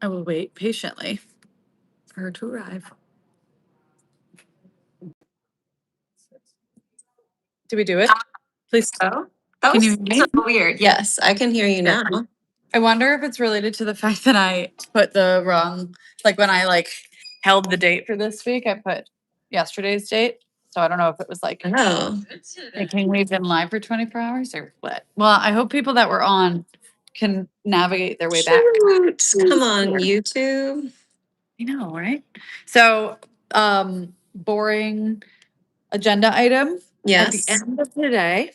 I will wait patiently for her to arrive. Did we do it? Please. So that Can was you hear me? so weird. Yes, I can hear you Yeah. now. I wonder if it's related to the fact that I put the wrong, like when I held the date for this week, I put yesterday's date. So I don't know if it was Oh, thinking we've been live for 24 hours or what. Well, I hope people that were on can navigate their way back. shoot. Come on, YouTube. I know, right? So, boring agenda item. At the Yes. end of today,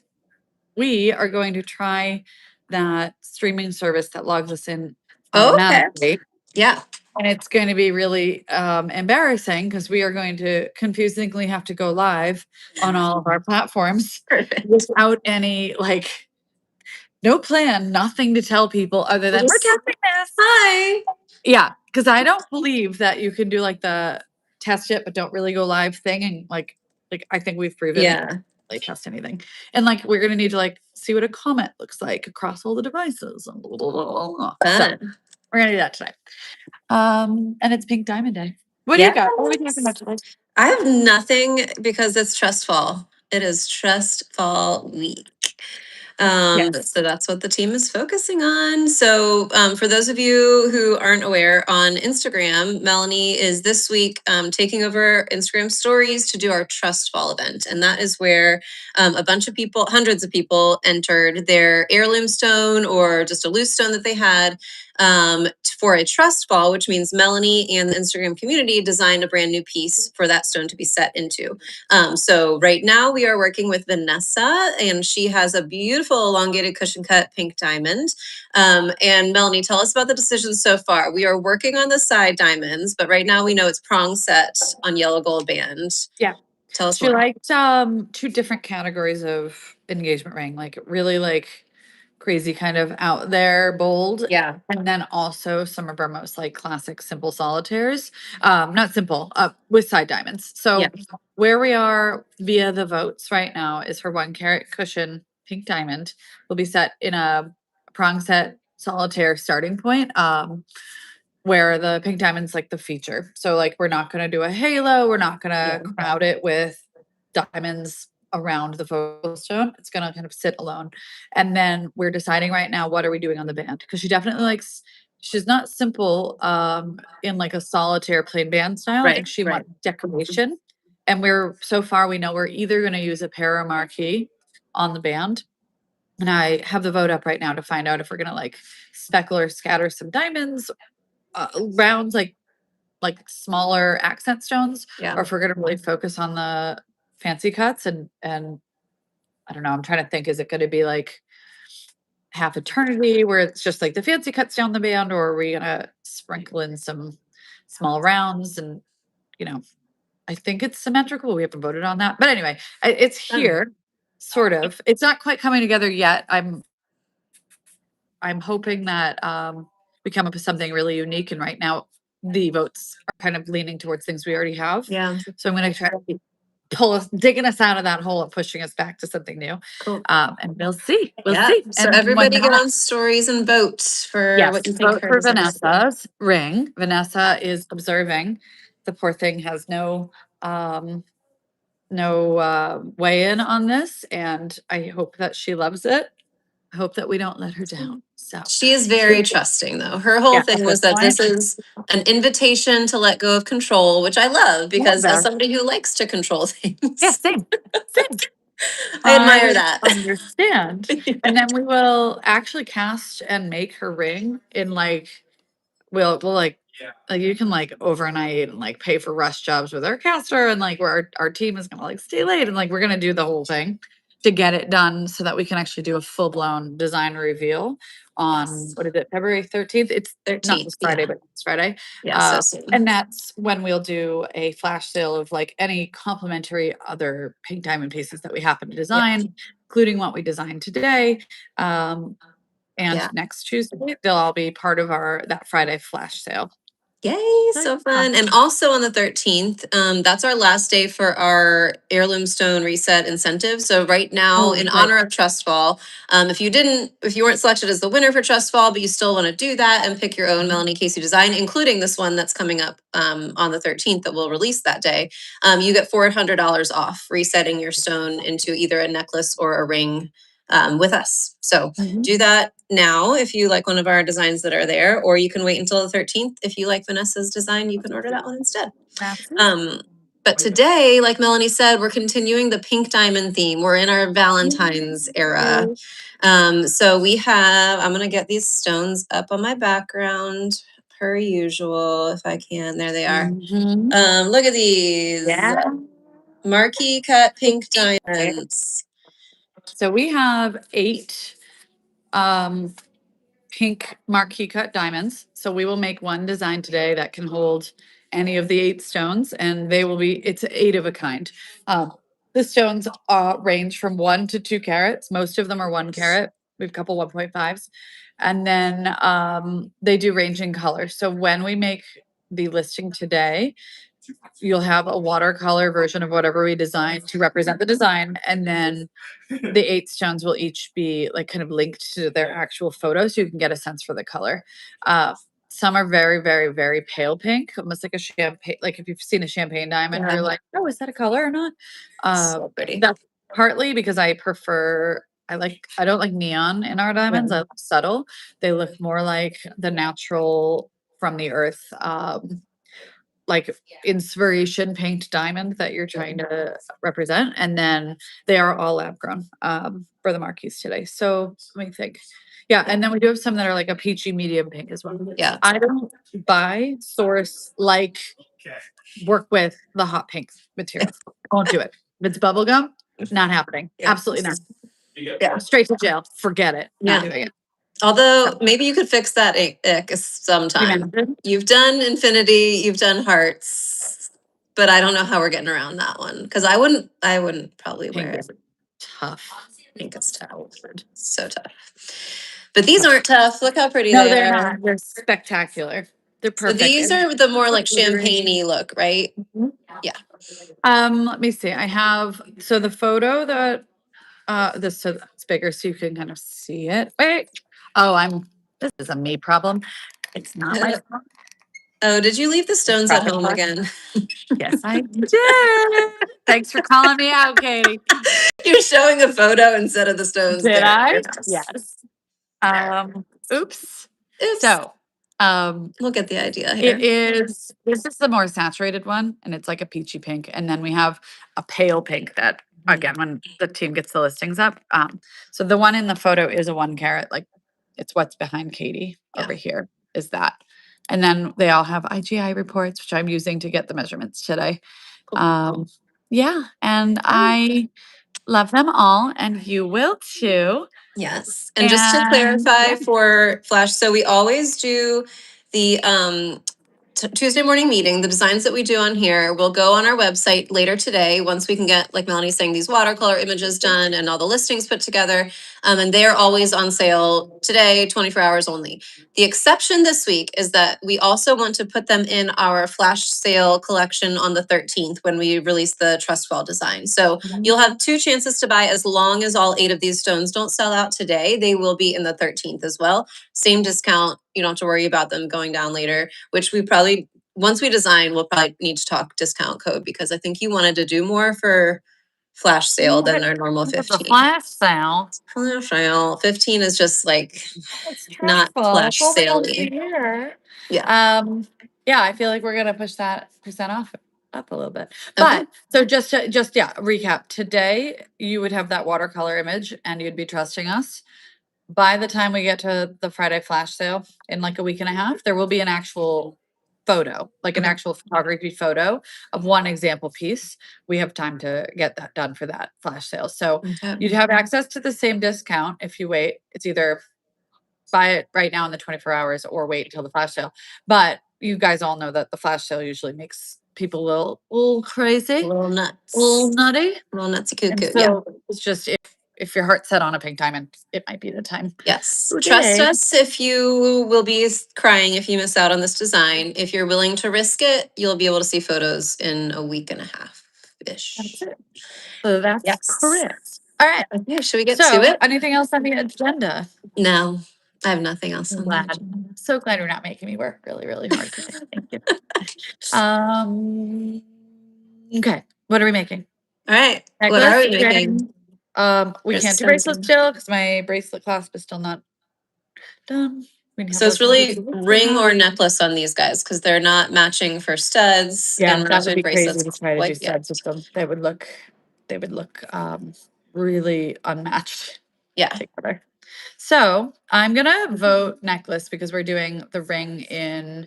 we are going to try that streaming service that logs us in Oh, okay. automatically. Yeah. And it's going to be really embarrassing because we are going to confusingly have to go live on all of our platforms Perfect. without any no plan, nothing to tell people other than we're Just- testing this. Hi. Yeah, because I don't believe that you can do the test it but don't really go live thing, and I think we've proven that you Yeah. can't really test anything, and we're gonna need to see what a comment looks like across all the devices. And blah, blah, blah, blah. So Fun. we're gonna do that today. And it's Pink Diamond Day. What do you got? What are we talking about today? I have nothing because it's Trust Fall. It is Trust Fall week. Yes. So that's what the team is focusing on. So for those of you who aren't aware, on Instagram, Melanie is this week taking over Instagram stories to do our Trust Fall event. And that is where a bunch of people, hundreds of people entered their heirloom stone or just a loose stone that they had for a trust fall, which means Melanie and the Instagram community designed a brand new piece for that stone to be set into. So right now we are working with Vanessa, and she has a beautiful elongated cushion cut pink diamond. And Melanie, tell us about the decisions so far. We are working on the side diamonds, but right now we know it's prong set on yellow gold band. Yeah. Tell us She more. liked two different categories of engagement ring, really crazy kind of out there, bold. Yeah. And then also some of our most classic simple solitaires. Not simple, with side diamonds. So Yeah. where we are via the votes right now is her 1 carat cushion pink diamond will be set in a prong set solitaire starting point. Where the pink diamond's the feature. So we're not gonna do a halo, we're not gonna crowd it with diamonds around the focal stone. It's gonna kind of sit alone. And then we're deciding right now what are we doing on the band? Because she definitely she's not simple in a solitaire plain band style. I think she wants decoration. And so far we know we're either gonna use a paramarquee on the band. And I have the vote up right now to find out if we're gonna speckle or scatter some diamonds rounds smaller accent stones, Yeah. or if we're gonna really focus on the fancy cuts and I don't know, I'm trying to think, is it gonna be half eternity where it's just the fancy cuts down the band, or are we gonna sprinkle in some small rounds and I think it's symmetrical. We haven't voted on that. But anyway, it's here, sort of. It's not quite coming together yet. I'm hoping that we come up with something really unique. And right now, the votes are kind of leaning towards things we already have. Yeah. So I'm going to try to digging us out of that hole and pushing us back to something new. Cool. And we'll see. We'll Yeah. see. So And everybody get on stories and vote for what you think. vote for Vanessa's ring. Vanessa is observing. The poor thing has no weigh in on this, and I hope that she loves it. I hope that we don't let her down. So She is very trusting, though. Her whole thing was that this is an invitation to let go of control, which I love because as somebody who likes to control things, same. I admire that. Understand. And then we will actually cast and make her ring in we'll you can overnight and pay for rush jobs with our caster, and where our team is gonna stay late, and we're gonna do the whole thing to get it done so that we can actually do a full-blown design reveal on what is it, February 13th? It's 13th, not this Friday, but it's Friday. Yeah, so soon. And that's when we'll do a flash sale of any complimentary other pink diamond pieces that we happen to design, including what we designed today. And next Tuesday, they'll all be part of that Friday flash sale. Yay, So so fun. And also on the 13th, that's our last day for our Heirloom Stone Reset incentive. So right now, Oh, in right. honor of Trust Fall, if you weren't selected as the winner for Trust Fall, but you still want to do that and pick your own Melanie Casey design, including this one that's coming up on the 13th that we'll release that day, you get $400 off resetting your stone into either a necklace or a ring with us. So do that now if you like one of our designs that are there, or you can wait until the 13th. If you like Vanessa's design, you can order that one instead. That's it. But today, like Melanie said, we're continuing the pink diamond theme. We're in our Valentine's era. So we have, I'm gonna get these stones up on my background per usual, if I can. There they are. Look at these. Yeah. Marquee cut pink diamonds. So we have 8 pink marquee cut diamonds. So we will make one design today that can hold any of the 8 stones, and they will be, it's 8 of a kind. The stones range from 1 to 2 carats. Most of them are 1 carat. We have a couple 1.5s. And then they do range in color. So when we make the listing today, you'll have a watercolor version of whatever we designed to represent the design. And then the 8 stones will each be like kind of linked to their actual photo so you can get a sense for the color. Some are very, very, very pale pink, almost like a champagne. Like if you've seen a champagne diamond, Yeah. you're like, oh, is that a color or not? So pretty. That's partly because I don't like neon in our diamonds. I like subtle. They look more like the natural from the earth, like inspiration paint diamond that you're trying to represent. And then they are all lab grown for the marquees today. So let me think. Yeah, and then we do have some that are like a peachy medium pink as well. Yeah. I don't buy, source, work with the hot pink material. Won't do it. If it's bubble gum, not happening. Yeah. Absolutely not. Yeah. Straight to jail. Forget it. Not Yeah. doing it. Although maybe you could fix that ick You sometime. imagine? You've done infinity, you've done hearts, but I don't know how we're getting around that one because I wouldn't probably wear Pink it. is tough. Pink is tough. So tough. But these aren't tough. Look how pretty No, they they're are. not. They're spectacular. They're So perfect. these are the more like champagne-y look, right? Let me see. I have so the photo that this so it's bigger so you can kind of see it. Wait. Oh, this is a me problem. It's not my problem. Oh, did you leave the stones at home Probably. again? Yes, I did. Thanks for calling me out, Katie. You're showing a photo instead of the stones. Did there. I? Yes. Oops. Oops. So We'll get the idea here. this is the more saturated one, and it's like a peachy pink. And then we have a pale pink that again, when the team gets the listings up. So the one in the photo is a 1 carat, like it's what's behind Katie Yeah. over here is that. And then they all have IGI reports, which I'm using to get the measurements today. Cool. Yeah, and I love them all, and you will too. Yes. And just to clarify for Flash, so we always do the Tuesday morning meeting. The designs that we do on here will go on our website later today once we can get, like Melanie's saying, these watercolor images done and all the listings put together. And they are always on sale today, 24 hours only. The exception this week is that we also want to put them in our flash sale collection on the 13th when we release the Trust Fall design. So you'll have 2 chances to buy as long as all 8 of these stones don't sell out today. They will be in the 13th as well. Same discount. You don't have to worry about them going down later, which we probably, once we design, we'll probably need to talk discount code because I think you wanted to do more for flash sale than our normal 15. Flash sale. Flash sale. 15 is just like It's not stressful. flash It's only once sale-y. a year. Yeah. Yeah, I feel like we're gonna push that percent off up a little bit. Okay. But so just recap. Today you would have that watercolor image and you'd be trusting us. By the time we get to the Friday flash sale in like a week and a half, there will be an actual photo, like an Okay. actual photography photo of one example piece. We have time to get that done for that flash sale. So Okay. you'd have access to the same discount if you wait. It's either buy it right now in the 24 hours or wait until the flash sale. But you guys all know that the flash sale usually makes people a little crazy, A little nuts. a little nutty. A little nutsy And cuckoo. so it's just if your heart's set on a pink diamond, it might be the time. Yes. Okay. Trust us if you will be crying if you miss out on this design. If you're willing to risk it, you'll be able to see photos in a week and a half ish. That's it. So that's Yes. correct. All right. Okay, should we get So, to it? anything else on the agenda? No, I have nothing else I'm on glad. that. I'm so glad you're not making me work really, really hard today. Thank you. Okay. What are we making? All right. What are we making? Ring. We There's can't do bracelets something. still because my bracelet clasp is still not done. We can have So it's those really on. ring or necklace on these guys because they're not matching for studs. Yeah, and we're that not would doing be crazy to bracelets try to do quite yet. studs with them. They would look really unmatched Yeah. together. So I'm gonna vote necklace because we're doing the ring in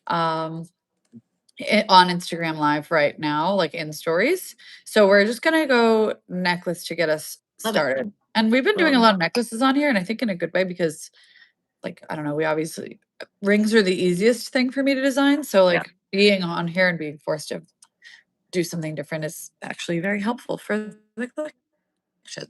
on Instagram Live right now, like in stories. So we're just gonna go necklace to get us Love it. started. And we've been doing a Cool. lot of necklaces on here, and I think in a good way because, like, I don't know, we obviously rings are the easiest thing for me to design. So like being on here and being forced to do something different is actually very helpful for the collection.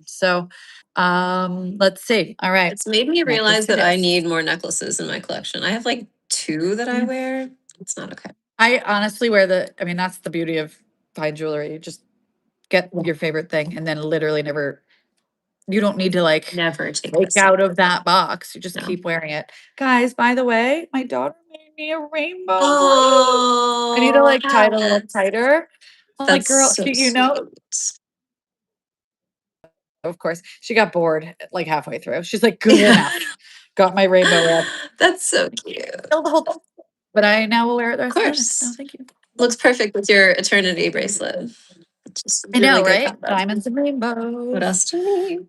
So let's see. All right. It's made me Necklace realize it that I is. need more necklaces in my collection. I have like 2 that I wear. It's not okay. I honestly that's the beauty of fine jewelry. You just get your favorite thing and then literally never, you don't need to like Never take break this. out of that box. You just No. keep wearing it. Guys, by the way, my daughter made me a rainbow. Oh, I need to like tie it a little tighter. I'm like, That's girl, so you know, sweet. of course, she got bored like halfway through. She's like, good enough. Got my rainbow red. That's so cute. Still the whole thing. But I now will wear it the rest of the night. Course. So thank you. Looks perfect with your eternity bracelet. Just I know, really good right? combo. Diamonds and rainbows. What else do we need?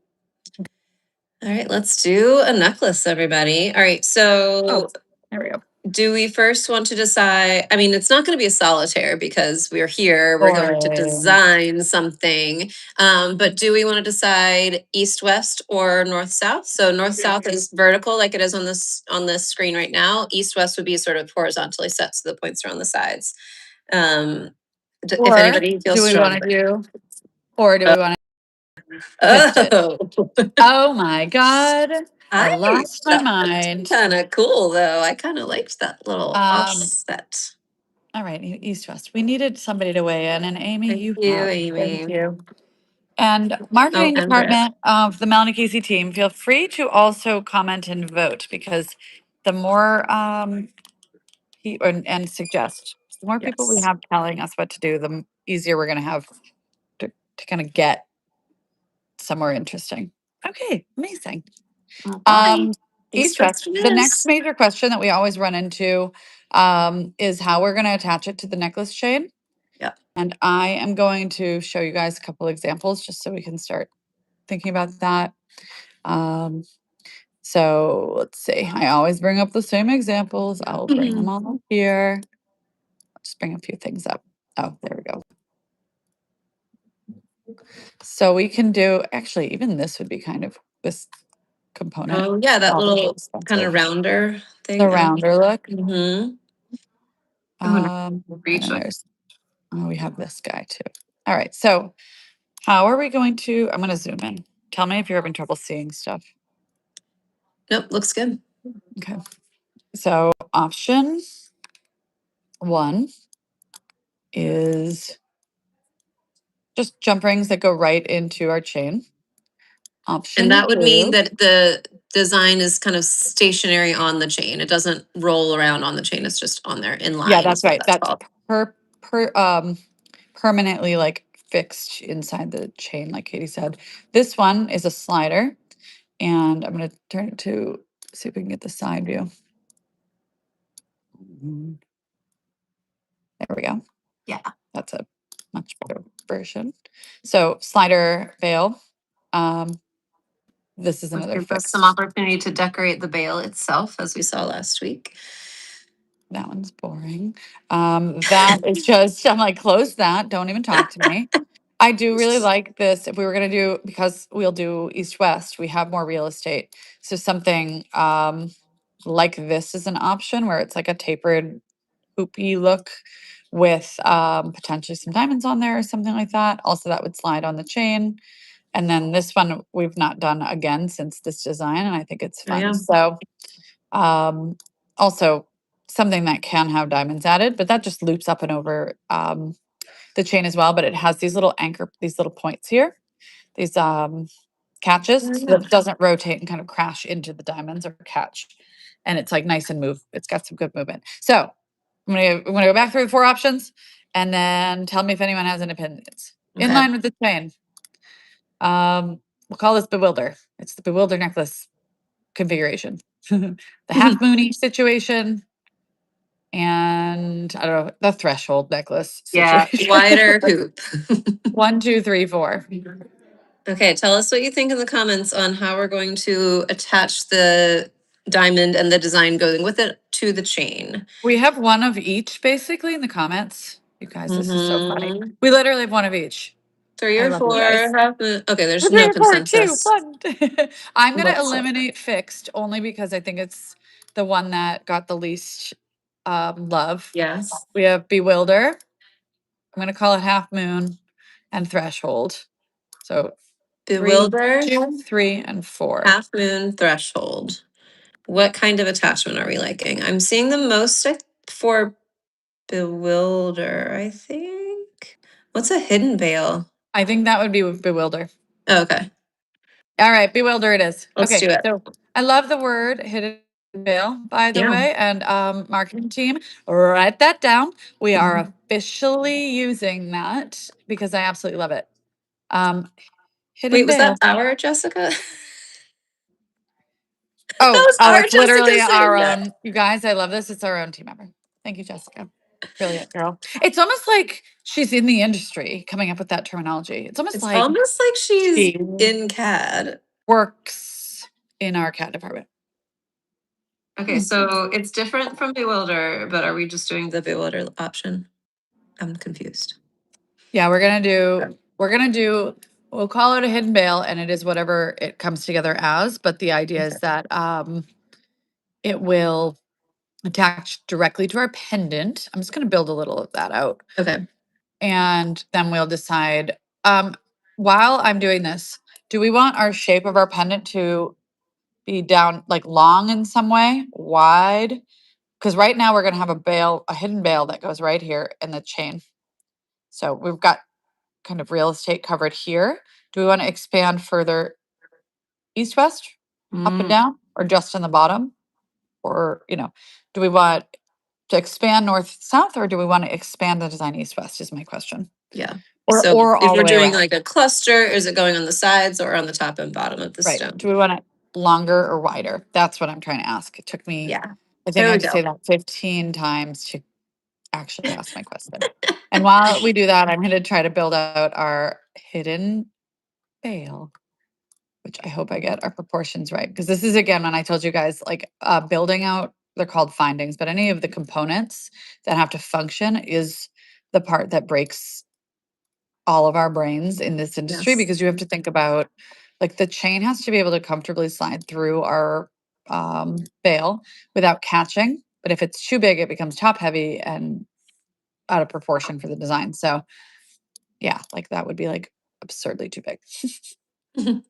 All right, let's do a necklace, everybody. All right, so Oh, there we go. do we first want to decide? I mean, it's not going to be a solitaire because we're here. We're going to Boring. design something. But do we want to decide east west or north south? So north south is vertical, like it is on this screen right now. East west would be sort of horizontally set, so the points are on the sides. If Or anybody feels do we want stronger. to do? Or do we want to? Oh, Oh my God! I lost my that's mind. kind of cool though. I kind of liked that little offset. All right, east west. We needed somebody to weigh in, and Amy, Thank you you, have. Amy. Thank you. And marketing and Brett. department of the Melanie Casey team, feel free to also comment and vote because the more and suggest, the more people we Yes. have telling us what to do, the easier we're going to have to kind of get somewhere interesting. Okay, amazing. East West. The next major question that we always run into is how we're going to attach it to the necklace chain. Yeah. And I am going to show you guys a couple examples just so we can start thinking about that. So let's see. I always bring up the same examples. I'll bring them all up here. I'll just bring a few things up. Oh, there we go. So we can do, actually, even this would be kind of this component. Oh yeah, that Probably little expensive. kind of rounder thing. The rounder look. Mm-hmm. And then there's, oh, we have this guy too. All right. So how are we going to, I'm going to zoom in. Tell me if you're having trouble seeing stuff. Nope, looks good. Okay. So option 1 is just jump rings that go right into our chain. Option And that would mean 2, that the design is kind of stationary on the chain. It doesn't roll around on the chain. It's just on there in line. yeah, that's right. That's called. permanently like fixed inside the chain, like Katie said. This one is a slider, and I'm going to turn it to see if we can get the side view. There we go. Yeah. That's a much better version. So slider veil. This is another Gives us fixed. some opportunity to decorate the veil itself, as we saw last week. That one's boring. That is just, I'm like, close that. Don't even talk to me. I do really like this. If we were going to do, because we'll do east west, we have more real estate. So something like this is an option where it's like a tapered, hoopy look with potentially some diamonds on there or something like that. Also, that would slide on the chain. And then this one we've not done again since this design, and I think it's Oh, yeah. fun. So, also something that can have diamonds added, but that just loops up and over the chain as well. But it has these little these little points here, these catches, Oh, so yeah. that it doesn't rotate and kind of crash into the diamonds or catch. And it's like nice and move. It's got some good movement. So I'm gonna go back through the 4 options and then tell me if anyone has any opinions. In Okay. line with the chain. We'll call this Bewilder. It's the Bewilder necklace configuration. The half moony situation and I don't know, the threshold necklace Yeah, situation. wider hoop. 1, 2, 3, 4. Okay, tell us what you think in the comments on how we're going to attach the diamond and the design going with it to the chain. We have one of each basically in the comments. You guys, this is so funny. Mhm. We literally have one of each. 3 I or love you 4. guys. Okay, there's 3 no or 4, 2, consensus. 1. I'm gonna Let's see. eliminate fixed only because I think it's the one that got the least love. Yes. We have Bewilder. I'm gonna call it Half Moon and Threshold. So 3, Bewilder, 2, 3, and 4. half moon, threshold. What kind of attachment are we liking? I'm seeing the most for bewilder, I think. What's a hidden veil? I think that would be with Bewilder. Oh, okay, All right, Bewilder it is. let's do Okay, it. so I love the word hidden veil, by the Yeah. way, and marketing team, write that down. We are Mhm. officially using that because I absolutely love it. Hidden Wait, was veil. that our Jessica? That Oh, was oh, our it's literally Jessica saying our that. own. You guys, I love this. It's our own team member. Thank you, Jessica. Brilliant girl. It's almost like she's in the industry coming up with that terminology. It's almost It's like almost like she's she in CAD. works in our cat department. Okay, so it's different from bewilder, but are we just doing the bewilder option? I'm confused. Yeah, we'll call it a hidden veil and it is whatever it comes together as, but the idea is that it will attach directly to our pendant. I'm just gonna build a little of that out. Okay. And then we'll decide, while I'm doing this, do we want our shape of our pendant to be down like long in some way, wide? Because right now we're gonna have a hidden veil that goes right here in the chain. So we've got kind of real estate covered here. Do we want to expand further east, west, up and Mm, down, or just in the bottom? Or, do we want to expand north, south, or do we want to expand the design east, west is my question. yeah. Or, So or if all the we're way doing around, like a cluster, is it going on the sides or on the top and bottom of the right? stone? Do we want it longer or wider? That's what I'm trying to ask. It took me, Yeah. I think There I we had to say go. that 15 times to actually ask my question. And while we do that, I'm going to try to build out our hidden veil, which I hope I get our proportions right. Because this is again, when I told you guys, like building out, they're called findings, but any of the components that have to function is the part that breaks all of our brains in this industry Yes. because you have to think about like the chain has to be able to comfortably slide through our veil without catching. But if it's too big, it becomes top heavy and out of proportion for the design. So yeah, like that would be like absurdly too big. You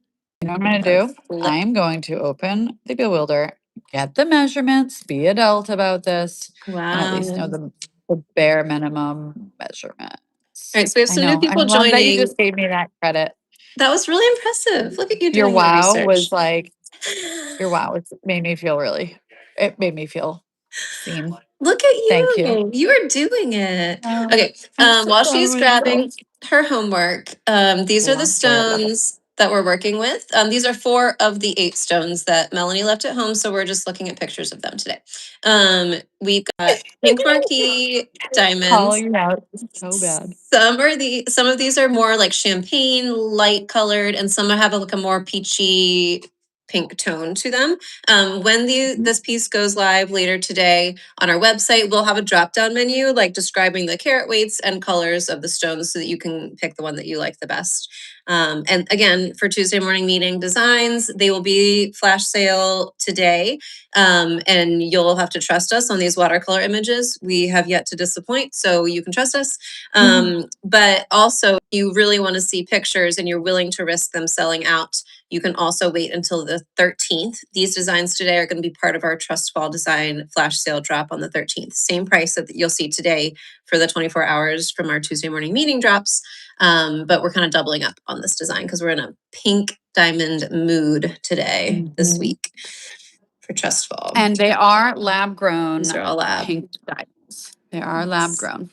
know what I'm gonna do? Flip. I'm going to open the Bewilder, get the measurements, be adult about this, and at Wow. least know All the bare minimum measurements. right, so we have I some new know. I people love that you joining. just gave me that credit. That was really impressive. Look at you Your doing your wow research. was like your wow. It made me feel really. It made me feel seen. Look at Thank you. you. You are doing it. Oh, Okay. I'm so While proud of she's grabbing myself. her homework, these are the Love it. stones that we're working with. These are 4 of the 8 stones that Melanie left at home. So we're just looking at pictures of them today. We've got pink marquee diamonds. Calling you out so bad. Some of these are more like champagne, light colored, and some have like a more peachy pink tone to them. When this piece goes live later today on our website, we'll have a drop down menu like describing the carat weights and colors of the stones so that you can pick the one that you like the best. And again, for Tuesday morning meeting designs, they will be flash sale today. And you'll have to trust us on these watercolor images. We have yet to disappoint, so you can trust us. But also, if you really want to see pictures and you're willing to risk them selling out, you can also wait until the 13th. These designs today are going to be part of our Trust Fall Design flash sale drop on the 13th. Same price that you'll see today for the 24 hours from our Tuesday morning meeting drops. But we're kind of doubling up on this design because we're in a pink diamond mood today, this week for Trust Fall. And they are lab grown These are all lab. pink diamonds. They are lab grown.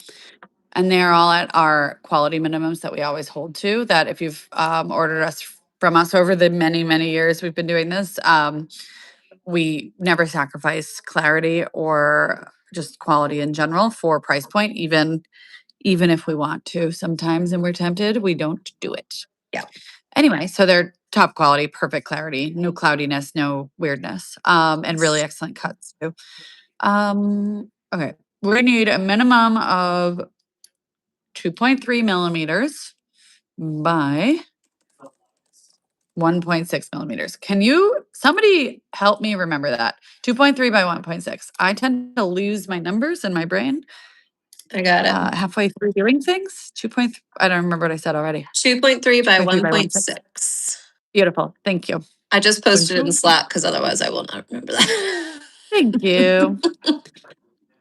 And they are all at our quality minimums that we always hold to. That if you've ordered us from us over the many, many years we've been doing this, we never sacrifice clarity or just quality in general for price point, even if we want to sometimes and we're tempted, we don't do it. Yeah. Anyway, so they're top quality, perfect clarity, no cloudiness, no weirdness, and really excellent cuts too. Okay, we need a minimum of 2.3 millimeters by 1.6 millimeters. Can somebody help me remember that? 2.3 by 1.6. I tend to lose my numbers in my brain I got it. halfway through doing things. 2.3, I don't remember what I said already. 2.3 by 2.3 by 1.6. Beautiful. Thank you. I just posted it in you. Slack because otherwise I will not remember that. Thank you.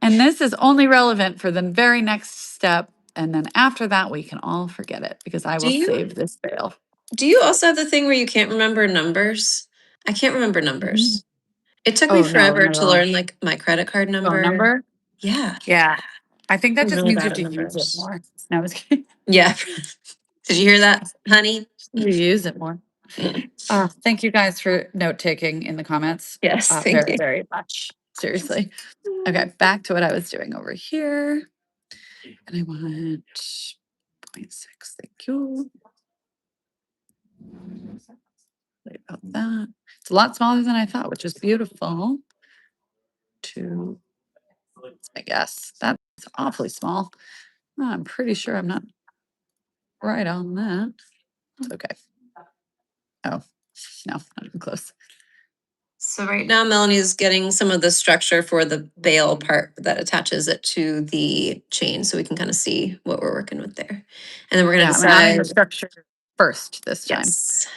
And this is only relevant for the very next step. And then after that, we can all forget it because I will save this fail. Do you also have the thing where you can't remember numbers? I can't remember numbers. It took me Oh, no, forever not at to all. learn like my credit card number. Phone number? Yeah. Yeah. I think that I'm just really means you bad have at to use numbers. it more. No, I was kidding. Yeah. Did you hear that, honey? You use it more. Thank you guys for note taking in the comments. Yes, thank Very, you. very much. Seriously. Okay, back to what I was doing over here. And I want 0.6. Thank you. Sorry about that. It's a lot smaller than I thought, which is beautiful. I guess that's awfully small. I'm pretty sure I'm not right on that. It's okay. Oh, no, not even close. So right now Melanie is getting some of the structure for the bail part that attaches it to the chain so we can kind of see what we're working with there. And then we're going to I'm adding decide. the structure first this time. Yes.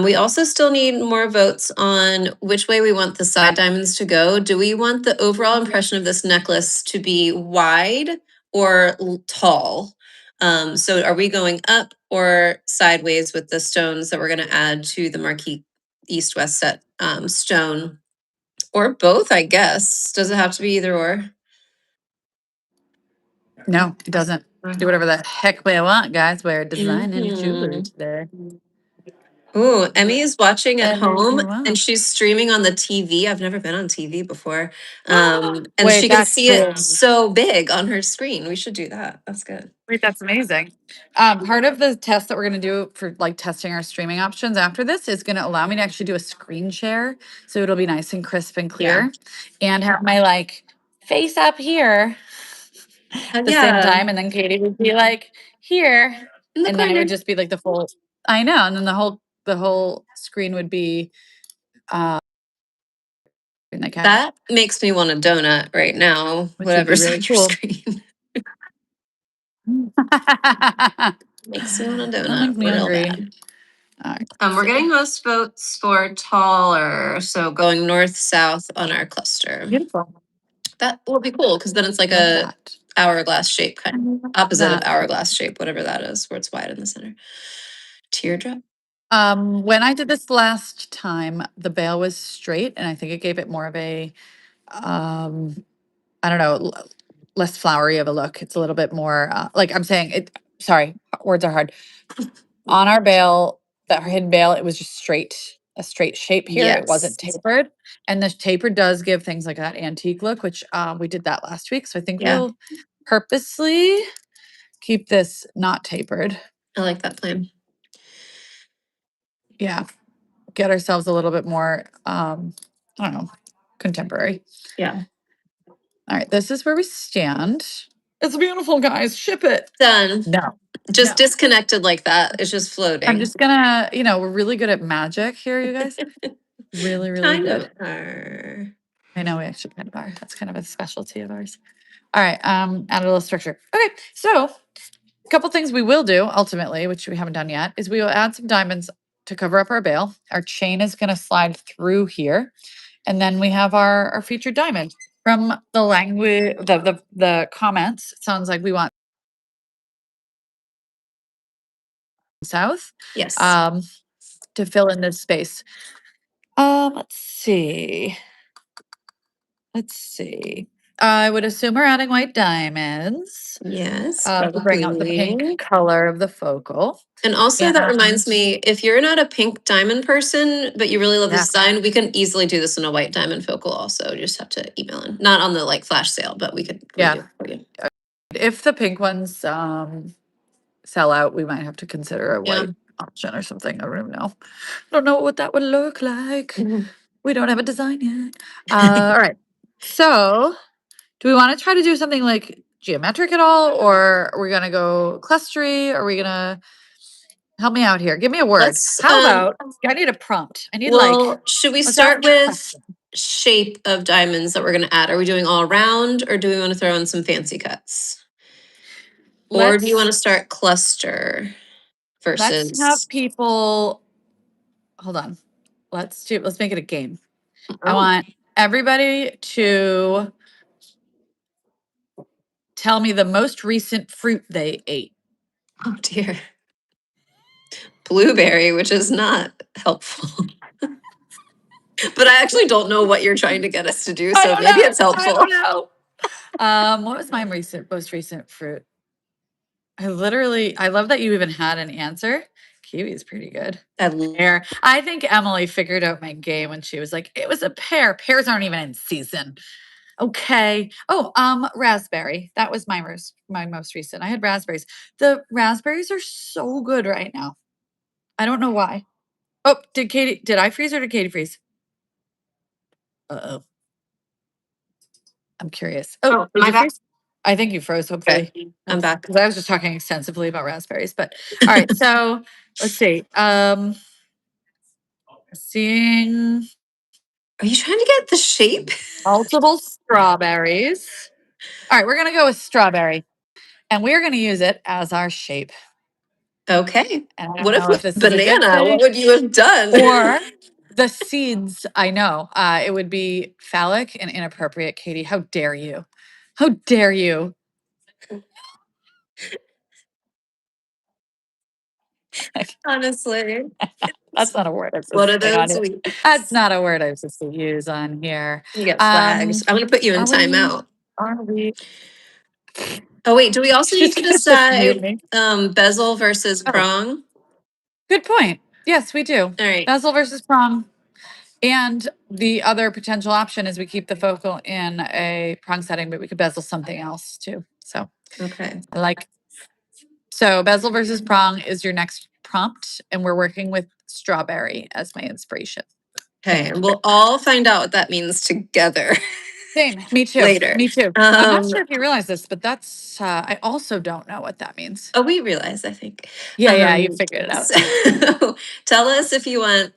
We also still need more votes on which way we want the side diamonds to go. Do we want the overall impression of this necklace to be wide or tall? So are we going up or sideways with the stones that we're going to add to the marquee east-west set stone? Or both, I guess. Does it have to be either or? No, it doesn't. Do whatever the heck we want, guys. We're designing jewelry Mhm. today. Ooh, Emmy is watching at Whatever home you want. and she's streaming on the TV. I've never been on TV before. And Wait, she can that's see cool. it so big on her screen. We should do that. That's good. Wait, that's amazing. Part of the test that we're gonna do for like testing our streaming options after this is gonna allow me to actually do a screen share. So it'll be nice and crisp and clear. And have my like face up here at the same time. And then Katie would be like here. In the And then it corner. would just be like the full, I know. And then the whole screen would be like That makes me want a donut right now, Which would be whatever's really on your cool. screen. Makes me want a Don't donut make me real hungry. bad. All right, We're let's see. getting most votes for taller, so going north-south on our cluster. Beautiful. That will be cool because then it's like Love a that. hourglass shape, kind of opposite of That. hourglass shape, whatever that is, where it's wide in the center. Teardrop. When I did this last time, the bail was straight, and I think it gave it more of a, I don't know, less flowery of a look. It's a little bit more, like I'm saying it. Sorry, words are hard. On our bail, that hidden bail, it was just straight, a straight shape here. It wasn't Yes. tapered, and the taper does give things like that antique look, which we did that last week. So I think Yeah. we'll purposely keep this not tapered. I like that plan. Yeah, get ourselves a little bit more, I don't know, contemporary. Yeah. All right, this is where we stand. It's beautiful, guys. Ship it. Done. No. just No. disconnected like that. It's just floating. I'm just gonna, we're really good at magic here, you guys. Really, really kind good. of are. I know we actually kind of are. That's kind of a specialty of ours. All right, add a little structure. Okay, so a couple things we will do ultimately, which we haven't done yet, is we will add some diamonds to cover up our bail. Our chain is going to slide through here, and then we have our featured diamond. From the language, the comments, it sounds like we want south Yes. to fill in this space. Let's see. I would assume we're adding white diamonds Yes. to bring out the probably. pink color of the focal. And also that reminds And- me, if you're not a pink diamond person, but you really love Yeah. this design, we can easily do this in a white diamond focal also. You just have to email in. Not on the like flash sale, but we could Yeah. redo it for you. If the pink ones sell out, we might have to consider a Yeah. white option or something. I don't even know. Don't know what that would look like. We don't have a design yet. All right. So, do we want to try to do something like geometric at all, or are we gonna go clustery? Are we gonna help me out here? Give me a word. Let's, How about I need a prompt. I need Well, should we let's start ask a with question. shape of diamonds that we're going to add? Are we doing all around or do we want to throw in some fancy cuts? Or do you want to start cluster Let's have versus? people hold on. Let's make it a game. I Oh, want everybody to tell me the most recent fruit they ate. oh dear. Blueberry, which is not helpful. But I actually don't know what you're trying to get us to do, so maybe it's helpful. I don't know. What was my most recent fruit? I love that you even had an answer. Kiwi is pretty good. Pear. I think Emily figured out my game when she was like, it was a pear. Pears aren't even in season. Okay. Oh, raspberry. That was my most recent. I had raspberries. The raspberries are so good right now. I don't know why. Oh, did I freeze or did Katie freeze? Uh-oh. I'm curious. Oh, did am I you back? freeze? I think you froze, hopefully. Okay, I'm back. Because I was just talking extensively about raspberries, but all right, so let's see. Seeing Are you trying to get the shape? multiple strawberries. All right, we're gonna go with strawberry. And we're gonna use it as our shape. Okay. And I don't What if know if with this is a good banana? What thing would you have done? or the seeds. I know. It would be phallic and inappropriate, Katie. How dare you? How dare you? Honestly. That's not a word I'm What supposed are to say on those here. weeks? That's not a word I'm supposed to use on here. You get flags. I'm gonna put you in timeout. Are we? Oh wait, do we also need She's to gonna just mute decide me. bezel versus Oh. prong? Good point. Yes, we do. All right. Bezel versus prong. And the other potential option is we keep the focal in a prong setting, but we could bezel something else too. So Okay. I like. So bezel versus prong is your next prompt, and we're working with strawberry as my inspiration. Okay, and we'll all find out what that means together. Same. Me too. Later. Me too. I'm not sure if you realize this, but that's I also don't know what that means. Oh, we realize, I think. Yeah, you figured it out. So tell us if you want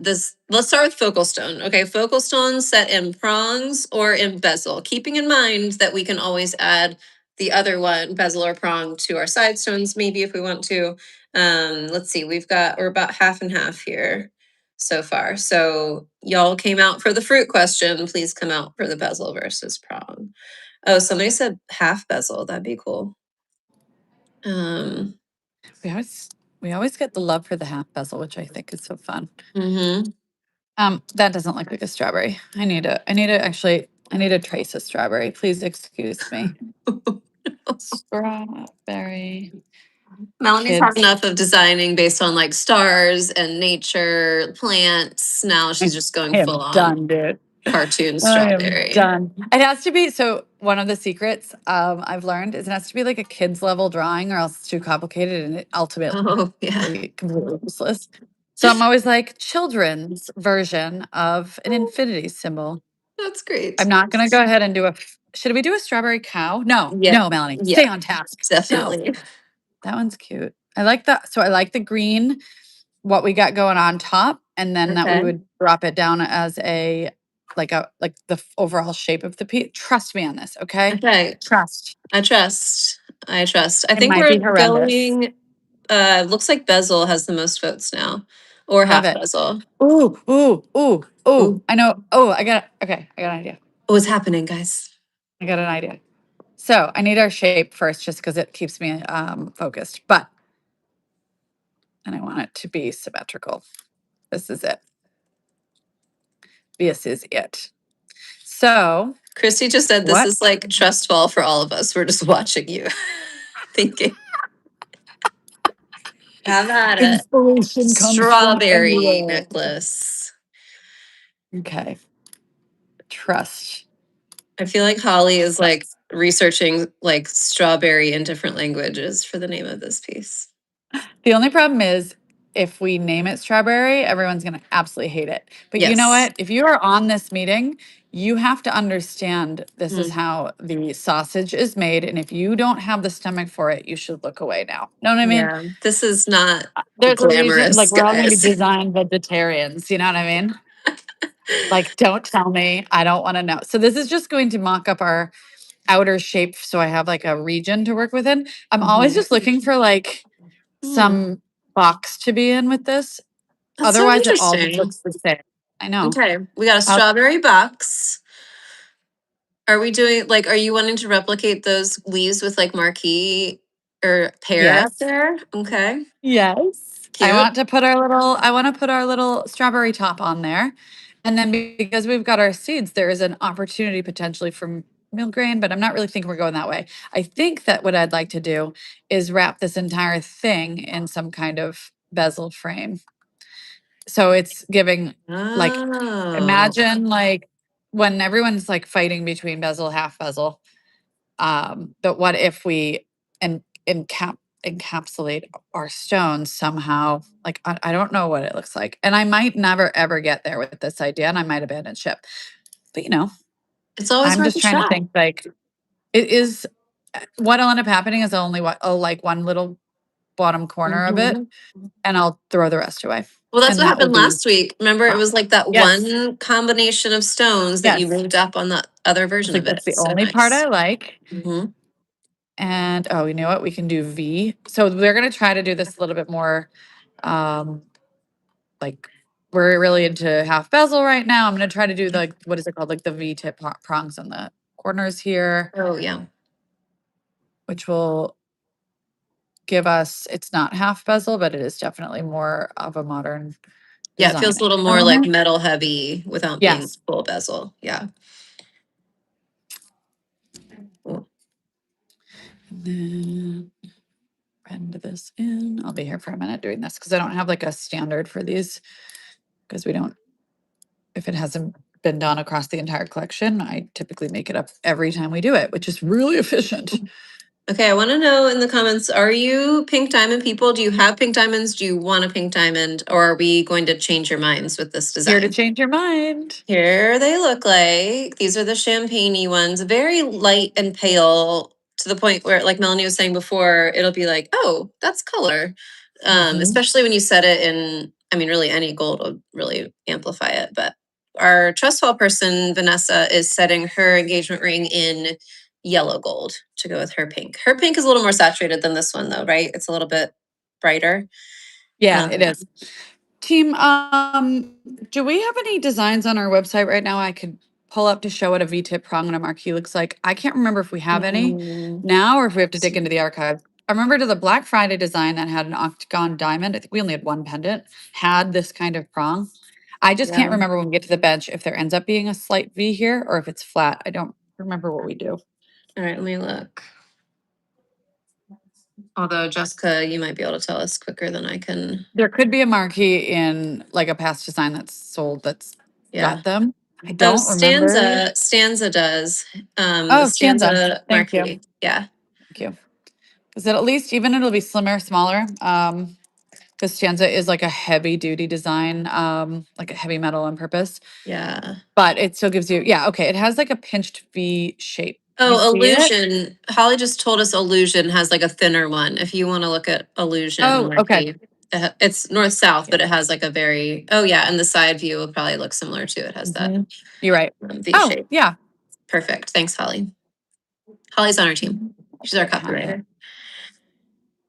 this. Let's start with focal stone. Okay, focal stone set in prongs or in bezel, keeping in mind that we can always add the other one, bezel or prong, to our side stones, maybe if we want to. Let's see, we're about half and half here so far. So y'all came out for the fruit question. Please come out for the bezel versus prong. Oh, somebody said half bezel. That'd be cool. We always get the love for the half bezel, which I think is so fun. Mm-hmm. That doesn't look like a strawberry. I need a trace of strawberry. Please excuse me. Strawberry. Melanie's had Kids. enough of designing based on like stars and nature, plants. Now she's just going I am full on done, dude. cartoon I am strawberry. done. It has to be so. One of the secrets I've learned is it has to be like a kids level drawing, or else it's too complicated and it ultimately Oh yeah, completely useless. So I'm always like children's version of an infinity symbol. that's great. I'm not gonna go ahead and do should we do a strawberry cow? No, Yeah, no, Melanie, yeah, stay on task. No. definitely. That one's cute. I like that. So I like the green, what we got going on top, and then that we Okay. would drop it down as a like the overall shape of the piece. Trust me on this, okay? Okay. Trust. I trust. I trust. I It think might be we're horrendous. going, looks like bezel has the most votes now, or Love half it. bezel. Ooh, ooh, ooh, ooh. Ooh. I know. Oh, I got okay. I got an idea. What's happening, guys? I got an idea. So I need our shape first, just because it keeps me focused. And I want it to be symmetrical. This is it. This is it. So Christy just said this what? is like trust fall for all of us. We're just watching you, thinking. Have at it. Inspiration Strawberry necklace. Okay. Trust. I feel like Holly is like researching like strawberry in different languages for the name of this piece. The only problem is if we name it strawberry, everyone's going to absolutely hate it. But you know Yes. what? If you are on this meeting, you have to understand this is Mm. how the sausage is made. And if you don't have the stomach for it, you should look away now. Know what I mean? Yeah. This is not There's a reason, glamorous, like, we're all going to be guys. design vegetarians. You know what I mean? Like, don't tell me. I don't want to know. So, this is just going to mock up our outer shape. So, I have like a region to work within. I'm always Mhm. just looking for like Hmm. some box to be in with this. That's so Otherwise, it all just interesting. looks the same. I know. Okay. We got a I'll- strawberry box. Are we doing like, are you wanting to replicate those leaves with like marquee or pear up yes. there? Okay. Yes. Cute. I want to put our little strawberry top on there. And then because we've got our seeds, there is an opportunity potentially for meal grain, but I'm not really thinking we're going that way. I think that what I'd like to do is wrap this entire thing in some kind of bezel frame. So it's giving like Oh. imagine like when everyone's like fighting between bezel, half bezel. But what if we encapsulate our stones somehow? Like I don't know what it looks like, and I might never ever get there with this idea, and I might abandon ship. But It's always I'm worth just a trying to shot. think like it is. What'll end up happening is only like one little bottom corner of it, Mhm. and I'll throw the rest away, Well, that's and what that will happened be last week. Remember, it was like that yes, one combination of stones that you yes. moved up on the other I was version like, of it. that's the So only part nice. I like. Hmm. And oh, you know what? We can do V. So we're gonna try to do this a little bit more um like we're really into half bezel right now. I'm gonna try to do like what is it called? Like the V tip prongs on the corners here, Oh, yeah. which will give us it's not half bezel, but it is definitely more of a modern Yeah, it design feels a little more like element. metal heavy without being Yes. full bezel. Yeah. Cool. And then rend this in. I'll be here for a minute doing this because I don't have like a standard for these because we don't if it hasn't been done across the entire collection, I typically make it up every time we do it, which is really efficient. Okay, I want to know in the comments, are you pink diamond people? Do you have pink diamonds? Do you want a pink diamond? Or are we going to change your minds with this Here to design? change your mind. Here they look like. These are the champagne-y ones, very light and pale to the point where, like Melanie was saying before, it'll be like, oh, that's color. Mhm. Especially when you set it in, I mean, really any gold will really amplify it. But our trust fall person, Vanessa, is setting her engagement ring in yellow gold to go with her pink. Her pink is a little more saturated than this one though, right? It's a little bit brighter. Yeah, it Um, is. Team, do we have any designs on our website right now I could pull up to show what a V-tip prong and a marquee looks like? I can't remember if we have any now or if we have to dig into the archive. I remember to the Black Friday design that had an octagon diamond. I think we only had one pendant, had this kind of prong. I just can't Yeah. remember when we get to the bench if there ends up being a slight V here or if it's flat. I don't remember what we do. All right, let me look. Although Jessica, you might be able to tell us quicker than I can. There could be a marquee in like a past design that's sold that's Yeah. got them. I Oh, don't remember. Stanza does. The Oh, stanza. Stanza Thank you. marquee. Yeah. Thank you. Because at least even it'll be slimmer, smaller. Because stanza is like a heavy duty design, like a heavy metal on purpose. Yeah. But it still gives you, yeah, okay. It has like a pinched V shape Oh, see it? Illusion. Holly just told us Illusion has like a thinner one. If you want to look at Illusion, Oh, okay. it's north-south, Yeah. but it has like a very, oh yeah, and the side view will probably look similar too. It has that Mhm. You're right. V Oh, shape. yeah. Perfect. Thanks, Holly. Holly's on our team. She's our Okay, honey. copywriter.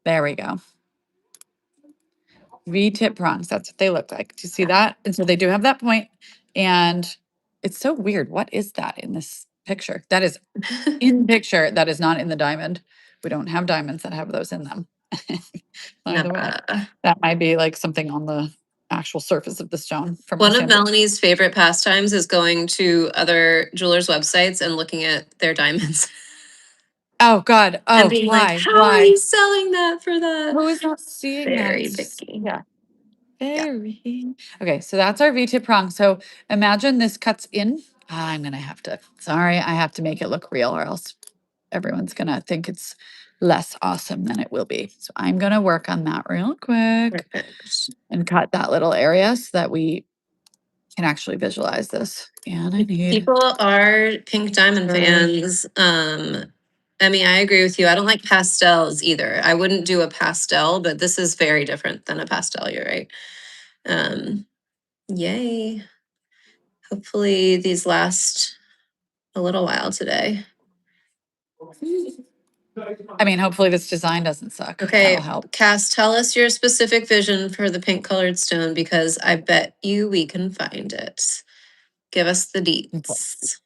There we go. V-tip prongs, that's what they look like. Do you see that? And so they do have that point, and it's so weird. What is that in this picture? That is in picture, that is not in the diamond. We don't have diamonds that have those in them. By the way, Never. that might be like something on the actual surface of the stone from our One of sample. Melanie's favorite pastimes is going to other jewelers' websites and looking at their diamonds Oh God, and oh, being like, why, how are why? you selling that for that? Who is not seeing that? Very It's just- picky. Yeah. Yeah. Very. Okay, so that's our V-tip prong. So imagine this cuts in. I'm gonna have to, sorry, I have to make it look real or else everyone's gonna think it's less awesome than it will be. So I'm gonna work on that real quick Perfect. and cut that little area so that we can actually visualize this. And I need, People are pink diamond Sure. fans. I mean, I agree with you. I don't like pastels either. I wouldn't do a pastel, but this is very different than a pastel. You're right. Yay. Hopefully these last a little while today. I mean, hopefully this design doesn't suck. Okay, That'll help. Cass, tell us your specific vision for the pink colored stone because I bet you we can find it. Give us the deets.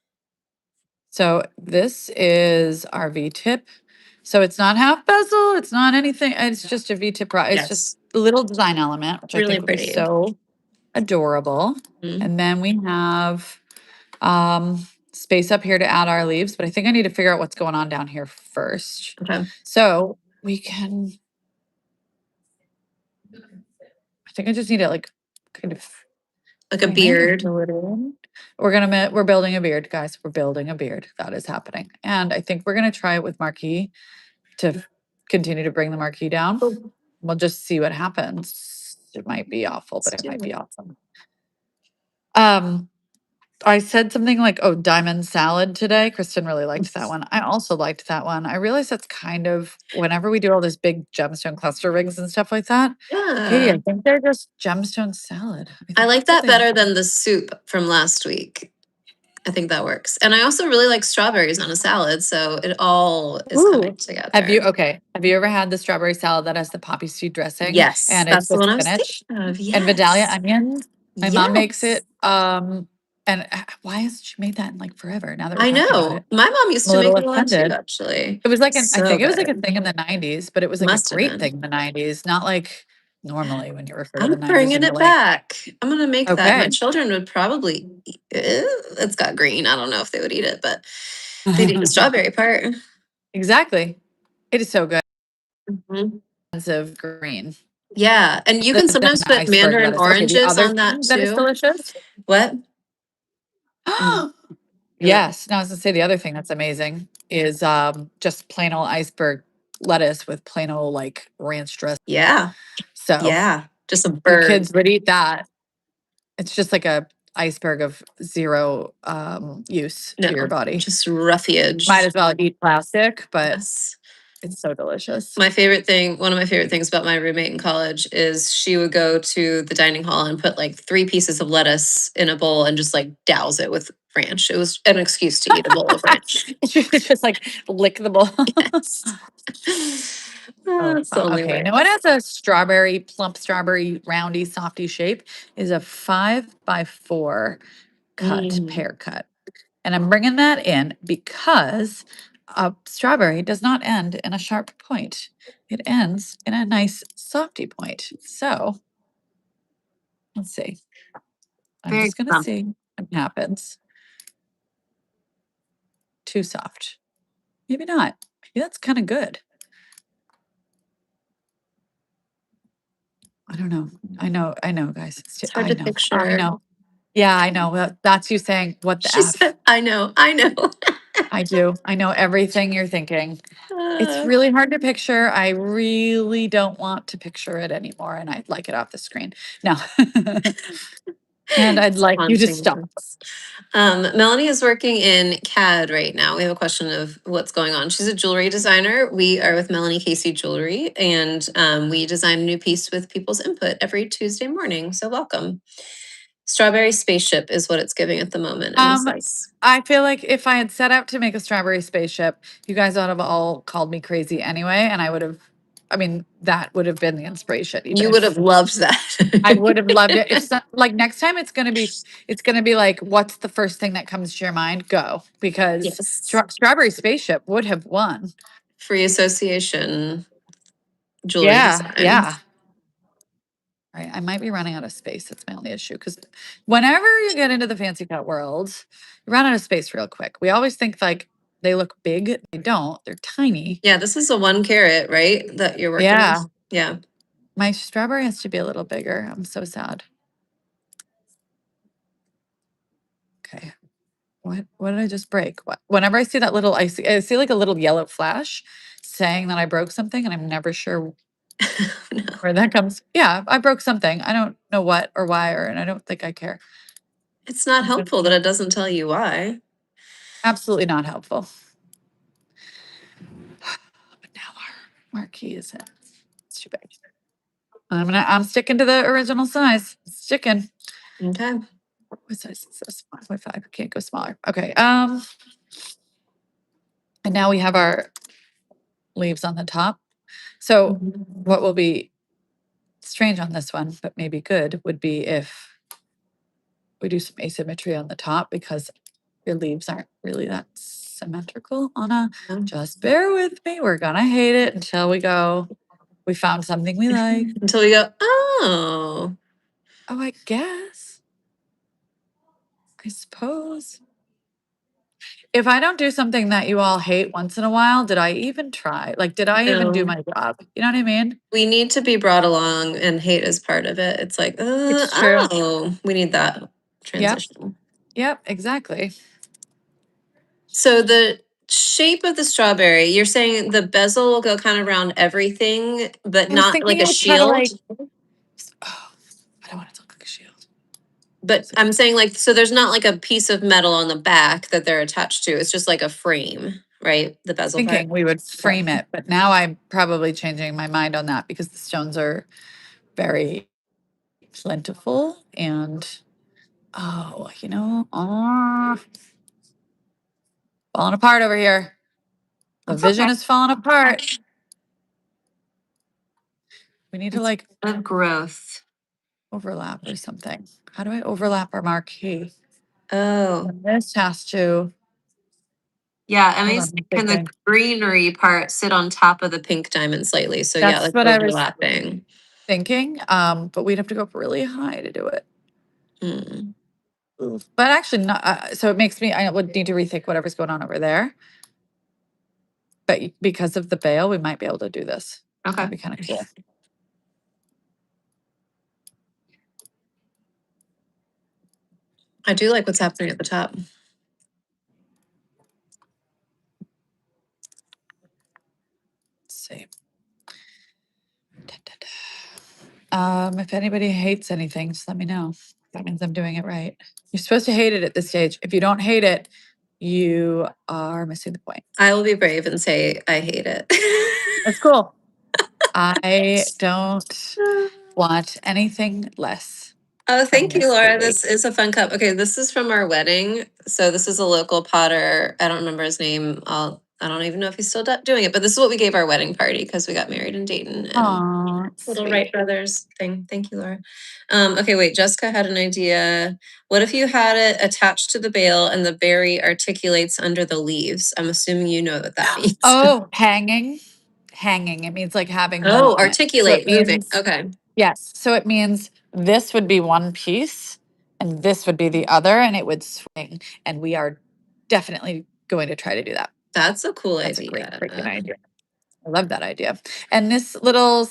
So this is our V-tip. So it's not half bezel, it's not anything, it's just a V-tip, it's Yes. just a little design element, which I Really think would be pretty. so adorable. Mhm. And then we have space up here to add our leaves, but I think I need to figure out what's going on down here first. Okay. So we can, I think I just need to like kind of Like a bring it beard. fill it in. We're building a beard, guys. We're building a beard. That is happening. And I think we're gonna try it with marquee to continue to bring the marquee down. Cool. We'll just see what happens. It might be awful, but Let's it might do be it. awesome. I said something like, "Oh, diamond salad" today. Kristen really liked that one. I also liked that one. I realize that's kind of whenever we do all this big gemstone cluster rings and stuff like that. Katie, Yeah. I think they're just gemstone salad. I think like that's what that they better are. than the soup from last week. I think that works. And I also really like strawberries on a salad, so it all is coming Ooh. together. Have you ever had the strawberry salad that has the poppy seed dressing? Yes, And it's that's the with one I was spinach thinking of. and Vidalia Yes. onions? My mom makes Yes. it. And why has she made that in like forever? Now that we're I talking about know. it, My mom used I'm a to make little it a lot too, offended. actually. It was like I So think it was like a good. thing in the 90s, but it was like a Must have great been. thing in the 90s, not like normally when you refer to the I'm 90s bringing and you're it like, back. I'm gonna make that. My okay. children would probably it's got green. I don't know if they would eat it, but they'd eat the strawberry part. Exactly. It is so good. Mhm. Of green. Yeah, and you Than can sometimes an put iceberg mandarin lettuce. Okay, the oranges other on that thing that is too. delicious. What? Mm, what? Yes. No, I was gonna say the other thing that's amazing is just plain old iceberg lettuce with plain old like ranch dressing. Yeah, So yeah. Just a your bird. kids would eat that. It's just like a iceberg of zero use No, to your body. just roughage. Might as well eat plastic, but Yes. it's so delicious. My favorite thing, one of my favorite things about my roommate in college is she would go to the dining hall and put like 3 pieces of lettuce in a bowl and just like douse it with ranch. It was an excuse to eat a bowl of ranch. It's just like lick the bowl. Yes. Oh, That's the only okay. way. Now it has a strawberry, plump strawberry, roundy, softy shape. Is a 5x4 cut, Mm. pear cut. And I'm bringing that in because a strawberry does not end in a sharp point. It ends in a nice softy point. So let's see. I'm Very just going to plump. see what happens. Too soft. Maybe not. Maybe that's kind of good. I don't know. I know, guys. It's hard I to know. picture. I know. Yeah, I know. That's you saying, what the She F? said, I know, I know. I do. I know everything you're thinking. It's really hard to picture. I really don't want to picture it anymore, and I'd like it off the screen. No. And I'd like you to Haunting stop. us. Melanie is working in CAD right now. We have a question of what's going on. She's a jewelry designer. We are with Melanie Casey Jewelry, and we design a new piece with people's input every Tuesday morning. So welcome. Strawberry spaceship is what it's giving at the moment. And Um, this is I feel like if I had set out to make a strawberry spaceship, you guys would have all called me crazy anyway, and I mean, that would have been the inspiration. Even you would if have loved that. I would have loved it. If like next time, it's gonna be like, what's the first thing that comes to your mind? Go, because Yes. strawberry spaceship would have won. Free association jewelry Yeah, design. yeah. Right. I might be running out of space. That's my only issue. Because whenever you get into the fancy cut world, you run out of space real quick. We always think like they look big. They don't. They're tiny. Yeah, this is a 1 carat, right? That you're working Yeah. with. Yeah. My strawberry has to be a little bigger. I'm so sad. Okay. What did I just break? Whenever I see that little, I see like a little yellow flash saying that I broke something, and I'm never sure No. where that comes. Yeah, I broke something. I don't know what or why, and I don't think I care. It's not helpful that it doesn't tell you why. Absolutely not helpful. But now our marquee is in. It's too big. I'm sticking to the original size. Sticking. Okay. What size is this? 1.5. Can't go smaller. Okay. And now we have our leaves on the top. So what will be strange on this one, but maybe good, would be if we do some asymmetry on the top, because your leaves aren't really that symmetrical on a. Yeah. Just bear with me. We're gonna hate it until we found something we like. Until we go, oh. Oh, I guess. I suppose. If I don't do something that you all hate once in a while, did I even try? Like, did I even do No. my job? You know what I mean? We need to be brought along, and hate is part of it. It's like, It's true. oh, we need that transition. Yep, exactly. So the shape of the strawberry, you're saying the bezel will go kind of around everything, but I was not like thinking a I would try to shield. oh, I don't want it to look like a shield. But I'm saying like, so there's not like a piece of metal on the back that they're attached to. It's just like a frame, right? The bezel part. Thinking we would frame it, but now I'm probably changing my mind on that because the stones are very plentiful and falling apart over here. The That's vision okay. is falling apart. We need to It's like of growth. overlap or something. How do I overlap our marquee? Oh, And this has to. yeah. Hold Emmy's on, I'm can the thinking. greenery part sit on top of the pink diamond slightly? So yeah, That's like what I was overlapping. thinking. But we'd have to go up really high to do it. Mm. But actually, not. So it makes me. I would need to rethink whatever's going on over there. But because of the veil, we might be able to do this. Okay. That'd be kind of cool. I do like what's happening at the top. Let's see. If anybody hates anything, just let me know. That means I'm doing it right. You're supposed to hate it at this stage. If you don't hate it, you are missing the point. I will be brave and say I hate it. That's cool. I don't want anything less. Oh, from thank you, this Laura. lady. This is a fun cup. Okay, this is from our wedding. So this is a local potter. I don't remember his name. I don't even know if he's still doing it, but this is what we gave our wedding party because we got married in Dayton. And Aw, little sweet. Wright brothers thing. Thank you, Laura. Okay, wait. Jessica had an idea. What if you had it attached to the bale and the berry articulates under the leaves? I'm assuming you know what that means. Oh, hanging. Hanging. It means like having one Oh, on it. So articulate, it moving. means Okay. yes. So it means this would be one piece and this would be the other, and it would swing. And we are definitely going to try to do that. That's a cool That's idea. a great freaking idea. I love that idea. And this little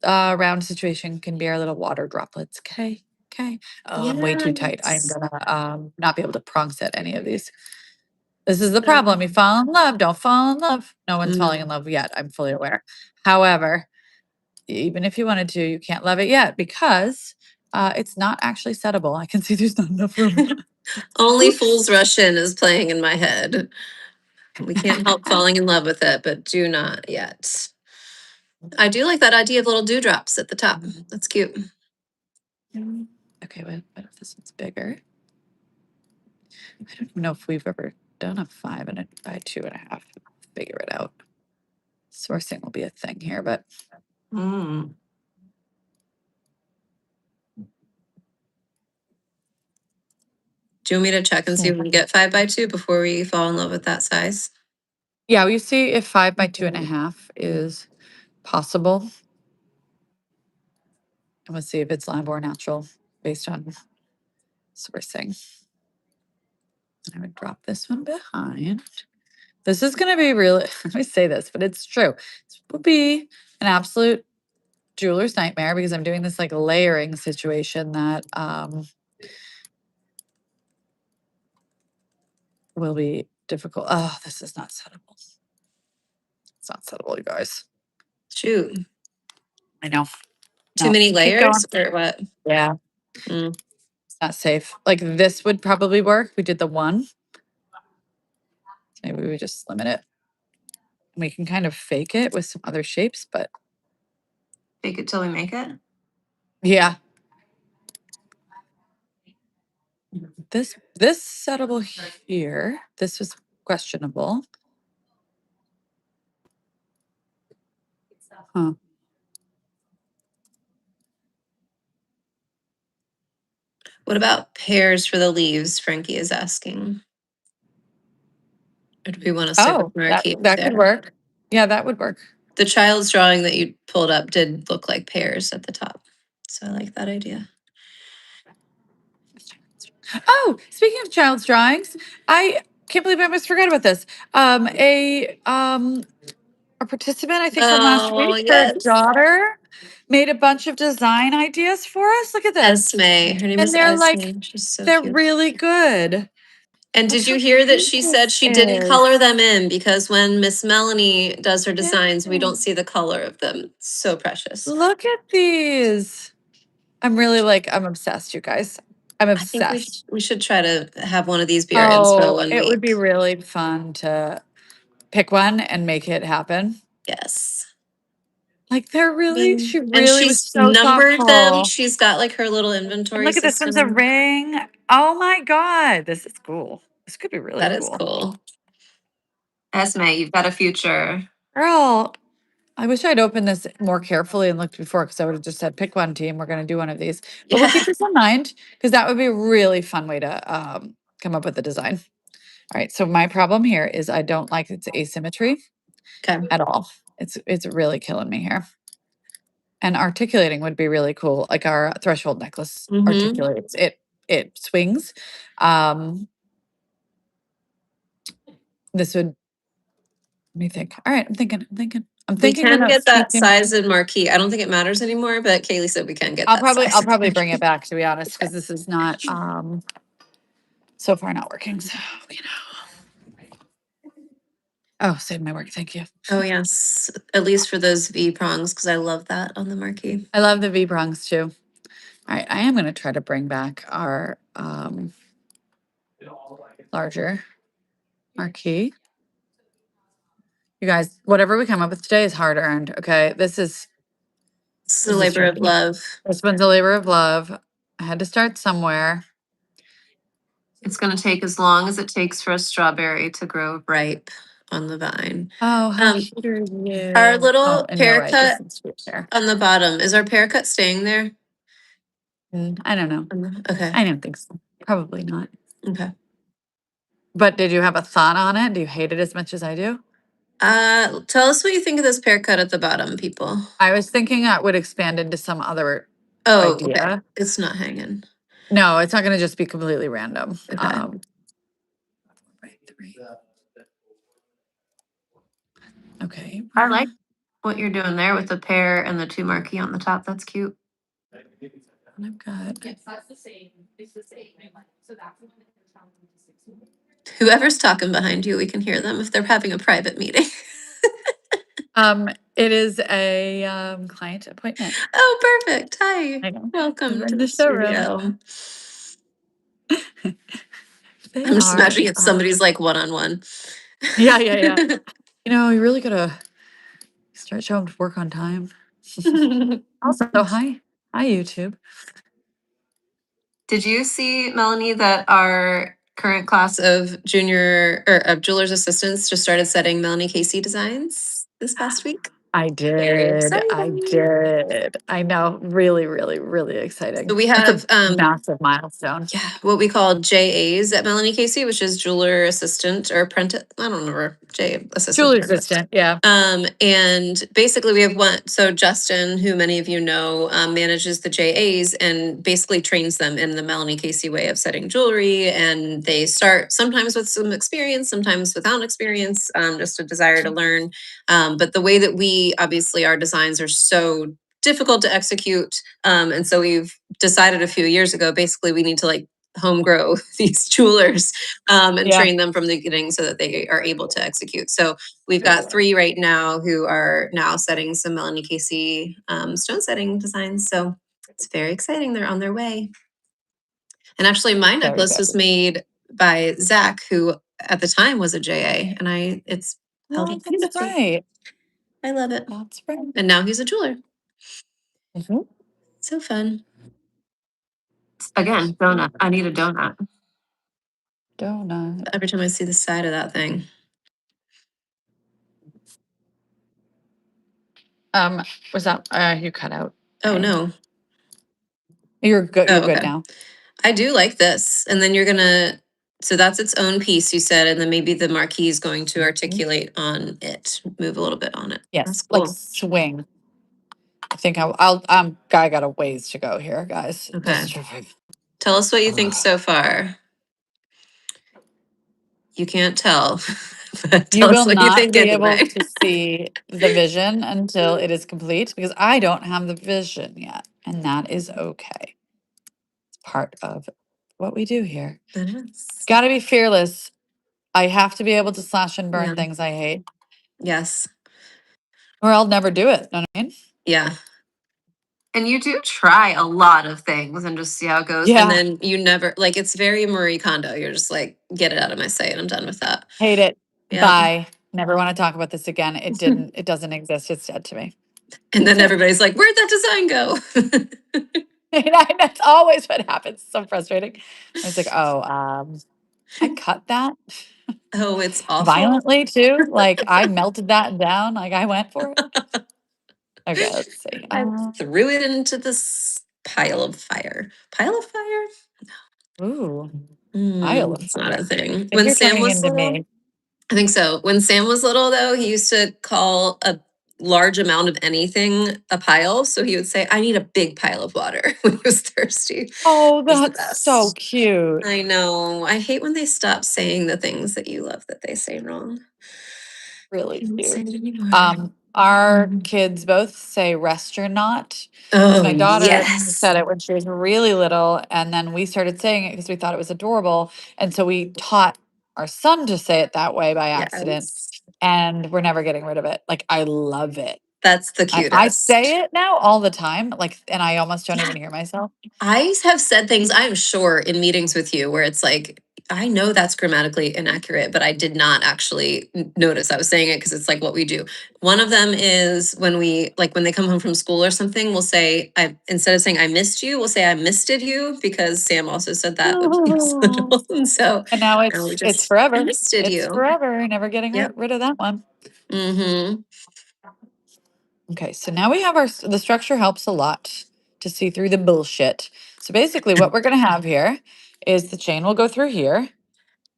round situation can be our little water droplets. Okay. Okay. Oh, I'm way too tight. I'm Yes. gonna not be able to prong set any of these. This is the problem. You fall in love, don't fall in love. No one's falling in love yet. I'm fully aware. However, even if you wanted to, you can't love it yet because It's not actually settable. I can see there's not enough room. Only Fools Rush In is playing in my head. We can't help falling in love with it, but do not yet. I do like that idea of little dewdrops at the top. That's cute. Okay, what if this one's bigger? I don't even know if we've ever done a 5 and a by 2.5. Figure it out. Sourcing will be a thing here, but Mm. Do you want me to check and see if we can get 5 by 2 before we fall in love with that size? yeah, we see if 5 by 2.5 is possible. And we'll see if it's lab or natural based on sourcing. I would drop this one behind. This is gonna be really, let me say this, but it's true. This will be an absolute jeweler's nightmare because I'm doing this like layering situation that will be difficult. Oh, this is not settable. It's not settable, you guys. Shoot. I know. Too No, many keep layers going. or what? Yeah, Mm. it's not safe. Like this would probably work. We did the one. So maybe we just limit it. We can kind of fake it with some other shapes, but Fake it till we make it. yeah. This settable here. This was questionable. Huh. What about pears for the leaves? Frankie is asking. Or do we want to stick Oh, with marquee that there? could work. Yeah, that would work. The child's drawing that you pulled up did look like pears at the top. So I like that idea. Oh, speaking of child's drawings, I can't believe I almost forgot about this. A participant, I think from last Oh, week, her yes. daughter made a bunch of design ideas for us. Look at this. Esme. Her name And is they're Esme. like, She's so they're cute. really good. And Look did you how hear that cute she this said she didn't is. color them in because when Miss Melanie does her designs, we Yeah. don't see the color of them. So precious. Look at these. I'm really like, I'm obsessed, you guys. I'm I think obsessed. we should try to have one of these be our inspo Oh, one it would be week. really fun to pick one and make it happen. Yes. Like they're really, she And really was she's so numbered them. thoughtful. She's got like her little And inventory look at this one's a system. ring. Oh my God. This is cool. This could be really That is cool. cool. Esme, you've got a future. Girl, I wish I'd opened this more carefully and looked before because I would have just said, pick one team. We're going to do one of these. But we'll keep this in mind because that would be a really fun way to come up with the design. All right. So my problem here is I don't like its asymmetry Okay. at all. It's really killing me here. And articulating would be really cool. Like our threshold necklace Mhm. articulates. It swings. This would let me think. All right, I'm thinking. We can about get that tweaking. size in marquee. I don't think it matters anymore, but Kaylee said we can get I'll that size. I'll probably bring it back to be honest, because this is not so far not working. So you know. Oh, save my work. Thank you. Oh yes, at least for those V prongs, because I love that on the marquee. I love the V prongs too. All right, I am going to try to bring back our larger marquee. You guys, whatever we come up with today is hard earned. Okay, It's this a is labor of tricky. love. This one's a labor of love. I had to start somewhere. It's going to take as long as it takes for a strawberry to grow ripe on the vine. Oh, how Um, cute are you? Our Oh, little and pear you're right. This cut is sweet pear. on the bottom, is our pear cut staying there? I don't know. Okay. I don't think so. Probably not. Okay. But did you have a thought on it? Do you hate it as much as I do? Tell us what you think of this pear cut at the bottom, people. I was thinking that would expand into some other Oh, okay. idea. It's not hanging. No, it's not going to just be completely random. Okay. Right, 3. Okay. I like what you're doing there with the pear and the 2 marquee on the top. That's cute. And I've got. Yes, that's the same. It's the same. So that's the one that you're telling me to 16. Whoever's talking behind you, we can hear them if they're having a private meeting. It is a client appointment. Oh, perfect. Hi. I know. Welcome We're to in the the showroom. studio. They I'm just are. imagining it's somebody's like one-on-one. Yeah, yeah, yeah. You know, you really gotta start showing up to work on time. Also, hi YouTube. Did you see, Melanie, that our current class of junior or of jeweler's assistants just started setting Melanie Casey designs this past week? I Very did. I exciting. did. I know. Really, really, really exciting. So we That's have a massive milestone. yeah, what we call JAs at Melanie Casey, which is jeweler assistant or apprentice. I don't remember. J assistant. Jewelry apprentice. assistant. Yeah. And basically we have one, so Justin, who many of you know, manages the JAs and basically trains them in the Melanie Casey way of setting jewelry. And they start sometimes with some experience, sometimes without experience, just a desire to learn. But the way that we, obviously our designs are so difficult to execute. And so we've decided a few years ago, basically we need to like home grow these jewelers and Yeah. train them from the beginning so that they are able to execute. So we've got 3 right now who are now setting some Melanie Casey stone setting designs. So it's very exciting. They're on their way. And actually my Very, necklace was made by Zach, who at the time was a JA. And it's held Oh, up that's beautifully. right. I love it. That's right. And now he's a jeweler. Mhm. So fun. Again, donut. I need a donut. Donut. Every time I see the side of that thing. Was that you cut out? Oh Right? no. You're good. Oh, You're good okay. now. I do like this. And then you're gonna, so that's its own piece, you said, and then maybe the marquee is going to articulate on it, move a little bit on it. Yes, That's like cool. swing. I think I got a ways to go here, guys. Okay. Tell us what you think so far. You can't tell. But You tell us will what you not think be able anyway. to see the vision until it is complete because I don't have the vision yet, and that is okay. It's part of what we do here. It is. Got to be fearless. I have to be able to slash and burn Yeah. things I hate, Yes. or I'll never do it. Know what I mean? Yeah. And you do try a lot of things and just see how it goes. Yeah. And then you never, like, it's very Marie Kondo. You're just like, get it out of my sight. I'm done with that. Hate it. Yeah. Bye. Never want to talk about this again. It didn't. It doesn't exist. It's dead to me. And then So- everybody's like, where'd that design go? That's always what happens. So frustrating. It's like, oh, I cut that Oh, it's awful. violently too. Like I melted that down. Like I went for it. Okay, let's see. I threw it into this pile of fire. Pile of fire? Ooh, pile of It's not fire. a thing. I think When you're Sam turning was into little, me. I think so. When Sam was little, though, he used to call a large amount of anything a pile. So he would say, I need a big pile of water when he was thirsty. Oh, He's the that's so best. cute. I know. I hate when they stop saying the things that you love that they say wrong. Really Don't say cute. it anymore. Our kids both say restaurant. Oh, My daughter yes. said it when she was really little, and then we started saying it because we thought it was adorable. And so we taught our son to say it that way by accident, Yes. and we're never getting rid of it. Like, I love it. That's the I cutest. say it now all the time, like, and I almost don't even hear myself. I have said things, I am sure, in meetings with you where it's like, I know that's grammatically inaccurate, but I did not actually notice I was saying it because it's like what we do. One of them is when when they come home from school or something, we'll say, instead of saying I missed you, we'll say I misted you because Sam also said that when he was little. And so And now we it's just, forever. I misted It's you. forever. Never getting Yep. rid of that one. Mm-hmm. Okay, so now we have the structure helps a lot to see through the bullshit. So basically what we're gonna have here is the chain will go through here.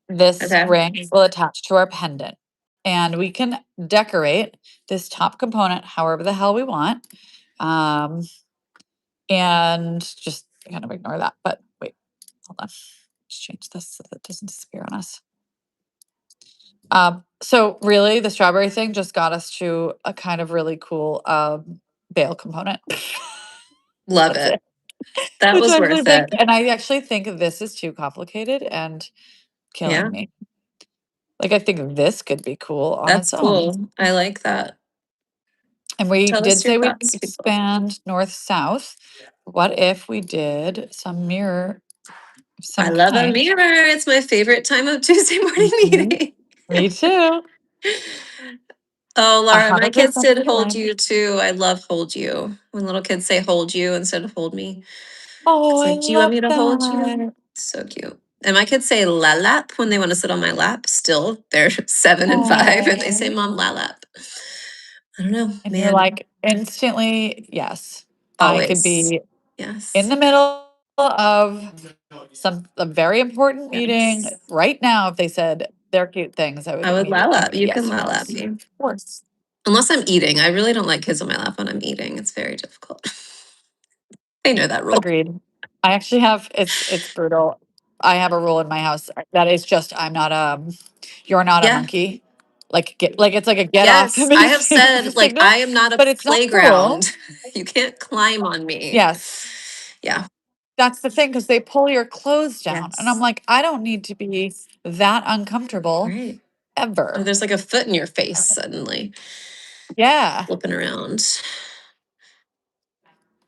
This Okay. ring will attach to our pendant. And we can decorate this top component however the hell we want. And just kind of ignore that. But wait, hold on. Let's change this so that it doesn't disappear on us. So really the strawberry thing just got us to a kind of really cool bail component. Love That's it. That Which was I worth actually think, it. and I actually think this is too complicated and killing Yeah. me. Like I think this could be cool on That's its own. cool. I like that. And we Tell did us your say we'd thoughts, people. expand north-south. What if we did some mirror of I some love a kind? mirror. It's my favorite time of Tuesday morning Mhm. meeting. Me too. Oh, Laura, my kids 100% of did the hold time. you too. I love hold you. When little kids say hold you instead of hold me. Oh, It's I like, do you want love me to hold you? that. So cute. And my kids say la lap when they want to sit on my lap. Still, they're 7 and 5, and they say Oh. mom la lap. I don't know, And you're man. like instantly, yes. I could Always. be Yes. in the middle of a very important meeting Yes. right now. If they said they're cute things, I would I would la immediately lap. be You can yes, la lap yes. me. Of course. Unless I'm eating. I really don't like kids on my lap when I'm eating. It's very difficult. They know that rule. Agreed. I actually have it's brutal. I have a rule in my house that is just I'm not you're not a Yeah. monkey. Like it's like a get off Yes. I have said, like, signal, I am not a but it's not cruel. playground. You can't climb on me. Yes. Yeah. That's the thing because they pull your clothes down and I'm Yes. like I don't need to be that uncomfortable Right. Or ever. there's like a foot in your face suddenly Yeah. flipping around.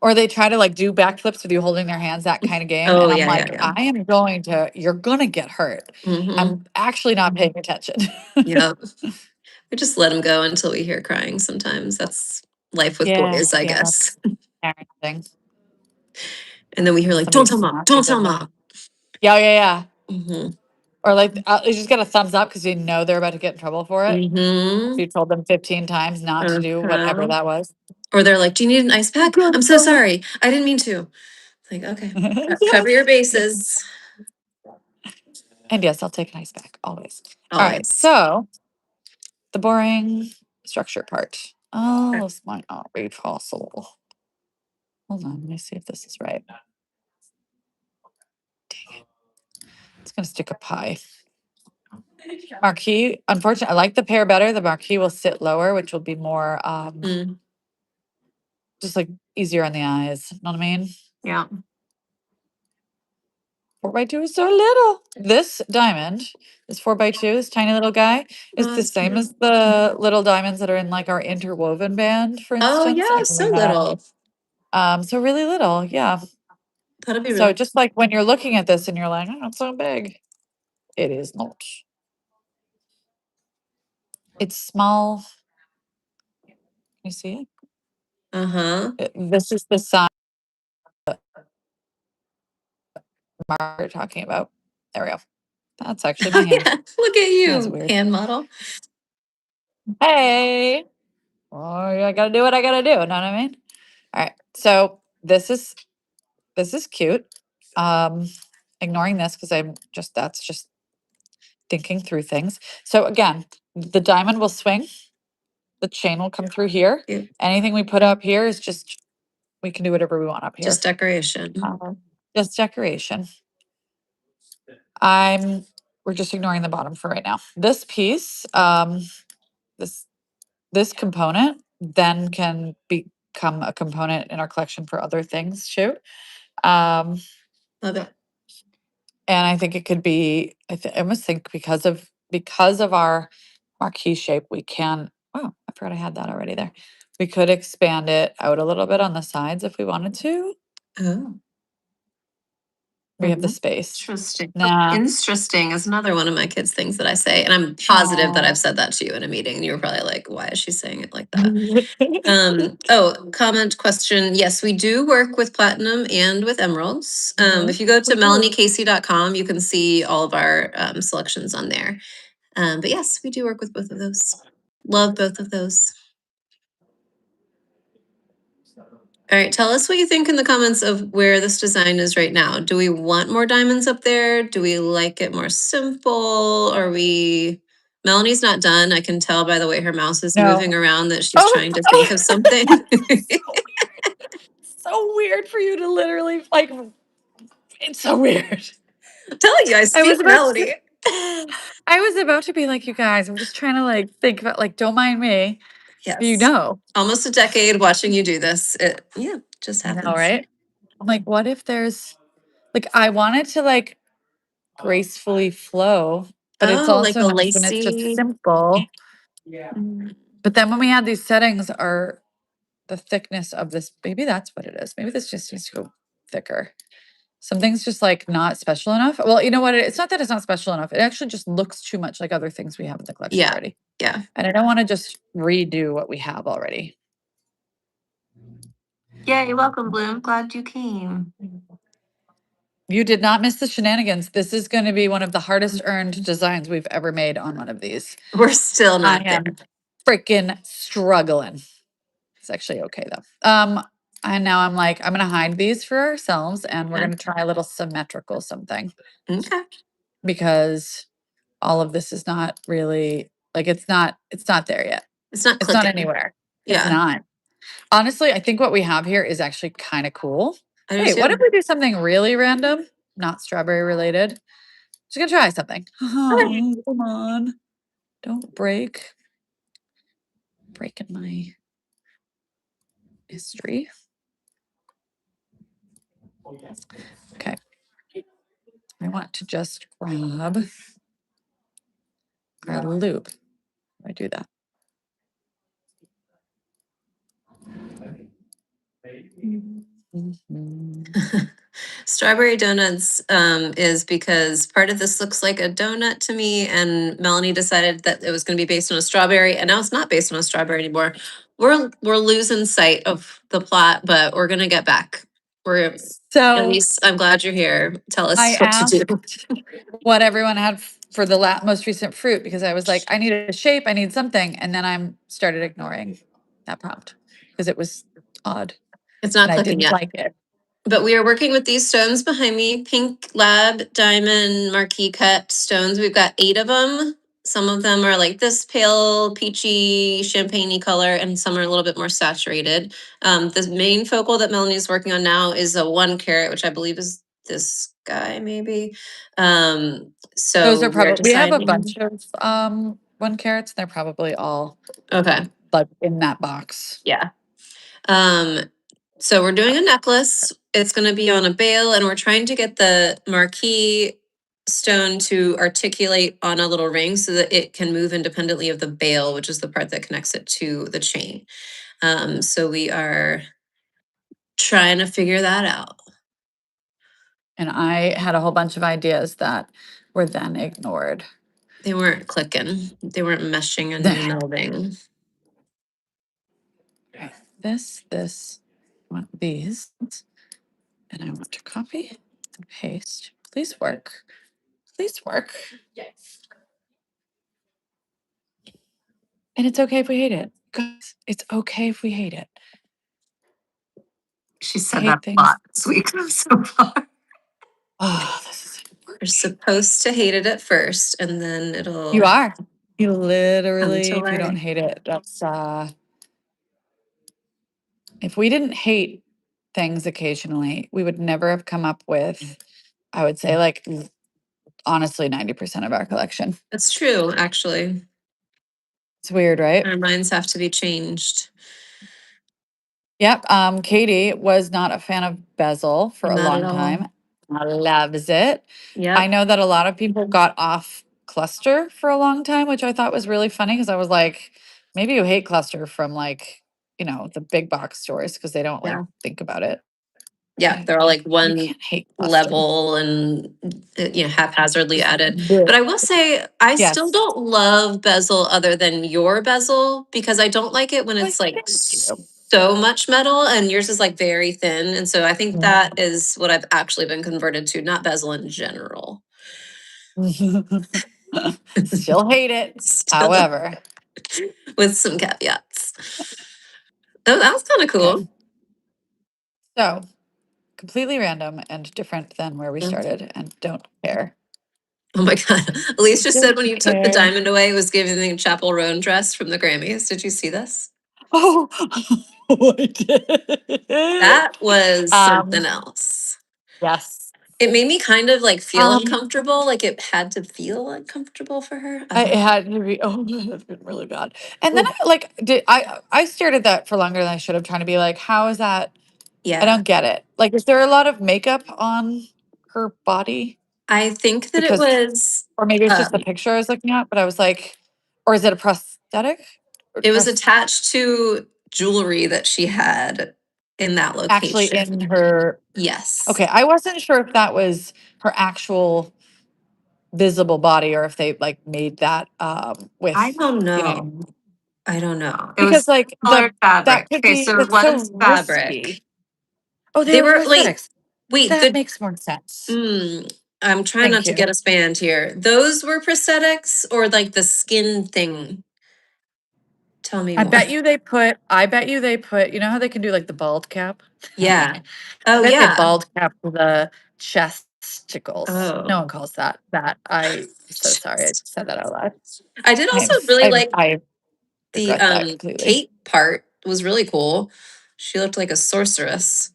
Or they try to like do backflips with you holding their hands, that kind of game. Oh, And I'm yeah, yeah, like, yeah. I am you're going to get hurt. Mm-hmm. I'm actually not paying attention. Yep. We just let them go until we hear crying sometimes. That's life with Yeah, boys, I yeah, guess. that's parenting. And then we hear like, Somebody don't tell mom, smacked you, don't tell didn't they? mom. Yeah, yeah, yeah. Mm-hmm. Or like you just get a thumbs up because you know they're about to get in trouble for it. Mm-hmm. You told them 15 times not to do whatever Uh-huh. that was. Or they're like, do you need an ice pack? I'm so sorry. I didn't mean to. Like, okay, cover your bases. And yes, I'll take an ice back always. All right. Always. So the boring structure part. Oh, this might not be possible. Hold on. Let me see if this is right. Dang it. It's going to stick a pie. Marquee, unfortunately, I like the pear better. The marquee will sit lower, which will be more Mm, just like easier on the eyes. Know what I mean? yeah. 4x2 is so little. This diamond, this 4x2, this tiny little guy, is Oh, the that's same cute. as the little diamonds that are in like our interwoven band, for Oh, instance. yeah, And we so have little. so really little, yeah. That'll be So really. just like when you're looking at this and you're like, oh, it's so big. It is not. It's small. Can you see it? Uh-huh. This is the size we're talking about. There we go. That's actually my Oh, hand. yeah. Look at That's you, weird. hand model. Hey. Oh, I gotta do what I gotta do. Know what I mean? All right. So this is cute. Ignoring this because that's just thinking through things. So again, the diamond will swing, the chain will come through here. Cute. Anything we put up here is just we can do whatever we want up here. Just decoration. Just decoration. We're just ignoring the bottom for right now. This piece, this this component then can become a component in our collection for other things too. Um, Love it. and I think it could be, I almost think because of our marquee shape, we can, oh, I forgot I had that already there. We could expand it out a little bit on the sides if we wanted to. Oh. We have the space. Interesting. Nah. Interesting is another one of my kids' things that I say. And I'm positive that I've said that to you in a meeting. And you were probably like, why is she saying it like that? Comment, question. Yes, we do work with platinum and with emeralds. If you go to melaniecasey.com, you can see all of our selections on there. But yes, we do work with both of those. Love both of those. All right, tell us what you think in the comments of where this design is right now. Do we want more diamonds up there? Do we like it more simple? Melanie's not done. I can tell by the way her mouse is No. moving around that she's trying to think of something. So weird for you to literally like, it's so weird. I'm telling you, I I was speak about Melanie. I was about to be like, you guys, I'm just trying to like think about like, don't mind me. Yes. You know. Almost a decade watching you do this. It just I happens. know, right? I'm like, what if there's like I want it to like gracefully flow, but it's Oh, like also a nice when it's just lacy. simple. Mm. But then when we add these settings, our the thickness of this. Maybe that's what it is. Maybe this just needs to go thicker. Something's just like not special enough. Well, you know what? It's not that it's not special enough. It actually just looks too much like other things we have in the collection Yeah. already. Yeah. And I don't want to just redo what we have already. Yay, welcome, Bloom. Glad you came. You did not miss the shenanigans. This is going to be one of the hardest earned designs we've ever made on one of these. We're still not I there. am freaking struggling. It's actually okay though. And now I'm like, I'm gonna hide these for ourselves and we're Okay. gonna try a little symmetrical something Okay. because all of this is not really like it's not there yet. It's not It's not clicking. anywhere. It's Yeah. not. Honestly, I think what we have here is actually kind of cool. I do Hey, what too. if we do something really random, not strawberry related? Just gonna try something. Oh, come on. Don't breaking my history. Okay. I want to just grab our loop. I do that. Mhm. Strawberry donuts is because part of this looks like a donut to me, and Melanie decided that it was going to be based on a strawberry, and now it's not based on a strawberry anymore. We're losing sight of the plot, but we're gonna get back. We're at So least I'm glad you're here. Tell us I what to do. asked what everyone had for the most recent fruit because I was like, I need a shape, I need something, and then I started ignoring that prompt because it was odd It's not and I clicking didn't yet. like it. But we are working with these stones behind me, pink lab, diamond, marquee cut stones. We've got 8 of them. Some of them are like this pale, peachy, champagne color, and some are a little bit more saturated. The main focal that Melanie's working on now is a 1 carat, which I believe is this guy, maybe. So Those are we're probably we have a deciding. bunch of 1 carats. They're probably all Okay. like in that box. Yeah. So we're doing a necklace. It's going to be on a bail, and we're trying to get the marquee stone to articulate on a little ring so that it can move independently of the bail, which is the part that connects it to the chain. So we are trying to figure that out. And I had a whole bunch of ideas that were then ignored. They weren't clicking. They weren't meshing and melding. Okay, this, I want these, and I want to copy and paste. Please work. Please work. Yes. And it's okay if we hate it. Guys, it's okay if we hate it. She I said hate that a things. lot this week so far. Oh, this is We're supposed to hate it at first, and then it'll. you are. You literally, to if you don't learn. hate it, that's if we didn't hate things occasionally, we would never have come up with, I would say like honestly 90% of our collection. That's true, actually. It's weird, right? Our minds have to be changed. Yep. Katie was not a fan of bezel for a Not at long all. time. Loves it. Yeah. I know that a lot of people got off cluster for a long time, which I thought was really funny because I was like, maybe you hate cluster from like, the big box stores because they don't like Yeah. think about it. Yeah, they're all like You one can't hate cluster. level and haphazardly added. But I will say I Yes. still don't love bezel other than your bezel because I don't like it when Why, it's like thank you. so much metal and yours is like very thin. And so I think Mhm. that is what I've actually been converted to, not bezel in general. Still hate it. Still However, with some caveats. Oh, that was kind of cool. okay. So completely random and different than where we Yeah. started and don't care. Oh my God. Elise just said Don't when you took the care. diamond away, it was giving the Chapel Roan dress from the Grammys. Did you see this? Oh, I did. That was something Um, else. yes. It made me kind of like feel Um, uncomfortable, like it had to feel uncomfortable for her. It had to be. Oh, that's been really bad. And then Ooh. I stared at that for longer than I should have, trying to be like, how is that? Yeah. I don't get it. Like, is there a lot of makeup on her body? I think that it Because, was or maybe it's just the um, picture I was looking at, but I was like, or is it a prosthetic? Or it was attached to jewelry that she had in that Actually location. in her, Yes. okay, I wasn't sure if that was her actual visible body or if they like made that with, I don't you know, know. I don't know. It because was like colored that fabric. could Okay, be, so it that's so was fabric. risky. Oh, they They were were like, prosthetics. wait, That the makes more sense. I'm trying Thank not to you. get us banned here. Those were prosthetics or like the skin thing? Tell me I more. bet you they put, you know how they can do like the bald cap? Yeah. I Oh bet they yeah. bald cap the chesticles. Oh. No one calls that. I'm so sorry I said that out loud. I did also I've, really I've, like I the regret that completely. Kate part was really cool. She looked like a sorceress.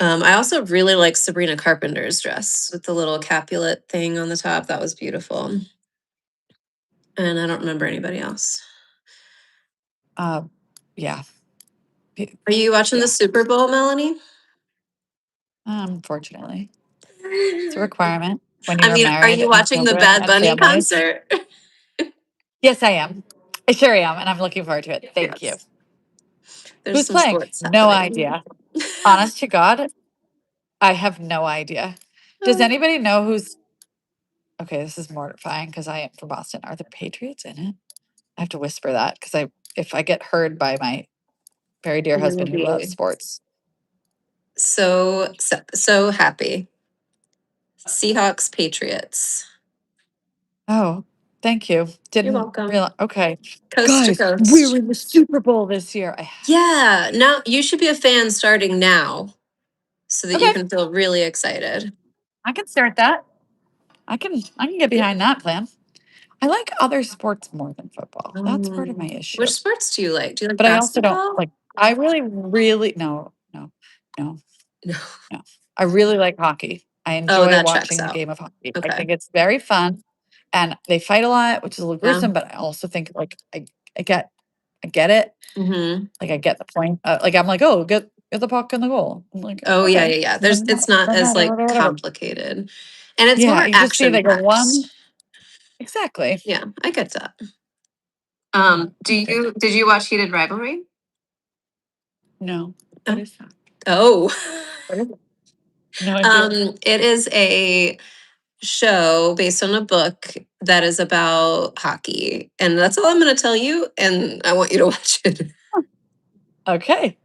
I also really like Sabrina Carpenter's dress with the little Capulet thing on the top. That was beautiful. And I don't remember anybody else. Yeah, Are you watching Yeah. the Super Bowl, Melanie? unfortunately. It's a requirement when I you're mean, are married you and have watching the children Bad and Bunny families. concert? Yes, I am. I sure am, and I'm looking forward to it. Thank you. Yes. There's Who's some playing? sports No happening. idea. Honest to God, I have no idea. Does anybody know who's okay? This is mortifying because I am from Boston. Are the Patriots in it? I have to whisper that because if I get heard by my very dear I'm gonna husband who loves be sports. so happy. Seahawks Patriots. Oh, thank you. You're Didn't welcome. realize. Okay, Coast to guys, coast. we're in the Super Bowl this year. Yeah, now you should be a fan starting now so that you Okay, can feel really excited. I can start that. I can get behind that plan. I like other sports more than football. That's part of my issue. Which sports do you like? Do you like But I also don't basketball? like. I really no no. No. No, I really like hockey. I Oh, enjoy that checks watching the out. game of hockey. I Okay. think it's very fun, and they fight a lot, which is a little Yeah. gruesome. But I also think like I get it. Mm-hmm. Like I get the point. Like I'm like, oh, get the puck in the goal. I'm like, Oh yeah, okay, yeah, yeah. then It's not as like whatever. complicated. And it's Yeah, more you just see action like a packed. one exactly. Yeah, I get that. Okay. Did you watch Heated Rivalry? No, what Oh. is that? Oh. What is it? No idea. It is a show based on a book that is about hockey. And that's all I'm going to tell you. And I want you to watch it. Okay,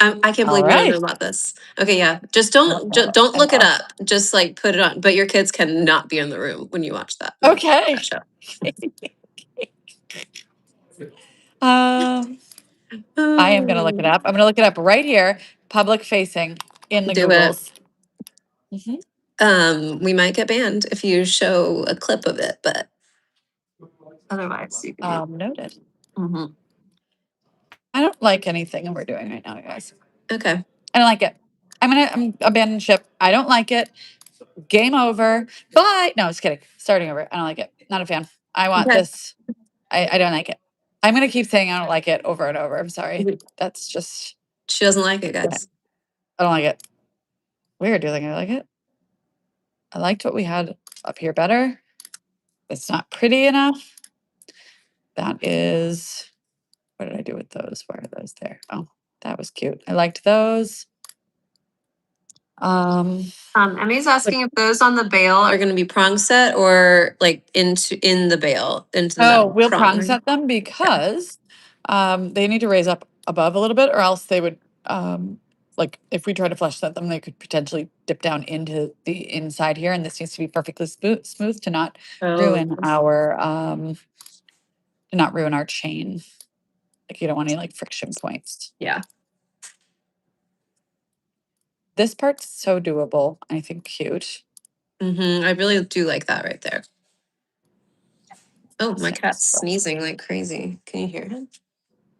I can't all believe you don't know right. about this. Okay, yeah. Just No, don't I'm look it off. up. Just like put it on. But your kids cannot be in the room when you watch that. Okay. That show. Um. I am gonna look it up. I'm gonna look it up right here, public facing in the Do it. Googles. Mhm. We might get banned if you show a clip of it, but otherwise you can. Noted. Mhm. I don't like anything we're doing right now, guys. Okay. I don't like it. I'm abandon ship. I don't like it. Game over. Bye. No, just kidding. Starting over. I don't like it. Not a fan. I want Okay. this. I don't like it. I'm gonna keep saying I don't like it over and over. I'm sorry. That's just She doesn't like it, guys. I don't like it. Weird. Do you think I like it? I liked what we had up here better. It's not pretty enough. That is, what did I do with those? Why are those there? Oh, that was cute. I liked those. Emmy's asking if those on the bail are going to be prong set or like in the bail into the Oh, metal we'll prong prong. set them because they need to raise up above a little bit, or else they would like if we try to flush set them, they could potentially dip down into the inside here, and this needs to be perfectly smooth to not ruin our chain. Like you don't want any like friction points. Yeah. This part's so doable. I think cute. I really do like that right there. Oh, my So, cat's so sneezing like crazy. Can you hear him?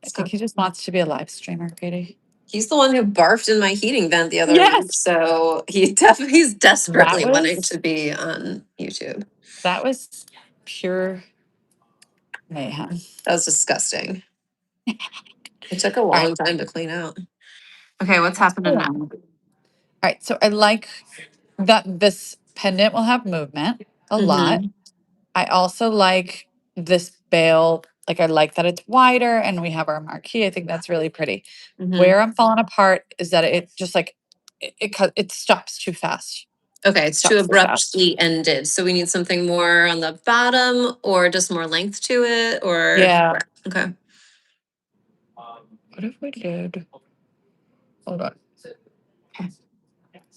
I think he just wants to be a live streamer, Katie. He's the one who barfed in my heating vent the other week. Yes. So he's desperately That wanting was- to be on YouTube. That was pure mayhem. That was disgusting. It took a long right. time to clean out. Okay, what's happening now? All right. So I like that this pendant will have movement a lot. I also like this bail Like I like that it's wider and we have our marquee. I think that's really pretty. Mhm. Where I'm falling apart is that it just like it stops too fast. Okay, it's too Stops too fast. abruptly ended. So we need something more on the bottom or just more length to it or Yeah. okay. What if we did? Hold on.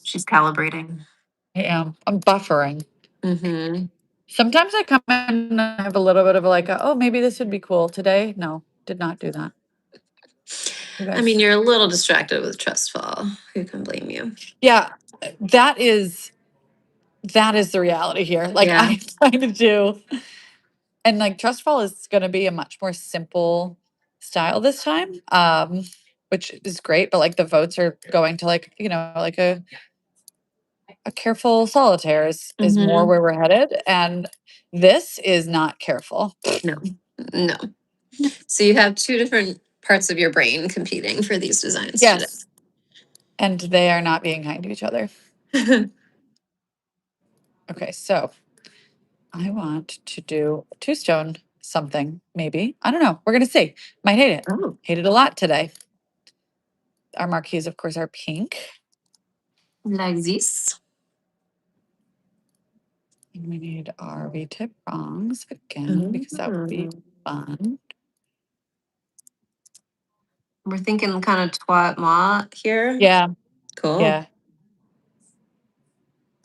She's calibrating. I am. I'm buffering. Mm-hmm. Sometimes I come in and I have a little bit of like, oh, maybe this would be cool today. No, did not do that. You I mean, guys- you're a little distracted with trust fall. Who can blame you? yeah, that is the reality here. Like Yeah. I'm trying to do, and like Trust Fall is going to be a much more simple style this time, which is great. But like the votes are going to like like a careful solitaire is more Mhm. where we're headed, and this is not careful. No. No. So you have two different parts of your brain competing for these designs Yes, and they are not being kind to each other. today. Okay, so I want to do a two-stone something, maybe. I don't know. We're gonna see. Might hate it. Oh. Hate it a lot today. Our marquees, of course, are pink. Like this. And we need our V-tip prongs again because that would be fun. We're thinking kind of twat ma here. Yeah, Cool. yeah.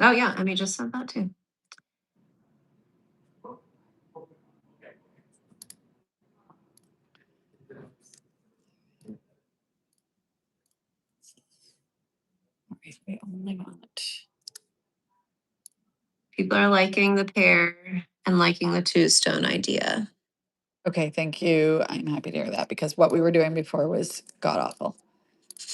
Oh yeah, Emmy just said that too. Alright, we only want. People are liking the pair and liking the two stone idea. Okay, thank you. I'm happy to hear that because what we were doing before was god awful.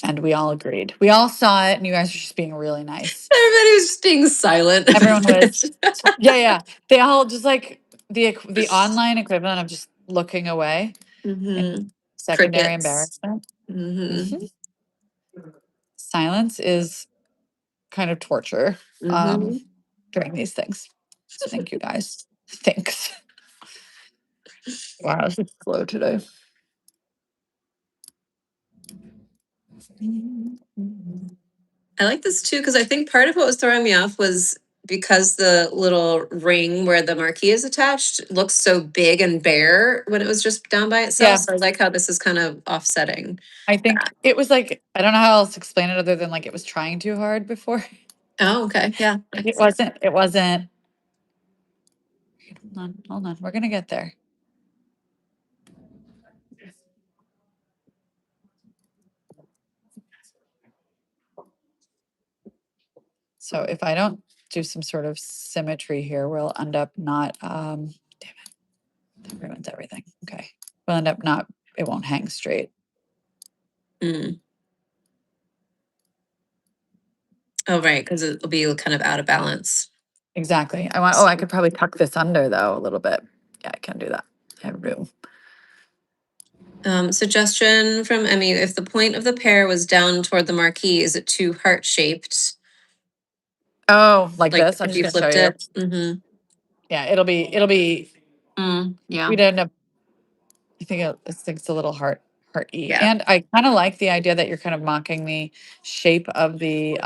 And we all agreed. We all saw it and you guys are just being really nice. Everybody was just being silent. Everyone was. Yeah. They all just like the online equivalent of just looking away Mhm. in secondary Crickets. embarrassment. Mhm. Silence is kind of torture Mhm. during these things. So thank you guys. Thanks. Wow, this is slow today. I like this too because I think part of what was throwing me off was because the little ring where the marquee is attached looks so big and bare when it was just down by itself. Yeah. So I like how this is kind of offsetting. I think it was like I don't know how else to explain it other than like it was trying too hard before. Oh, okay. Yeah. Like it wasn't. Hold on. We're gonna get there. So if I don't do some sort of symmetry here, we'll end up not, damn it, that ruins everything. Okay. We'll end up not, it won't hang straight. Mm. Oh, right. Because it'll be kind of out of balance. Exactly. I could probably tuck this under though a little bit. Yeah, I can do that. I have room. Suggestion from Emmy, if the point of the pear was down toward the marquee, is it too heart shaped? Oh, like Like this? I'm if you just gonna flipped show you. it? Mm-hmm. Yeah, it'll be, Yeah. we'd end up, I think it's a little heart-y. Yeah. And I kind of like the idea that you're kind of mocking the shape of the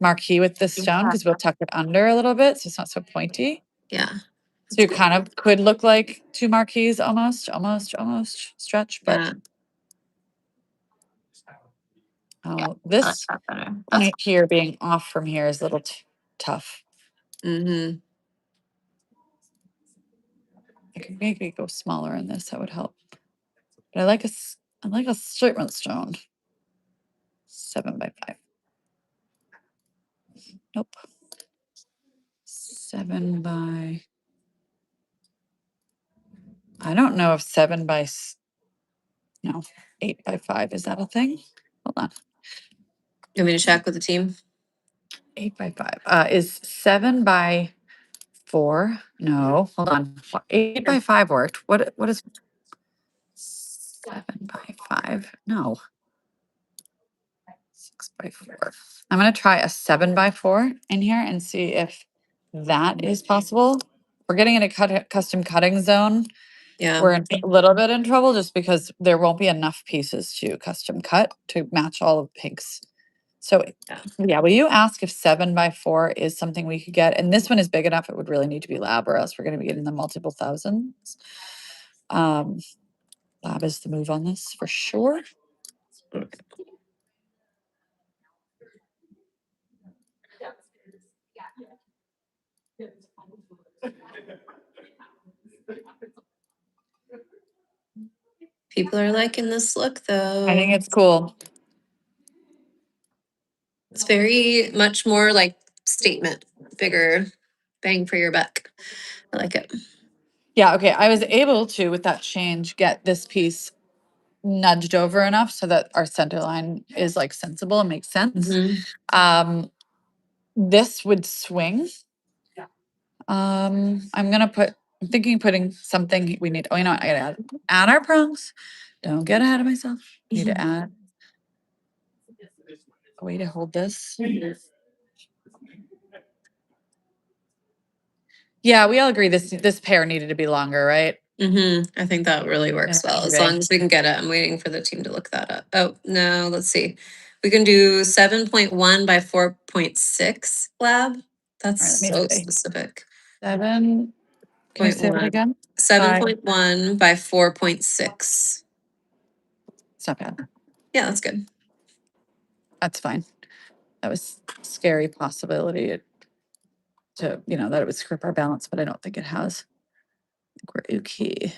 marquee with this stone because we'll tuck it under a little bit so it's not so pointy. Yeah. So you kind of could look like two marquees almost stretch, but Yeah. this I like that better. point here being off from here is a little tough. Mm-hmm. I could maybe go smaller in this. That would help. But I like a statement stone. 7x5. Nope. 7 by. I don't know if 7 by. No, 8x5. Is that a thing? Hold on. You want me to check with the team? 8x5. Is 7x4? No, hold on. 8x5 worked. What is 7x5? No. 6x4. I'm gonna try a 7x4 in here and see if that is possible. We're getting in a custom cutting zone Yeah. we're in a little bit in trouble just because there won't be enough pieces to custom cut to match all of Pink's. So, Yeah. yeah, will you ask if 7x4 is something we could get? And this one is big enough, it would really need to be lab, or else we're gonna be getting the multiple thousands. Lab is the move on this for sure. People are liking this look though. I think it's cool. It's very much more like statement, bigger bang for your buck. I like it. Yeah, okay, I was able to, with that change, get this piece nudged over enough so that our center line is like sensible and makes sense. Mhm. This would swing. I'm thinking putting something we need, oh, you know what, I gotta add our prongs. Don't get ahead of myself. Need to add a way to hold this. Yeah, we all agree this pair needed to be longer, right? I think that really works well, as Okay. long as we can get it. I'm waiting for the team to look that up. Oh, no, let's see. We can do 7.1 by 4.6 lab. That's let me so see. specific. 7. Can you say that 0.1. again? 7.1 by 4.6. It's not bad. Yeah, that's good. That's fine. That was scary possibility to, that it would screw up our balance, but I don't think it has. I think we're okay.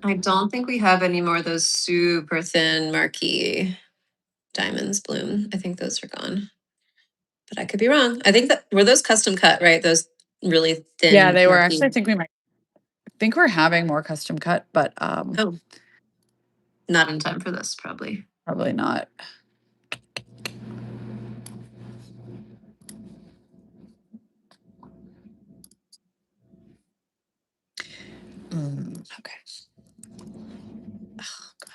I don't think we have any more of those super thin marquee diamonds bloom. I think those are gone. But I could be wrong. I think that were those custom cut, right? Those really thin. Yeah, they were. marquee- Actually, I think we're having more custom cut, but Oh, not in time for this, probably. probably not. Okay. Oh, God.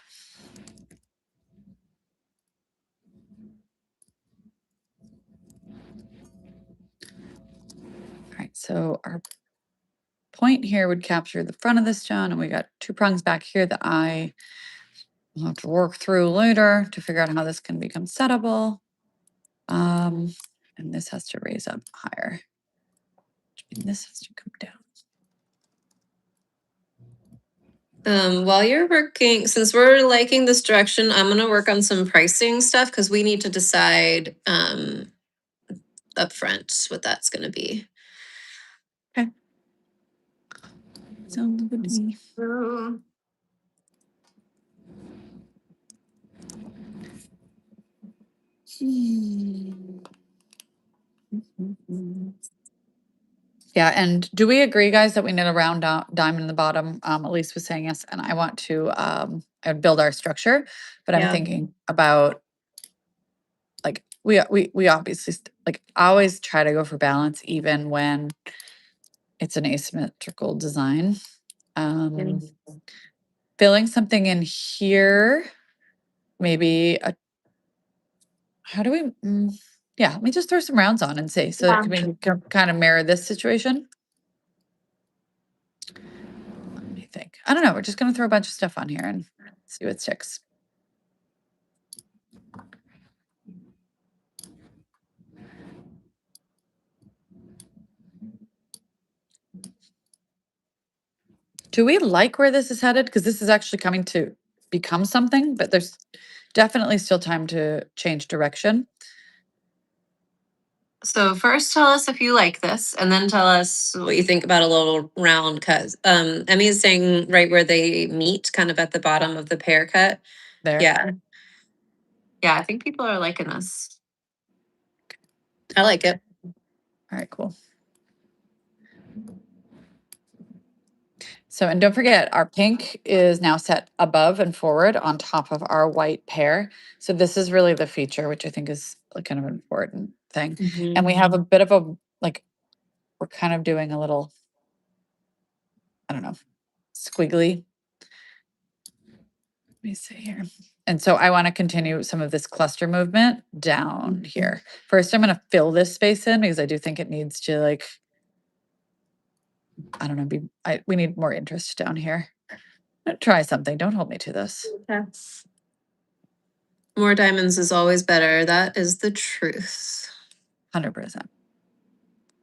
All right, so our point here would capture the front of the stone, and we got 2 prongs back here that I will have to work through later to figure out how this can become settable. And this has to raise up higher. And this has to come down. While you're working, since we're liking this direction, I'm gonna work on some pricing stuff because we need to decide upfront what that's gonna be. Sounds good to me. Yeah, and do we agree, guys, that we need a round diamond in the bottom? Elise was saying yes, and I want to build our structure, but I'm Yeah. thinking about like we obviously like always try to go for balance even when it's an asymmetrical design. Filling something in here, maybe how do we? Yeah, let me just throw some rounds on and see. So Yeah. it can kind of mirror this situation. Let me think. I don't know. We're just gonna throw a bunch of stuff on here and see what sticks. Do we like where this is headed? Because this is actually coming to become something, but there's definitely still time to change direction. So first tell us if you like this and then tell us what you think about a little round cut. Emmy is saying right where they meet, kind of at the bottom of the pear cut. There. Yeah. Yeah, I think people are liking this. I like it. All right, cool. So, and don't forget, our pink is now set above and forward on top of our white pear. So this is really the feature, which I think is like kind of an important thing. And we have a bit of a, like, we're kind of doing a little, I don't know, squiggly. Let me see here. And so I want to continue some of this cluster movement down here. First, I'm going to fill this space in because I do think it needs to like I don't know, we need more interest down here. Try something. Don't hold me to this. More diamonds is always better. That is the truth. 100%.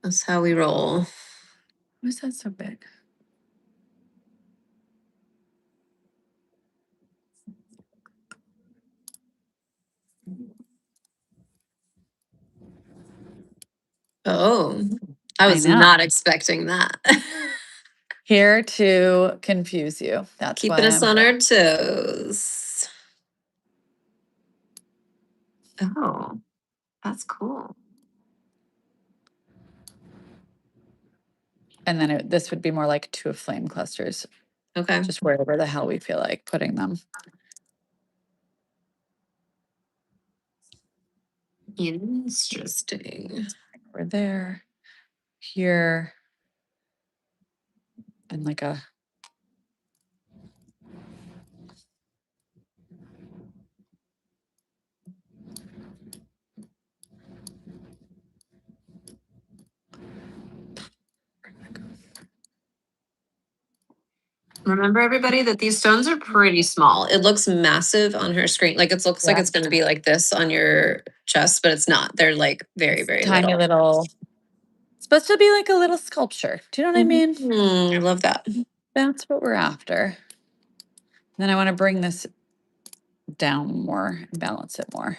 That's how we roll. Why is that so big? Oh, I I was know. not expecting that. Here to confuse you. That's why Keeping us I'm on here. our toes. Oh, that's cool. And then this would be more like 2 of flame clusters, Okay. just wherever the hell we feel like putting them. Interesting. Over there, here, and like a Remember, everybody, that these stones are pretty small. It looks massive on her screen. Like it looks like Yeah. it's going to be like this on your chest, but it's not. They're like very, very tiny little. supposed to be like a little sculpture. Do you know what I mean? I love that. That's what we're after. Then I want to bring this down more and balance it more.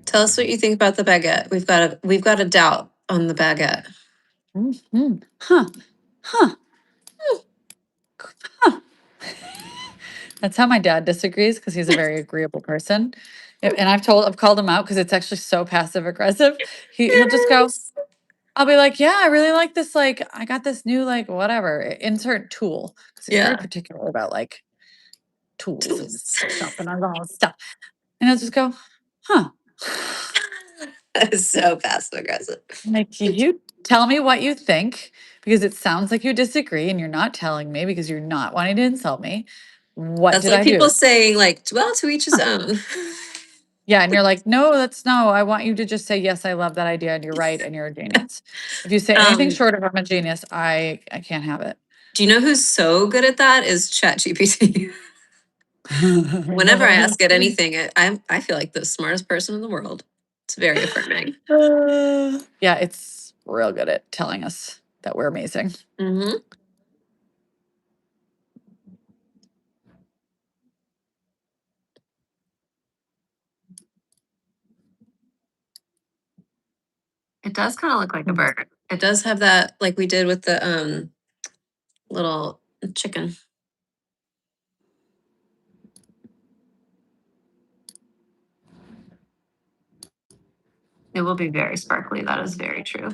Tell us what you think about the baguette. We've got a doubt on the baguette. Mhm. Huh. Huh. Huh. That's how my dad disagrees because he's a very agreeable person. And I've called him out because it's actually so passive aggressive. He'll just go, I'll be like, yeah, I really like this. Like, I got this new, like, whatever, insert tool. Because he's very Yeah. particular about like tools and stuff and all that stuff. And I'll just go, huh. So passive aggressive. Like, you tell me what you think because it sounds like you disagree and you're not telling me because you're not wanting to insult me. What That's did like I people do? saying, like, well, to each his own. Yeah, and you're like, no, that's no. I want you to just say yes. I love that idea, and you're right, and you're a genius. If you say anything Um, short of I'm a genius, I can't have it. do you know who's so good at that? Is ChatGPT. Whenever I ask it anything, I feel like the smartest person in the world. It's very affirming. Yeah, it's real good at telling us that we're amazing. Mm-hmm. It does kind of look like a bird. It does have that, like we did with the little chicken. It will be very sparkly. That is very true.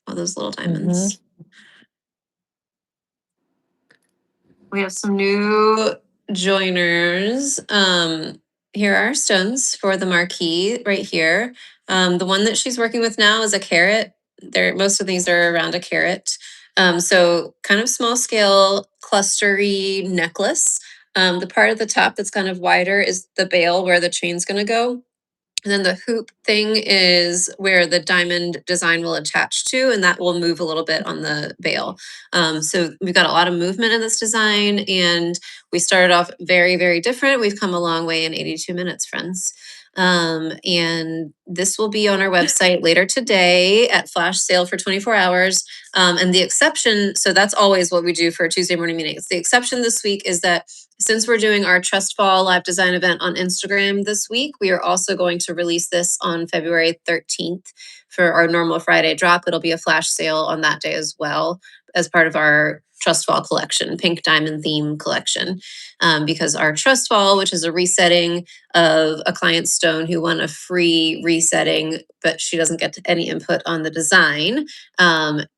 All those little diamonds. We have some new joiners. Here are our stones for the marquee right here. The one that she's working with now is a carat. Most of these are around a carat. So kind of small scale, clustery necklace. The part at the top that's kind of wider is the bail where the chain's gonna go. And then the hoop thing is where the diamond design will attach to, and that will move a little bit on the bail. So we've got a lot of movement in this design, and we started off very, very different. We've come a long way in 82 minutes, friends. And this will be on our website later today at flash sale for 24 hours. And the exception, so that's always what we do for Tuesday morning meetings. The exception this week is that since we're doing our Trust Fall live design event on Instagram this week, we are also going to release this on February 13th for our normal Friday drop. It'll be a flash sale on that day as well as part of our Trust Fall collection, pink diamond theme collection. Because our Trust Fall, which is a resetting of a client's stone who won a free resetting, but she doesn't get any input on the design,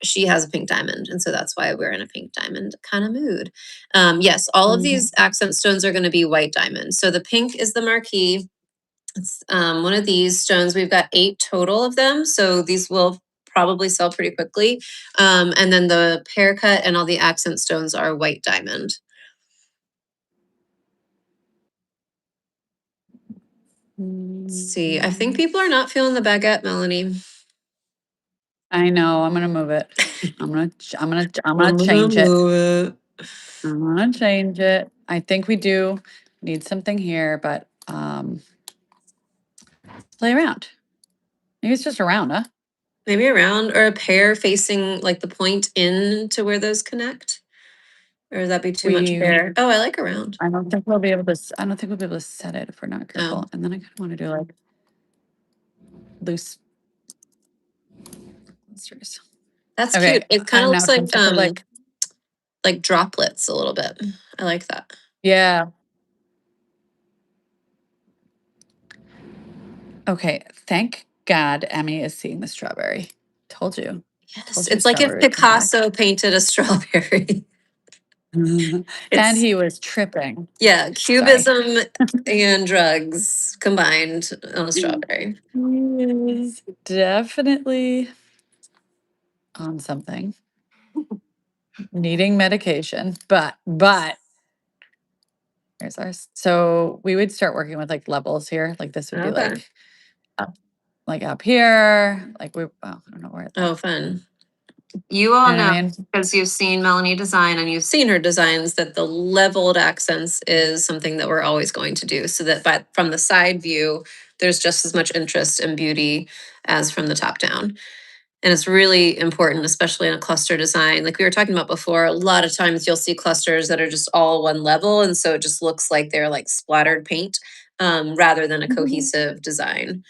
she has a pink diamond. And so that's why we're in a pink diamond kind of mood. Yes, all of these accent stones are going to be white diamonds. So the pink is the marquee. It's one of these stones. We've got 8 total of them. So these will probably sell pretty quickly. And then the pear cut and all the accent stones are white diamond. Let's see, I think people are not feeling the baguette, Melanie. I know, I'm gonna move it. I'm gonna change it. Move I'm gonna change it. I think we do need something here, but play around. Maybe it's just around, huh? Maybe around or a pair facing like the point in to where those connect. Or would that be too much We pair? Oh, I like around. I don't think we'll be able to I don't think we'll be able to set it if we're not careful. Oh. And then I kind of want to do like loose clusters. That's Okay, cute. It kind I'm of now looks like tempted to like droplets a little bit. I like that. yeah. Okay, thank God Emmy is seeing the strawberry. Told you. Yes, Told you it's like if strawberry would come back. Picasso painted a strawberry. And It's he was tripping. yeah, cubism and drugs combined on a strawberry. He is definitely on something. Needing medication, but here's our so we would start working with like levels here. Like this would be Okay. like up here. Like we I don't know where Oh, fun. You all you know what I know, mean? because you've seen Melanie design and you've seen her designs, that the leveled accents is something that we're always going to do. So that from the side view, there's just as much interest and beauty as from the top down. And it's really important, especially in a cluster design. Like we were talking about before, a lot of times you'll see clusters that are just all one level. And so it just looks like they're like splattered paint rather than a cohesive design.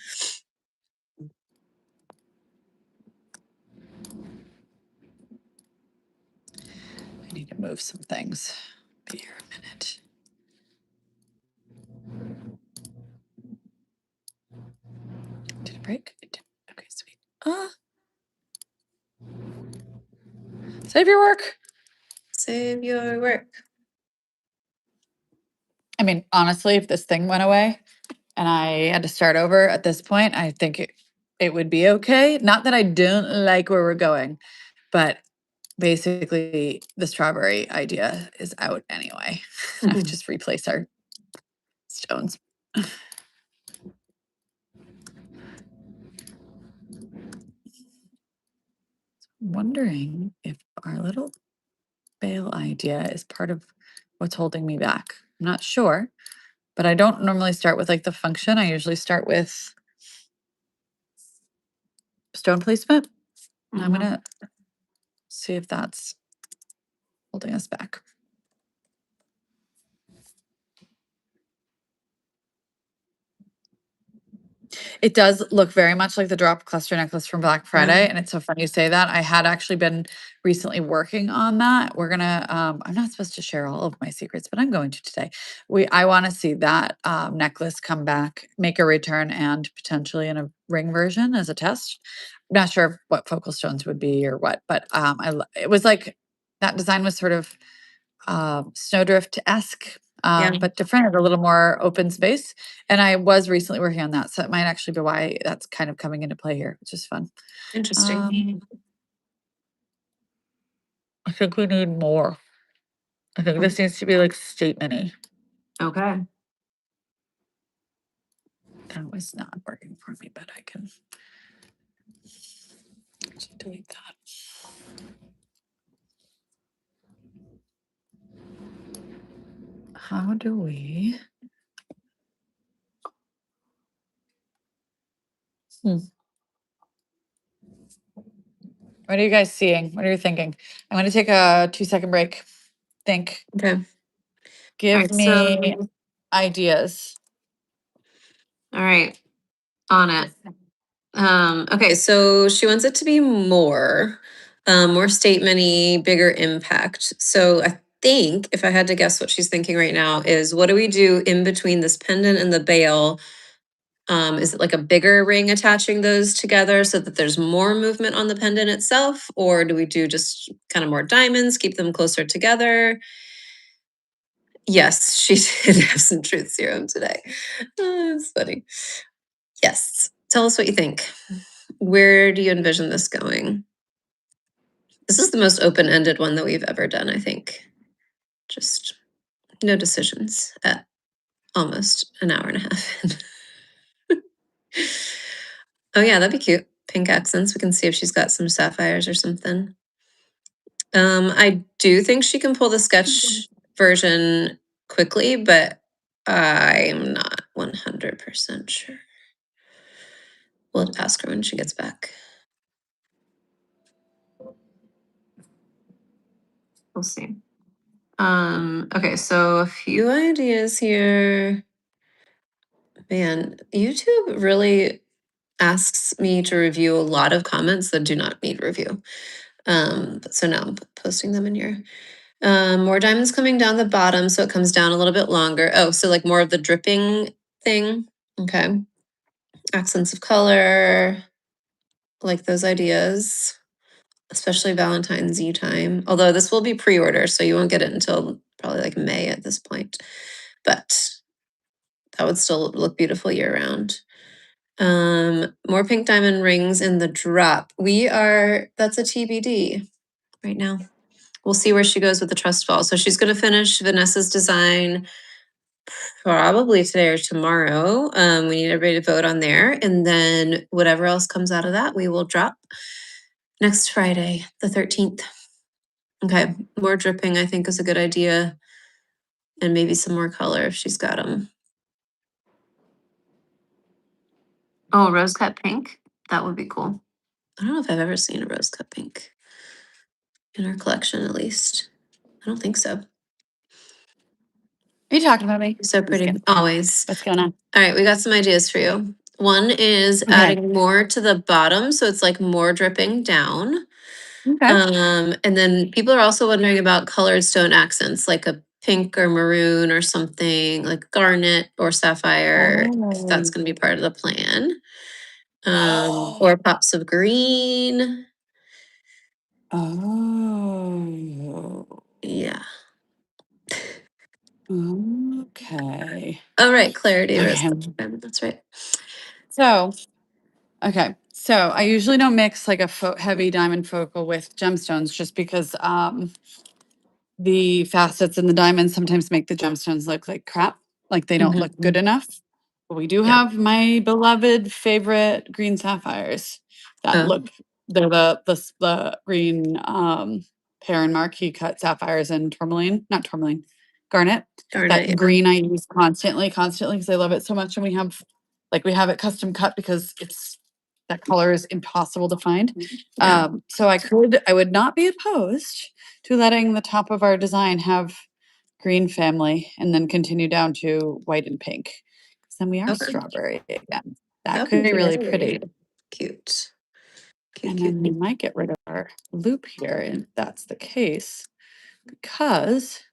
I need to move some things. Be here a minute. Did it break? It did. Okay, sweet. Save your work. Save your work. I mean, honestly, if this thing went away and I had to start over at this point, I think it would be okay. Not that I don't like where we're going, but basically the strawberry idea is out anyway. I would just replace our stones. Wondering if our little bail idea is part of what's holding me back. I'm not sure, but I don't normally start with like the function. I usually start with stone placement. And I'm gonna see if that's holding us back. It does look very much like the drop cluster necklace from Black Friday, and it's so funny you say that. I had actually been recently working on that. We're gonna, I'm not supposed to share all of my secrets, but I'm going to today. I wanna see that necklace come back, make a return, and potentially in a ring version as a test. Not sure what focal stones would be or what, but it was like that design was sort of snowdrift-esque, Yeah. but different, a little more open space. And I was recently working on that, so it might actually be why that's kind of coming into play here, which is fun. Interesting. I think we need more. I think this needs to be like statement-y. Okay. That was not working for me, but I can delete that. How do we? What are you guys seeing? What are you thinking? I'm going to take a 2-second break. Think. Okay. Give Alright, me ideas. All right. On it. Okay, so she wants it to be more statement-y, bigger impact. So I think if I had to guess what she's thinking right now is what do we do in between this pendant and the bail? Is it like a bigger ring attaching those together so that there's more movement on the pendant itself? Or do we do just kind of more diamonds, keep them closer together? Yes, she did have some truth serum today. It's funny. Yes. Tell us what you think. Where do you envision this going? This is the most open-ended one that we've ever done, I think. Just no decisions at almost an hour and a half. Oh yeah, that'd be cute. Pink accents. We can see if she's got some sapphires or something. I do think she can pull the sketch version quickly, but I'm not 100% sure. We'll ask her when she gets back. We'll see. Okay, so a few ideas here. Man, YouTube really asks me to review a lot of comments that do not need review. So now I'm posting them in here. More diamonds coming down the bottom, so it comes down a little bit longer. Oh, so like more of the dripping thing. Okay. Accents of color, like those ideas, especially Valentine's Eve time. Although this will be pre-order, so you won't get it until probably like May at this point. But that would still look beautiful year round. More pink diamond rings in the drop. That's a TBD right now. We'll see where she goes with the trust fall. So she's gonna finish Vanessa's design probably today or tomorrow. We need everybody to vote on there. And then whatever else comes out of that, we will drop next Friday, the 13th. Okay, more dripping I think is a good idea. And maybe some more color if she's got them. Oh, rose cut pink. That would be cool. I don't know if I've ever seen a rose cut pink in our collection, at least. I don't think so. Are you talking about me? So Just pretty, kidding. always. What's going on? All right, we got some ideas for you. One is Okay. adding more to the bottom, so it's like more dripping down. Okay. And then people are also wondering about colored stone accents, like a pink or maroon or something, like garnet or sapphire. If that's going to be part of the plan. Or pops of green. Oh. Yeah. Okay. Oh, right. Clarity. Okay. That's right. So, okay. So I usually don't mix like a heavy diamond focal with gemstones just because the facets and the diamonds sometimes make the gemstones look like crap, like they don't look good enough. But we do Yeah. have my beloved favorite green sapphires that Oh. look. They're the green pear and marquee cut sapphires and tourmaline, not tourmaline, garnet. Darn That it. Yeah. green I use constantly because I love it so much, and we have it custom cut because that color is impossible to find. Yeah. So I would not be opposed to letting the top of our design have green family and then continue down to white and pink. 'Cause then we are Okay. strawberry again. That That could would be be really very pretty. Cute. Cute, And cute, then we cute. might get rid of our loop here if that's the case, because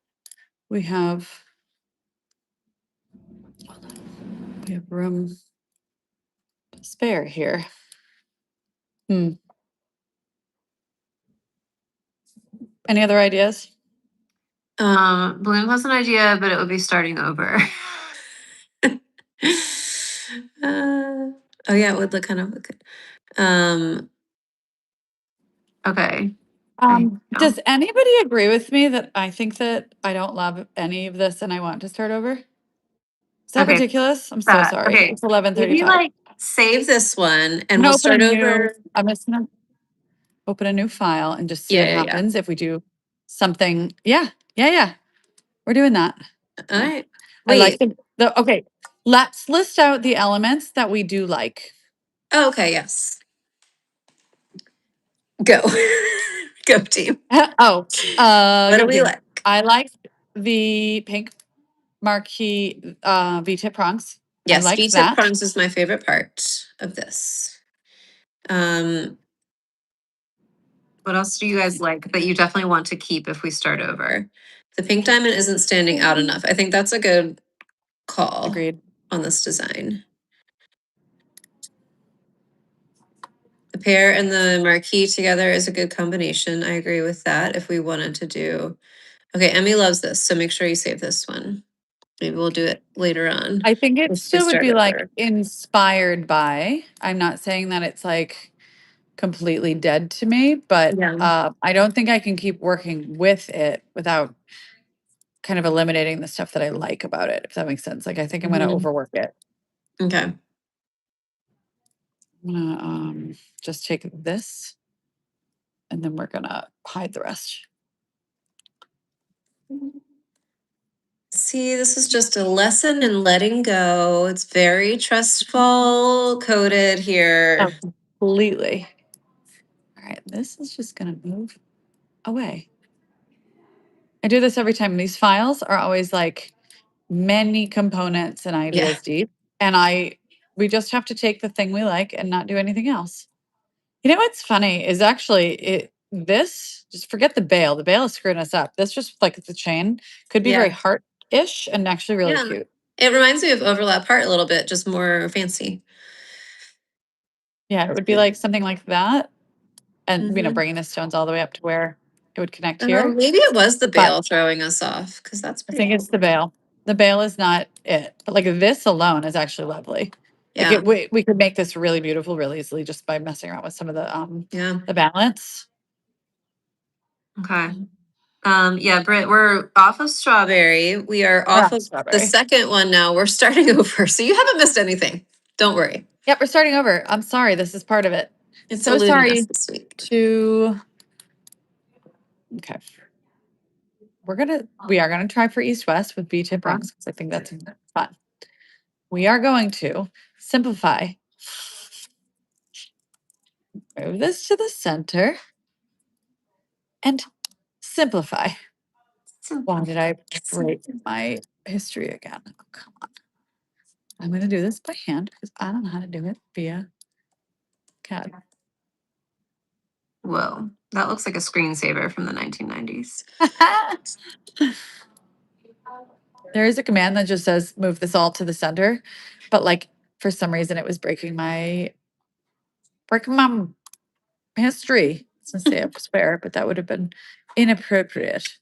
we have room to spare here. Any other ideas? Bloom has an idea, but it would be starting over. Oh yeah, it would look kind of look good. Okay. Does anybody agree with me that I think that I don't love any of this and I want to start over? Is that Okay. ridiculous? I'm so sorry. Okay. It's 11:35. Maybe like save this one and I'm we'll gonna start over. I'm just gonna open a new file and just see Yeah, what yeah, yeah. happens if we do something. Yeah. We're doing that. All Yeah. right. I like Wait. okay. Let's list out the elements that we do like. Oh, okay, yes. Go. Go team. What What go do we team. like? I like the pink marquee V-tip prongs. I Yes, like V-tip that. prongs is my favorite part of this. What else do you guys like that you definitely want to keep if we start over? The pink diamond isn't standing out enough. I think that's a good call Agreed. on this design. The pear and the marquee together is a good combination. I agree with that if we wanted to do. Okay, Emmy loves this, so make sure you save this one. Maybe we'll do it later on. I think it If we still would start be like over. inspired by. I'm not saying that it's like completely dead to me, but Yeah. I don't think I can keep working with it without kind of eliminating the stuff that I like about it, if that makes sense. Like I think I'm going to Mhm. overwork it. Okay. I'm gonna just take this and then we're gonna hide the rest. See, this is just a lesson in letting go. It's very trustful coded here. Completely. All right, this is just gonna move away. I do this every time. These files are always like many components and ideas deep. And we just have to take the thing we like and not do anything else. You know what's funny is actually this, just forget the bail. The bail is screwing us up. This just like the chain could be very Yeah. heart-ish and actually really Yeah. cute. It reminds me of Overlap Heart a little bit, just more fancy. Yeah, it would be like something like that. And Mhm. bringing the stones all the way up to where it would connect Oh, here. maybe it was the But bail throwing us off because that's I pretty think it's the bail. The bail is not it. But like this alone is actually lovely. Like Yeah. we could make this really beautiful really easily just by messing around with some of Yeah. the balance. Okay. Yeah, Britt, we're off of Strawberry. We are We're off on of the Strawberry. second one now. We're starting over. So you haven't missed anything. Don't worry. Yep, we're starting over. I'm sorry. This is part of it. It's So eluding us sorry this week. to. Okay. We are gonna try for East West with B tip rings because I think that's fun. We are going to simplify. Move this to the center and simplify. Why did I break my history again? Oh, come on. I'm going to do this by hand because I don't know how to do it via CAD. Whoa, that looks like a screensaver from the 1990s. There is a command that just says move this all to the center, but like for some reason it was breaking my history. I was gonna say I swear, but that would have been inappropriate.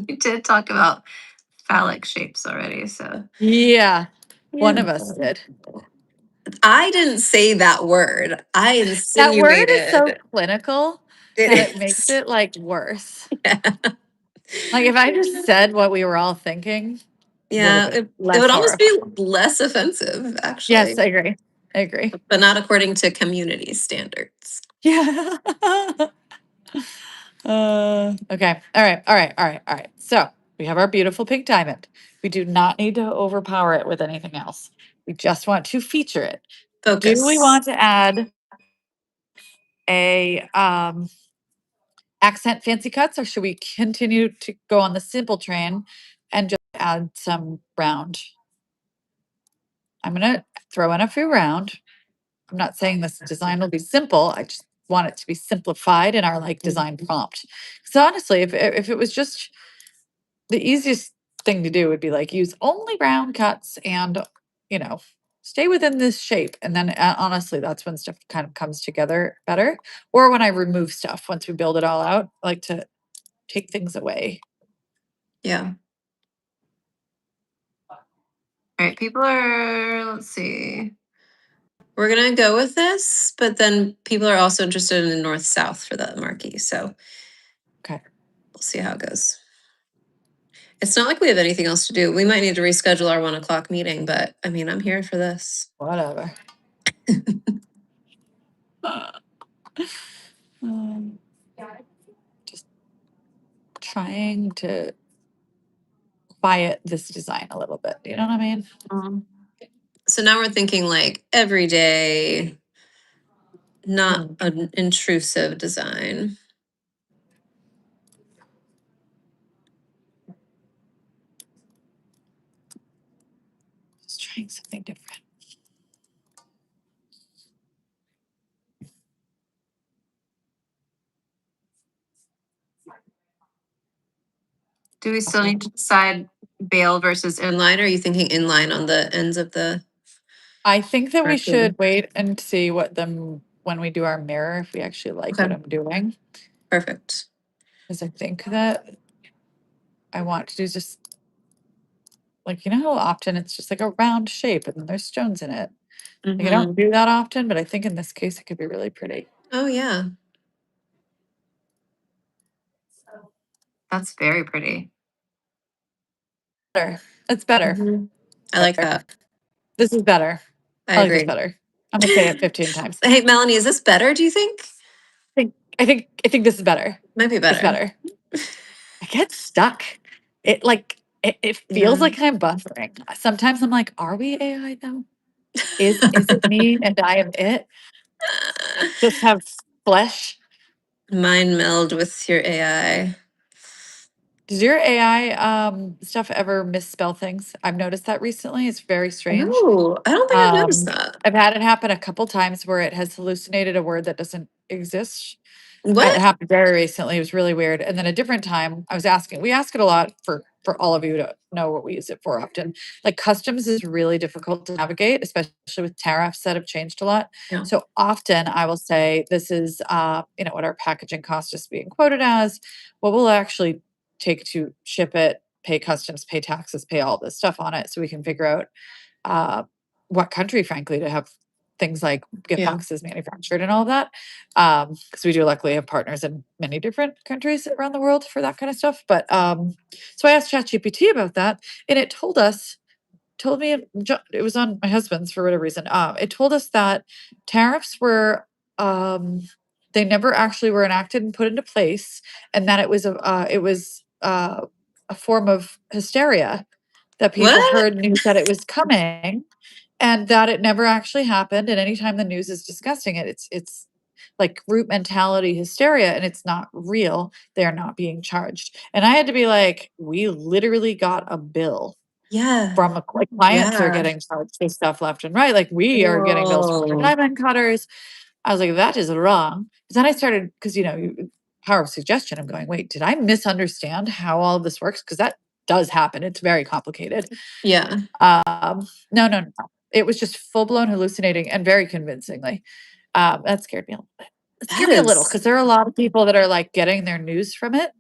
We did talk about phallic shapes already, so Yeah, one of us did. I didn't say that word. I insinuated. That word is so clinical It that it makes is. it like worse. Yeah. Like if I just said what we were all thinking, Yeah, been it less would almost be horrifying. less offensive, actually. Yes, I agree. I agree. But not according to community standards. Yeah. Okay. All right. All right. All right. All right. So we have our beautiful pink diamond. We do not need to overpower it with anything else. We just want to feature it. Focus. Do we want to add a accent fancy cuts or should we continue to go on the simple train and just add some round? I'm going to throw in a few round. I'm not saying this design will be simple. I just want it to be simplified in our like design prompt. So honestly, if it was just the easiest thing to do would be like use only round cuts and stay within this shape. And then honestly, that's when stuff kind of comes together better. Or when I remove stuff once we build it all out, I like to take things away. Yeah. All right, people are, let's see. We're going to go with this, but then people are also interested in the north-south for the marquee. So Okay. we'll see how it goes. It's not like we have anything else to do. We might need to reschedule our 1 o'clock meeting, but I mean, I'm here for this. Whatever. Just trying to quiet this design a little bit. You know what I mean? So now we're thinking like everyday, not an intrusive design. Just trying something different. Do we still need to decide bail versus inline? Or are you thinking inline on the ends of the? I think that we Marquee. should wait and see when we do our mirror, if we actually like what Okay. I'm doing. Perfect. Because I think that I want to do just like, you know how often it's just like a round shape and then there's stones in it. Like, I don't do that often, but I think in this case it could be really pretty. Oh, yeah. That's very pretty. Better. It's better. I like that. This is better. I I like this agree. better. I'm gonna say it 15 times. Hey, Melanie, is this better, do you think? I think this is better. Might be It's better. better. I get stuck. It feels Yeah. like I'm buffering. Sometimes I'm like, are we AI though? Is it me and I am it? Just have flesh. Mind meld with your AI. Does your AI stuff ever misspell things? I've noticed that recently. It's very strange. No, I don't think I've noticed that. I've had it happen a couple times where it has hallucinated a word that doesn't exist. It What? happened very recently. It was really weird. And then a different time, we ask it a lot for all of you to know what we use it for often. Like customs is really difficult to navigate, especially with tariffs that have changed a lot. Yeah. So often I will say, this is, what our packaging cost is being quoted as, what will actually take to ship it, pay customs, pay taxes, pay all this stuff on it, so we can figure out what country, frankly, to have things like gift Yeah. boxes manufactured and all of that. Because we do luckily have partners in many different countries around the world for that kind of stuff. But so I asked ChatGPT about that, and it told me it was on my husband's for whatever reason. It told us that tariffs were they never actually were enacted and put into place, and that it was a form of hysteria that people What? heard news that it was coming and that it never actually happened. And anytime the news is discussing it, it's like group mentality hysteria, and it's not real. They're not being charged. And I had to be like, we literally got a bill Yeah. from like clients are Yeah. getting charged this stuff left and right. Like we are getting bills from the Whoa. diamond cutters. I was like, that is wrong. Then I started, because power of suggestion. I'm going, wait, did I misunderstand how all of this works? Because that does happen. It's very complicated. Yeah. No. It was just full blown hallucinating and very convincingly. That scared me a little bit. It scared That me a little is because there are a lot of people that are like getting their news from it.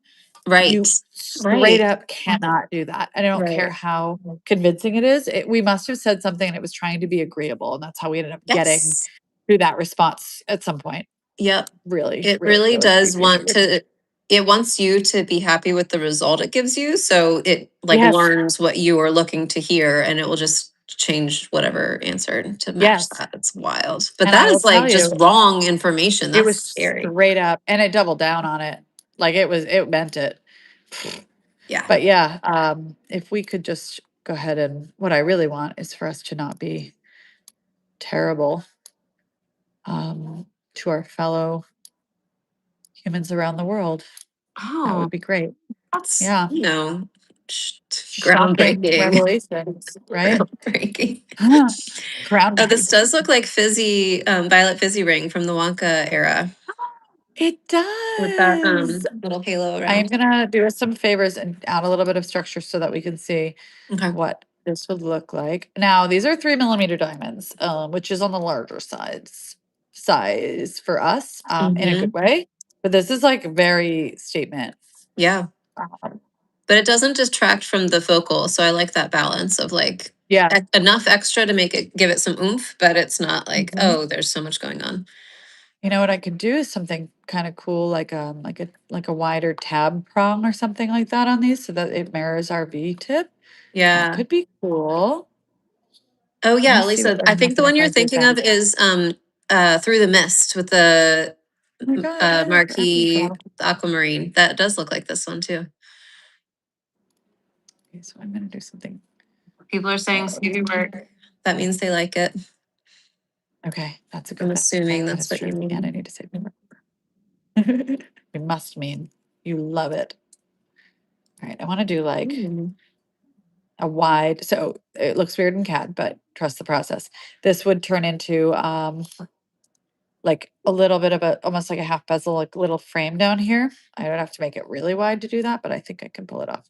right. You straight Right. up cannot do that. And I don't care Right. how convincing it is. We must have said something and it was trying to be agreeable. And that's how we ended up getting Yes. through that response at some point. Yep. Really, It really, really really does creepy. want to, it wants you to be happy with the result it gives you. So it like Yes. learns what you are looking to hear and it will just change whatever answer to match Yes. that. It's wild. But And that I will is like tell just you, wrong information. it That's was scary. straight up, and it doubled down on it. Like it meant it. Yeah. But yeah, if we could just go ahead, and what I really want is for us to not be terrible to our fellow humans around the world. That Oh, would be great. that's, Yeah. Shocking groundbreaking. revelations, right? Groundbreaking. Huh. Oh, this Groundbreaking. does look like fizzy, Violet Fizzy Ring from the Wonka era It with that does. little halo I am around. gonna do us some favors and add a little bit of structure so that we can see Okay. what this would look like. Now, these are 3 millimeter diamonds, which is on the larger size for us, in a Mhm. good way. But this is like very statement. Yeah. Um, But it doesn't distract from the focal. So I like that balance of like yeah. enough extra to make it give it some oomph, but it's not like, Mhm. oh, there's so much going on. You know what I could do is something kind of cool, like a wider tab prong or something like that on these, so that it mirrors our V tip. That Yeah. could be cool. Oh Let yeah, me see Lisa. what would I think the happen one if you're I did thinking that. of is Through the Mist with the Oh my God, marquee Echo. aquamarine. That does look like this one too. Okay, so I'm gonna do something. People are saying save your work. That means they like it. Okay, that's a good I'm bet. assuming That that's is what you true. mean. And I need to save my work. It must mean you love it. All right, I want to do like Mm. a wide, so it looks weird in CAD, but trust the process. This would turn into like a little bit of almost like a half bezel, like little frame down here. I would have to make it really wide to do that, but I think I can pull it off.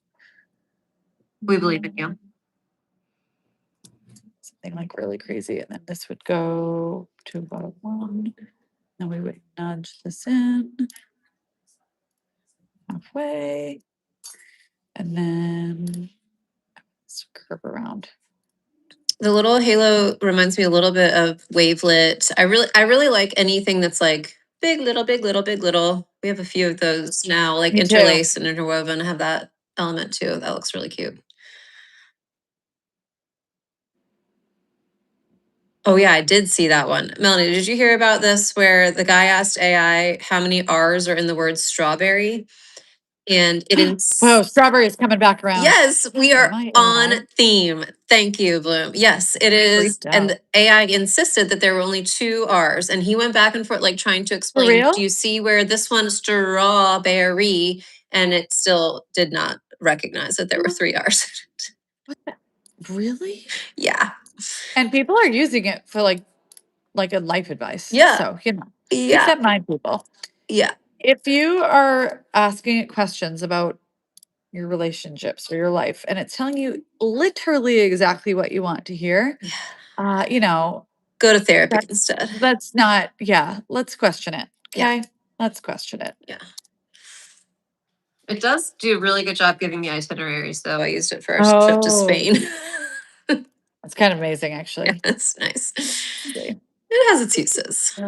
We believe in you. Something like really crazy. And then this would go to about 1. Then we would nudge this in halfway. And then let's curve around. The little halo reminds me a little bit of Wavelet. I really like anything that's like big, little, big, little, big, little. We have a few of those now, like Me too. interlaced and interwoven have that element too. That looks really cute. Oh yeah, I did see that one. Melanie, did you hear about this where the guy asked AI how many R's are in the word strawberry? And it Whoa, strawberry is coming back around. yes, we Oh are my on AI. theme. Thank you, Bloom. Yes, it is. Freaked And out. the AI insisted that there were only two R's. And he went back and forth, like trying to explain, real? do you see where this one strawberry? And it still did not recognize that there were three R's. Really? Yeah. And people are using it for like a life advice. Yeah. So, keep Yeah. that in mind, people. Yeah. If you are asking it questions about your relationships or your life and it's telling you literally exactly what you want to hear, Yeah. you know, Go to therapy that's instead. let's not, yeah, let's question it. Yeah. Okay. Let's question it. Yeah. It does do a really good job giving me itineraries, though. I used it for our trip to Oh, Spain. it's kind of amazing, Yeah, actually. it's nice. See. It has its uses.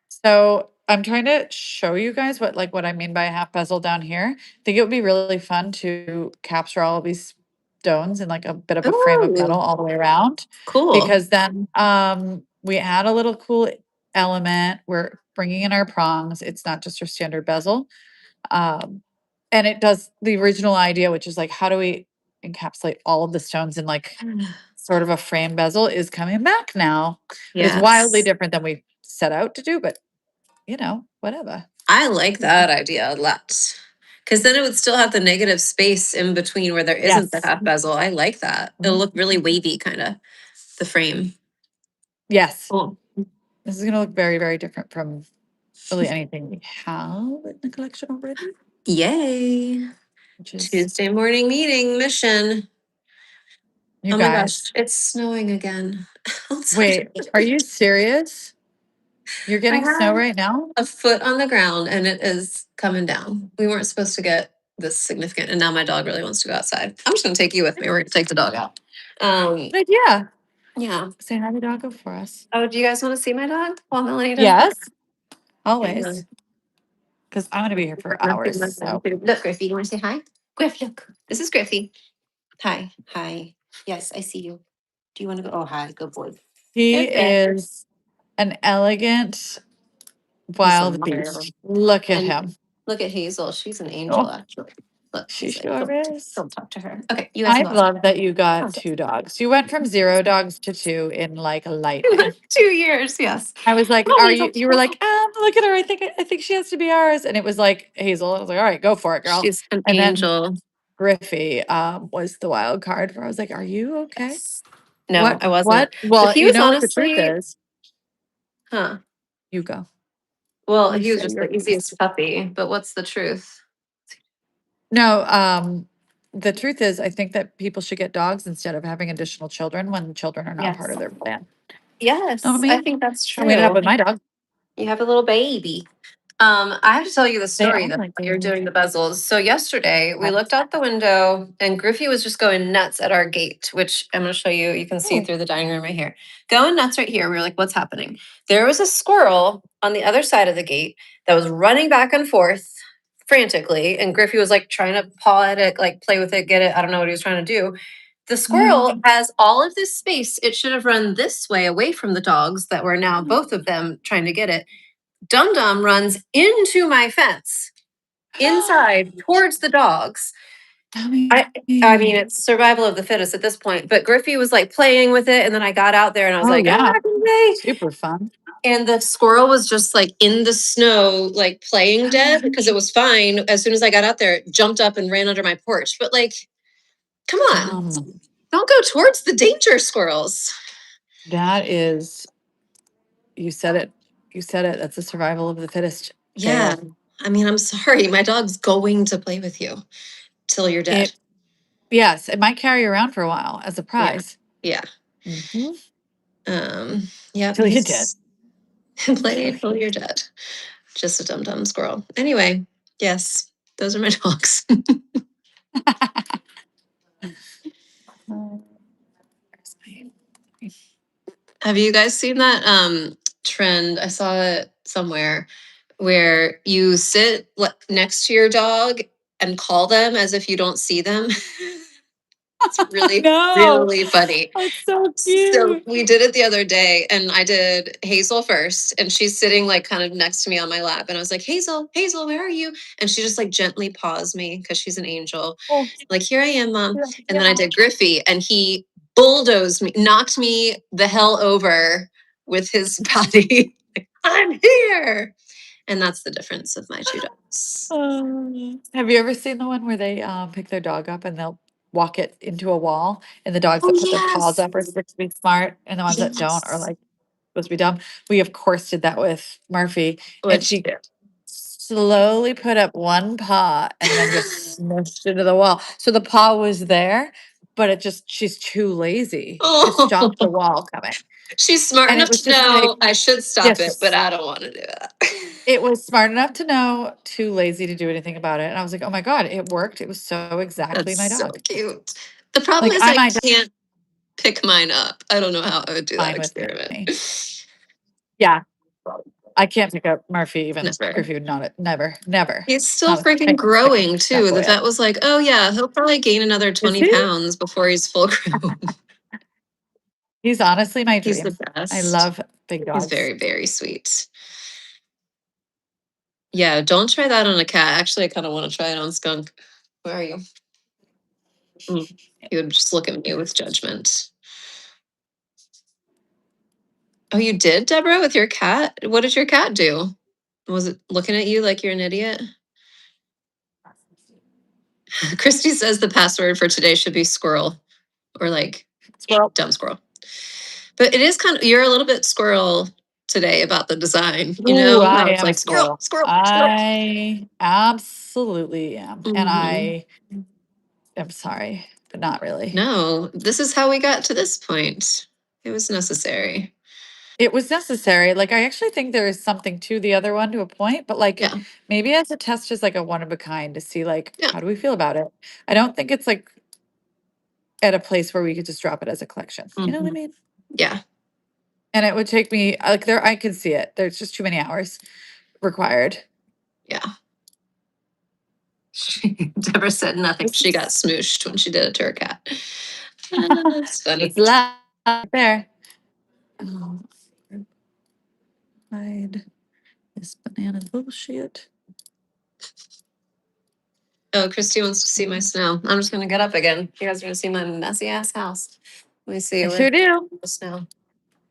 So I'm trying to show you guys what I mean by a half bezel down here. I think it would be really fun to capture all of these stones in like a bit of a frame of metal Ooh, all the way around, cool. because then we add a little cool element. We're bringing in our prongs. It's not just your standard bezel. Um, and it does the original idea, which is like, how do we encapsulate all of the stones in like sort of a frame bezel, is coming back now. But it's wildly Yes. different than we set out to do, but whatever. I like that idea a lot. Because then it would still have the negative space in between where there isn't the Yes. half bezel. I like that. It'll look really wavy, kind of, the frame. Yes. Cool. This is gonna look very, very different from really anything we have in the collection already, Yay. which is Tuesday morning meeting mission. you Oh my guys. gosh, it's snowing again. Wait, are you serious? You're I getting snow have right now? a foot on the ground and it is coming down. We weren't supposed to get this significant, and now my dog really wants to go outside. I'm just gonna take you with me. We're gonna take the dog out. Good idea. Yeah. Say hi to the doggo for us. Oh, do you guys want to see my dog while Melanie does Yes, that? always. Because I'm gonna be here for hours. So Look, Griffy, you want to say hi? Griff, look. This is Griffy. Hi. Hi. Yes, I see you. Do you want to go? Oh, hi. Good boy. he There's Griff. is an elegant He's a wild liar. beast. Look at And him. look at Hazel. She's an angel, Oh, actually. Look, she he's like, sure don't, is. don't talk to her. Okay, you guys I can go. love that you got outside. 2 dogs. You went from 0 dogs to 2 in like It lightning. was 2 years, yes. I was like, Oh, "Are Hazel. you?" You were like, "Look at her. I think she has to be ours." And it was like Hazel. I was like, "All right, go for it, girl." She's an And then angel. Griffey was the wild card where I was like, "Are you okay?" Yes. No, I wasn't. What? But Well, he you was know what the truth honestly, is. huh? You go. Well, You he was say just your the easiest puppy. But what's the truth? No, the truth is, I think that people should get dogs instead of having additional children when children are not part Yes. of their plan. Yes, Know what I I mean? think that's I ended up true. with my dog. You have a little baby. I have to tell you the They story are that like you're babies. doing the bezels. So yesterday we Yes. looked out the window and Griffey was just going nuts at our gate, which I'm going to show you. You can see Oh. through the dining room right here. Going nuts right here. We were like, what's happening? There was a squirrel on the other side of the gate that was running back and forth frantically, and Griffey was like trying to paw at it, like play with it, get it. I don't know what he was trying to do. The squirrel has all of this space. It should have run this way away from the dogs that were now both of them trying to get it. Dum Dum runs into my fence inside towards the dogs. I mean, it's survival of the fittest at this point. But Griffey was like playing with it, and then I got out there and I was Oh, like, yeah. "Ah, yay." Super fun. And the squirrel was just like in the snow, like playing dead because it was fine. As soon as I got out there, it jumped up and ran under my porch. But like, come on, don't go towards the danger, squirrels. That is, you said it. You said it. That's the survival of the fittest. Yeah. tale. I mean, I'm sorry. My dog's going to play with you till you're dead. Yes, it might carry you around for a while as a prize. Yeah. Mhm. Yeah. Till you're dead. Play till you're dead. Just a dumb squirrel. Anyway, yes, those are my dogs. Have you guys seen that trend? I saw it somewhere where you sit next to your dog and call them as if you don't see them. It's really, No. really funny. It's so So cute. we did it the other day, and I did Hazel first, and she's sitting like kind of next to me on my lap, and I was like, Hazel, Hazel, where are you? And she just like gently paused me because she's an angel. Oh, Like, here I am, mom. yeah, And then I did Griffey, and he bulldozed me, knocked me the hell over with his body. Like, I'm here. And that's the difference of my two dogs. Have you ever seen the one where they pick their dog up and they'll walk it into a wall, and the dogs Oh, that put their paws yes. up are supposed to be smart and the ones that don't are Yes. like supposed to be dumb? We of course did that with Murphy, and Which, she slowly put up one paw and then just smushed into the wall. So the paw was there, but she's too lazy to stop the oh, wall coming. she's smart And it enough was to just like, know I should stop it, but yes, I don't want to do that. it was smart enough to know, too lazy to do anything about it. And I was like, oh my God, it worked. It was so exactly That's my so dog. cute. The problem Like is I I might can't pick mine up. I don't know how I would do that fine with experiment. me. Yeah. I can't pick up Murphy even. Never. Griffey would not, never, never. He's still Not a freaking thing. growing That too. The boy. vet was like, "Oh yeah, he'll probably gain another Is 20 he? pounds before he's full grown." He's honestly my He's dream. the I best. love big He's dogs. very, very sweet. Yeah, don't try that on a cat. Actually, I kind of want to try it on Skunk. Where are you? He would just look at me with judgment. Oh, you did, Deborah, with your cat? What did your cat do? Was it looking at you like you're an idiot? Christy says the password for today should be squirrel or like Squirrel. dumb squirrel. But it is kind of, you're a little bit squirrel today about the design, you Ooh, know, how I it's am a like squirrel, squirrel. squirrel, squirrel. I absolutely am. And Mhm. I am sorry, but not really. No, this is how we got to this point. It was necessary. It was necessary. Like, I actually think there is something to the other one to a point, but like Yeah, maybe as a test, just like a one of a kind to see like yeah, how do we feel about it. I don't think it's like at a place where we could just drop it as a collection. You know what I mhm, mean? yeah. And it would take me like there, I could see it. There's just too many hours required. Yeah. Deborah said nothing. This She got is smooshed when she did it to her cat. That's funny. it's loud there. Oh, hide this banana bullshit. Oh, Christy wants to see my snow. I'm just gonna get up again. You guys are gonna see my messy ass house. Let me see. I Where's sure do. the snow?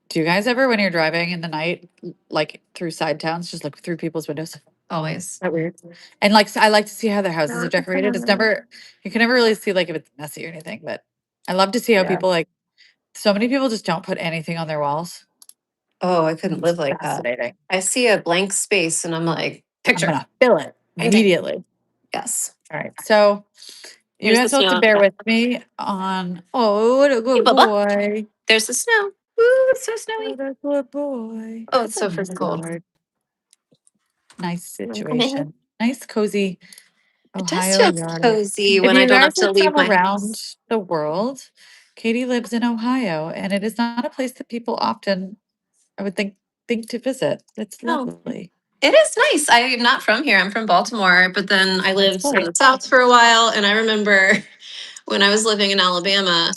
Do you guys ever, when you're driving in the night, like through side towns, just look through people's windows? Always. That weird. And like, I like to see how their houses are decorated. It's never, you can never really see like if it's messy or anything, but I love to see how Yeah. people like, so many people just don't put anything on their walls. Oh, I couldn't It's live like that. fascinating. I see a blank space and I'm like, I'm picture. gonna fill it Painting. immediately. Yes. All right. So you Here's the guys will have to snow. bear with me on, oh, what a Hey, good Bubba. boy. There's the snow. Woo, it's so snowy. What a good boy. Oh, That's it's a so freaking cold. Lord. Nice Come in. situation. Nice, cozy It does Ohio feel yard. cozy If when I you don't guys have to are leave from my around house. the world, Katie lives in Ohio, and it is not a place that people often, I would think to visit. It's No, lovely. it is nice. I am not from here. I'm from Baltimore, but then I lived in the Right. South for a while. And I remember when I was living in Alabama,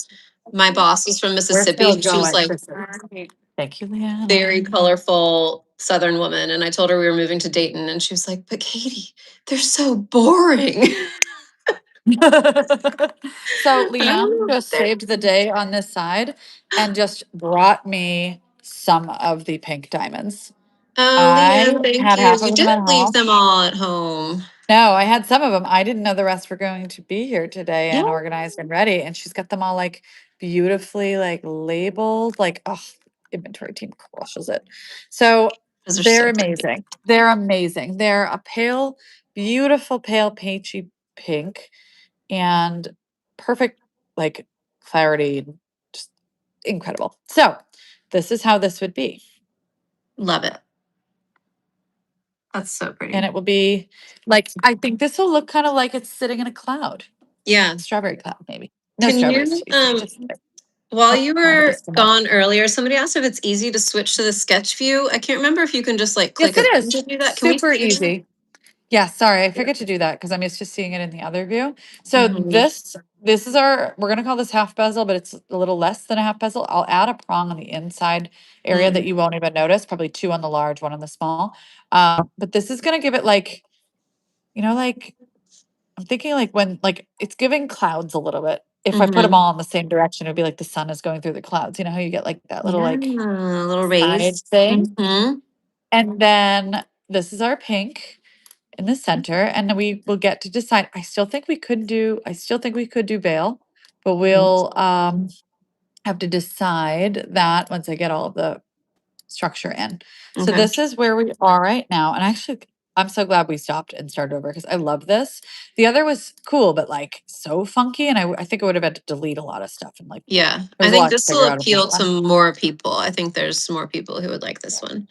my boss was from We're Mississippi. still And she was going. like Thank you, Leanna. very colorful Southern woman. And I told her we were moving to Dayton. And she was like, but Katie, they're so boring. So And I don't Leanne know. just saved the day on this side and just brought me some of the pink diamonds. Oh, I Leanne, thank had you. half You of them at didn't leave home. them all at home. No, I had some of them. I didn't know the rest were going to be here today Yeah. and organized and ready. And she's got them all like beautifully like labeled. Like, oh, inventory team crushes it. So Those are they're so pretty. amazing. They're amazing. They're a pale, beautiful, pale, peachy pink and perfect like clarity. Just incredible. So this is how this would be. Love it. That's so pretty. And it will be like, I think this will look kind of like it's sitting in a cloud. Yeah. Strawberry cloud, maybe. No Can strawberries. you, Jeez, just while oh, you all the were best of luck. gone earlier, somebody asked if it's easy to switch to the sketch view. I can't remember if you can just like Yes, click it a is. button to do that. Can we Super see it? easy. Yeah, sorry, I forget to do that because I'm used to seeing it in the other view. So Mhm. this this is we're gonna call this half bezel, but it's a little less than a half bezel. I'll add a prong on the inside area that you won't even notice, probably 2 on the large, 1 on the small. But this is gonna give it like, like, I'm thinking like when, like, it's giving clouds a little bit. If I put them Mhm. all in the same direction, it'd be like the sun is going through the clouds. You know how you get like that little like Yeah, little side rays. thing? Mhm. And then this is our pink in the center, and then we will get to decide. I still think we could do veil, but we'll have to decide that once I get all of the structure in. So Okay. this is where we are right now. And actually, I'm so glad we stopped and started over because I love this. The other was cool, but like so funky. And I think I would have had to delete a lot of stuff. And like, Yeah, I there's a think lot to this figure will out on that appeal to one. more people. I think there's more people who would like this one.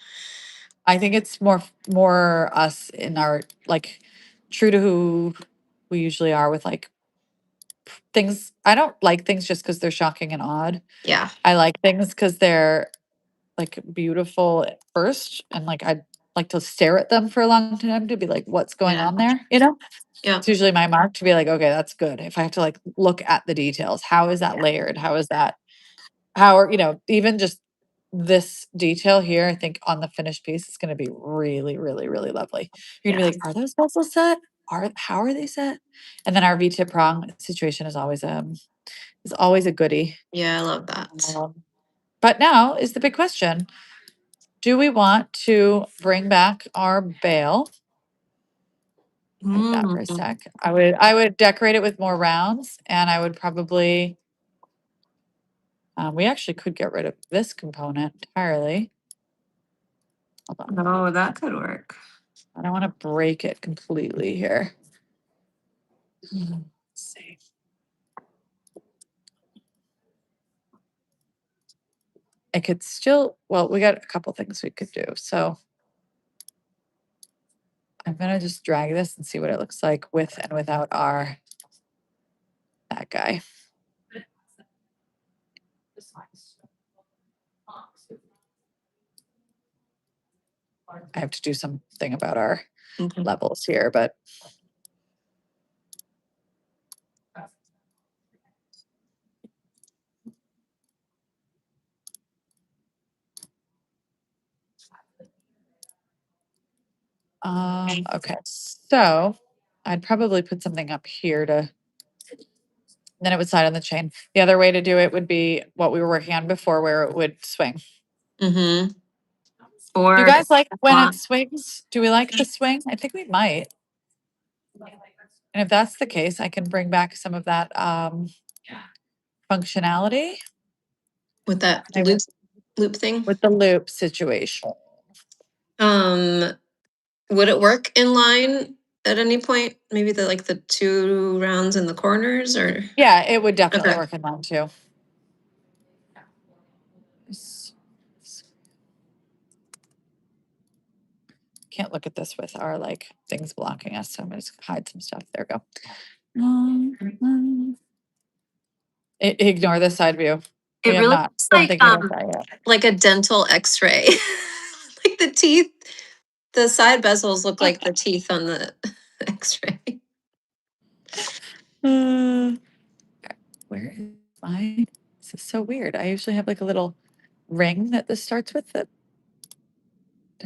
I think it's more us in our like true to who we usually are with like things. I don't like things just because they're shocking and odd. Yeah. I like things because they're like beautiful at first and like I'd like to stare at them for a long time to be like, what's going Yeah. on there? You know? Yeah. It's usually my mark to be like, okay, that's good. If I have to like look at the details, how is that layered? How is that? How are, even just this detail here, I think on the finished piece is going to be really, really, really lovely. You're gonna be Yeah. like, are those bezels set? How are they set? And then our V-tip prong situation is always a goodie. Yeah, I love that. But now is the big question. Do we want to bring back our bail? Like that for a Mm. sec. I would decorate it with more rounds and I would probably we actually could get rid of this component entirely. Hold on. Oh, that could work. I don't want to break it completely here. Let's see. I could still, well, we got a couple things we could do. So I'm gonna just drag this and see what it looks like with and without that guy. I have to do something about our Okay. levels here, but okay. So I'd probably put something up here then it would slide on the chain. The other way to do it would be what we were working on before where it would swing. Mm-hmm. Do Or you guys like when block. it swings? Do we like the swing? I think we might. And if that's the case, I can bring back some of that functionality With that I will- loop thing. with the loop situation. Um, would it work in line at any point? Maybe the 2 rounds in the corners or Yeah, it would definitely okay. work in mine too. Can't look at this with our like things blocking us, so I'm gonna just hide some stuff. There we go. Ignore this side view. We It have really not looks been thinking about that yet. like a dental x-ray. Like the teeth, the side bezels look like the teeth on the x-ray. Uh, where is my? This is so weird. I usually have like a little ring that this starts with. Did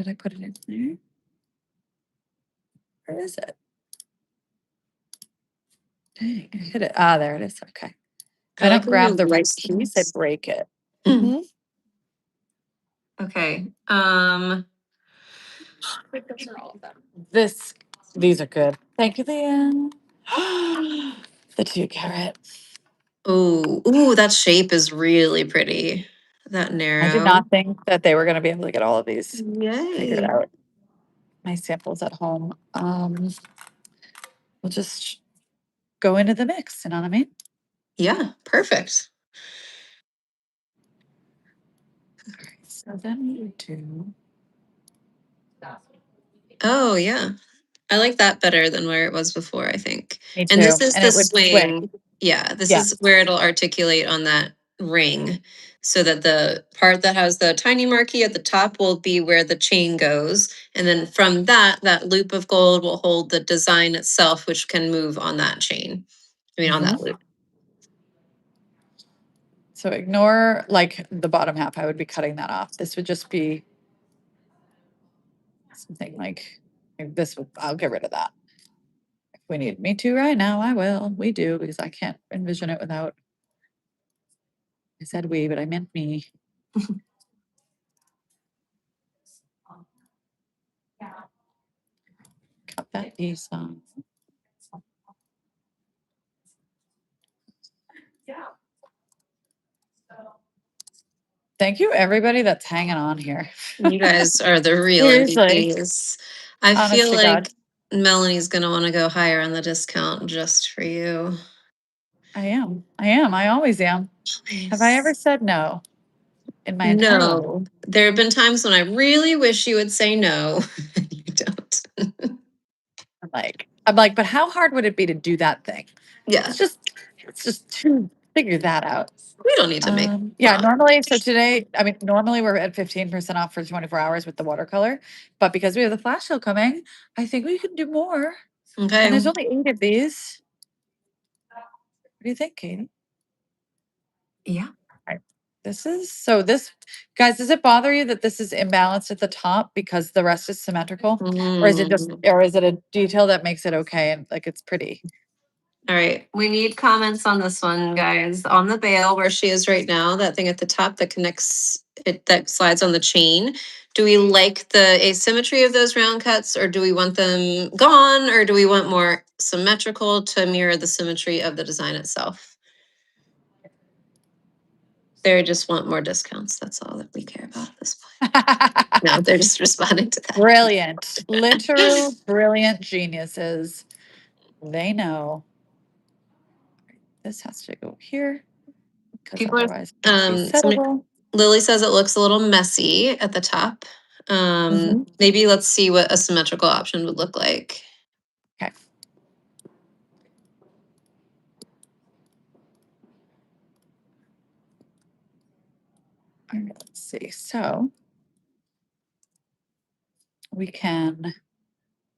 I put it in there? Where is it? Dang, I hit it. Ah, there it is. Okay. If I I like don't when you grab the right lose piece, I things. break it. Mm. Mhm. Okay. Those are all of them. These are good. Thank you, Leanne. The 2 carat. Ooh, that shape is really pretty. That I did narrow. not think that they were going to be able to get all of these figured Yay. out. My samples at home. We'll just go into the mix. You know what I mean? Yeah, perfect. So then we do. Oh, yeah. I like that better than where it was before, I think. Me And too. this is And the it would swing. swing. Yeah, this Yeah. is where it'll articulate on that ring so that the part that has the tiny marquee at the top will be where the chain goes. And then from that loop of gold will hold the design itself, which can move on that chain. I mean, on that Mhm. loop. So ignore like the bottom half. I would be cutting that off. This would just be something like this. I'll get rid of that. If we need me to right now, I will. We do because I can't envision it without. I said we, but I meant me. Yeah. Cut that piece off. Yeah. Thank you, everybody that's hanging on here. You guys are the real Seriously. MVPs. I Honest feel to like God. Melanie's gonna want to go higher on the discount just for you. I am. I always am. Have I ever said no in my entire life? No. There have been times when I really wish you would say no. You don't. I'm like, but how hard would it be to do that thing? Yeah, It's just to figure that out. we don't need to make. Yeah, wow. normally, so today, I mean, normally we're at 15% off for 24 hours with the watercolor, but because we have the flash sale coming, I think we can do more. Okay. And there's only 8 of these. What do you think, Katie? Yeah. This, guys, does it bother you that this is imbalanced at the top because the rest is symmetrical? Or is it just, or is it a detail that makes it okay and like it's pretty? All right. We need comments on this one, guys. On the bail where she is right now, that thing at the top that connects it, that slides on the chain. Do we like the asymmetry of those round cuts, or do we want them gone, or do we want more symmetrical to mirror the symmetry of the design itself? They just want more discounts. That's all that we care about at this point. No, they're just responding to that. Brilliant. Literal brilliant geniuses. They know. This has to go here. Because People are, otherwise it can't be somebody- settable. Lily says it looks a little messy at the top. Maybe let's see what a symmetrical option would look like. Okay. All right, let's see. So we can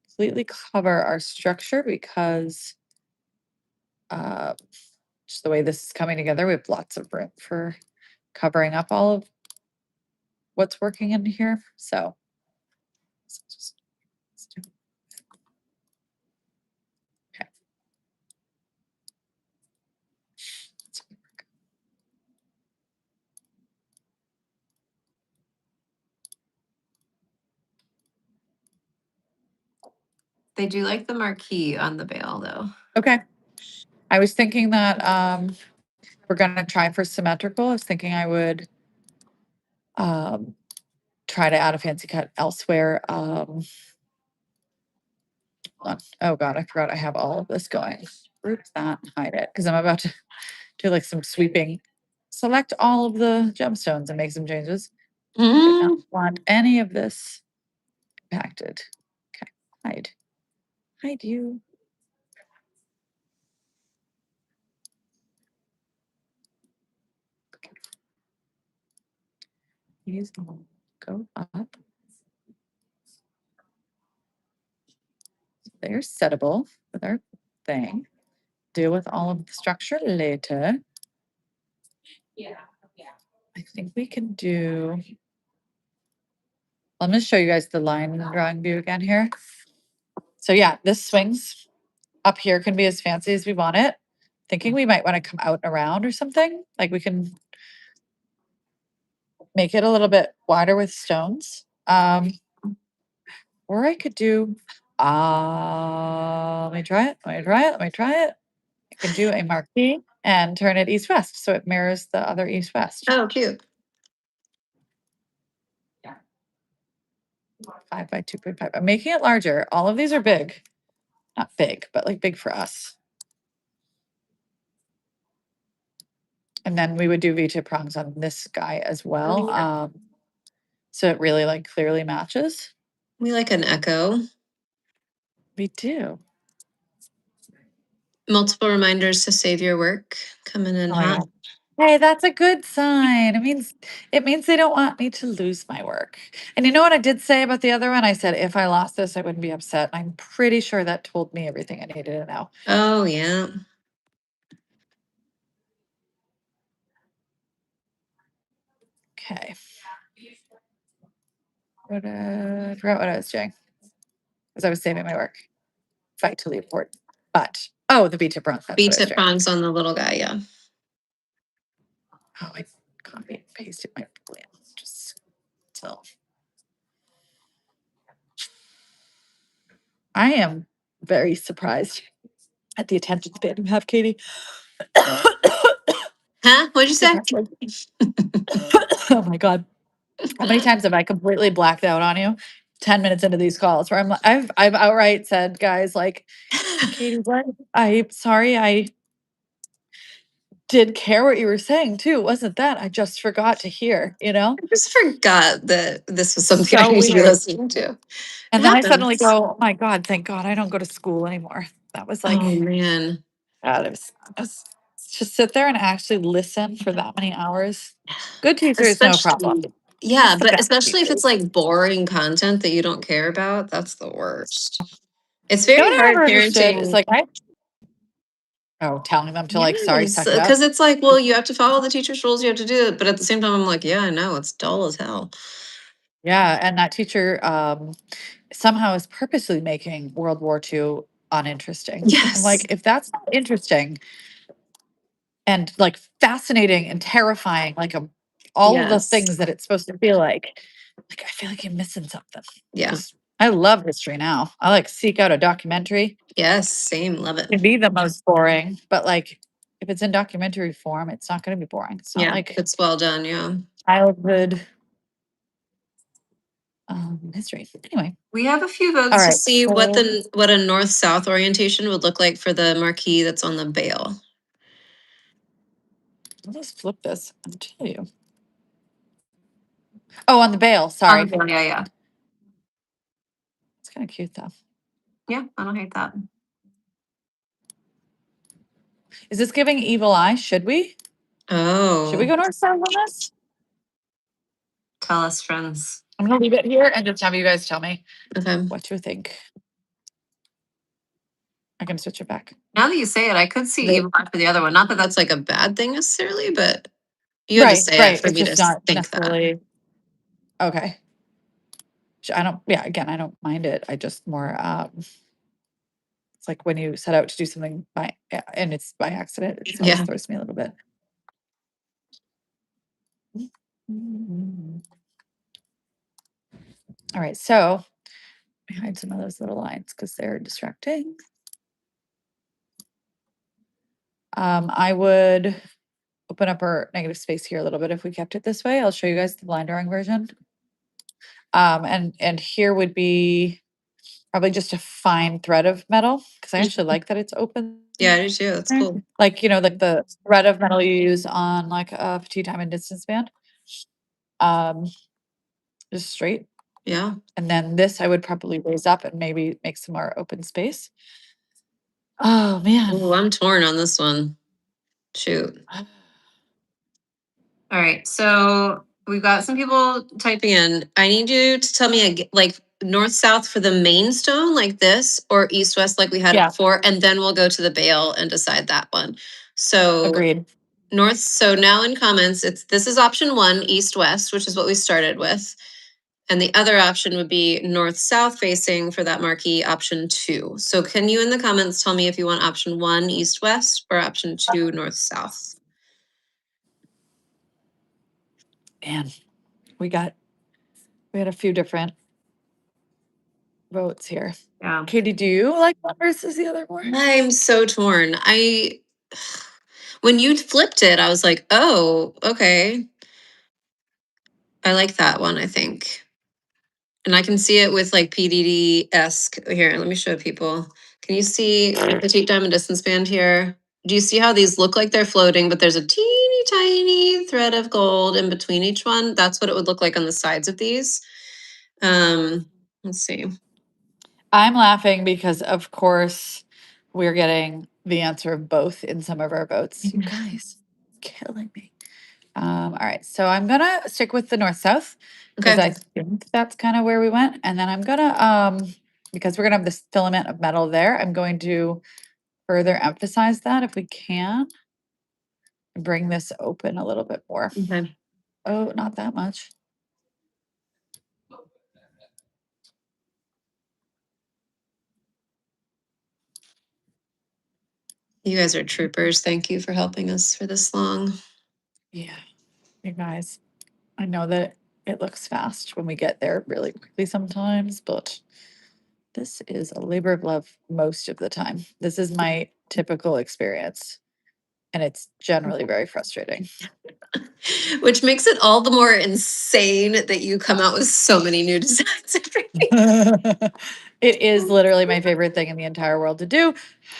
completely cover our structure because just the way this is coming together, we have lots of room for covering up all of what's working in here. So let's do it. Okay. They do like the marquee on the bail though. Okay. I was thinking that we're gonna try for symmetrical. I was thinking I would try to add a fancy cut elsewhere. Hold on. Oh God, I forgot I have all of this going. Group that, hide it, because I'm about to do like some sweeping. Select all of the gemstones and make some changes. I do not want any of this impacted. Okay, hide. Hide you. These will go up. They're settable with our thing. Deal with all of the structure later. Yeah. Yeah. I think we can do. I'm going to show you guys the line drawing view again here. So yeah, this swings up here can be as fancy as we want it. Thinking we might want to come out and around or something. Like we can make it a little bit wider with stones. Or I could do, let me try it. I can do a marquee and turn it east-west so it mirrors the other east-west. Oh, cute. 5 by 2.5. I'm making it larger. All of these are big. Not big, but like big for us. And then we would do V-tip prongs on this guy as well. So it really like clearly matches. We like an echo. We do. Multiple reminders to save your work coming in Oh my hot. God. Hey, that's a good sign. It means they don't want me to lose my work. And you know what I did say about the other one? I said if I lost this, I wouldn't be upset. I'm pretty sure that told me everything I needed to know. Oh, yeah. Okay. Forgot what I was doing. Because I was saving my work. Vitally important. But, oh, the B-tip bronze. That's B what I was tip doing. prongs on the little guy, yeah. Oh, I copied and pasted my plan. Just so. I am very surprised at the attention span you have, Katie. Huh? What'd you say? Oh my God. How many times have I completely blacked out on you? 10 minutes into these calls where I've outright said, guys, like, Katie, what? Sorry, I did care what you were saying too. It wasn't that. I just forgot to hear, you know? I just forgot that this was something I So need to be weird. listening to. And It then I suddenly happens. go, oh my God, thank God I don't go to school anymore. That was like, Oh man. God, just sit there and actually listen for that many hours. Good teachers, no problem. Especially, yeah, Just the but best especially if teachers. it's like boring content that you don't care about, that's the worst. It's You know very what I hard never understood is parenting. like telling them to like, sorry, Yes, suck it up. because it's like, well, you have to follow the teacher's rules, you have to do it. But at the same time, I'm like, yeah, I know, it's dull as hell. Yeah, and that teacher somehow is purposely making World War II uninteresting. I'm Yes. like, if that's not interesting and like fascinating and terrifying, like all of the Yes. things that it's supposed to feel like I feel like you're missing something. Yeah. Just I love history now. I like seek out a documentary. Yes. Same. Love It can it. be the most boring, but like if it's in documentary form, it's not going to be boring. It's not Yeah. like It's well done. Yeah. childhood history. Anyway, We have a few all votes to right. see So what a north-south orientation would look like for the marquee that's on the bale. let's flip this and tell you. Oh, on the bail. Sorry. Yeah, yeah. It's kind of cute though. Yeah, I don't hate that. Is this giving evil eye? Should we? Oh. Should we go north south on this? Tell us, friends. I'm gonna leave it here and just have you guys tell me Okay. what you think. I can switch it back. Now that you say it, I could see The- evil eye for the other one. Not that that's like a bad thing necessarily, but you had to say it for It's me to just not think that. necessarily. Okay. I don't. Yeah. Again, I don't mind it. I just more. It's like when you set out to do something and it's by accident. It always Yeah. throws me a little bit. All right. So hide some of those little lines because they're distracting. I would open up our negative space here a little bit if we kept it this way. I'll show you guys the line drawing version. And here would be probably just a fine thread of metal because I actually like that it's open. Yeah, I do too. That's cool. Like, like the thread of metal you use on like a petite diamond distance band. Just straight. Yeah. And then this I would probably raise up and maybe make some more open space. Oh man. Ooh, I'm torn on this one. Shoot. All right. So we've got some people typing in. I need you to tell me like north south for the main stone like this or east west like we had it Yeah. before, and then we'll go to the bale and decide that one. So Agreed. north. So now in comments, this is option 1, east west, which is what we started with. And the other option would be north-south facing for that marquee, option 2. So can you in the comments tell me if you want option 1, east-west, or option 2, north-south? Man, we had a few different votes here. Yeah. Katie, do you like one versus the other more? I'm so torn. When you flipped it, I was like, oh, okay. I like that one, I think. And I can see it with like PDD-esque. Here, let me show people. Can you see the petite diamond distance band here? Do you see how these look like they're floating, but there's a teeny tiny thread of gold in between each one? That's what it would look like on the sides of these. Let's see. I'm laughing because, of course, we're getting the answer of both in some of our votes. You guys, killing me. All right, so I'm gonna stick with the north-south because Okay. I think that's kind of where we went, and then I'm gonna because we're gonna have this filament of metal there. I'm going to further emphasize that if we can, bring this open a little bit more. Okay. Oh, not that much. You guys are troopers. Thank you for helping us for this long. Yeah, you guys, I know that it looks fast when we get there really quickly sometimes, but this is a labor of love most of the time. This is my typical experience, and it's generally very frustrating. Which makes it all the more insane that you come out with so many new designs every week. It is literally my favorite thing in the entire world to do.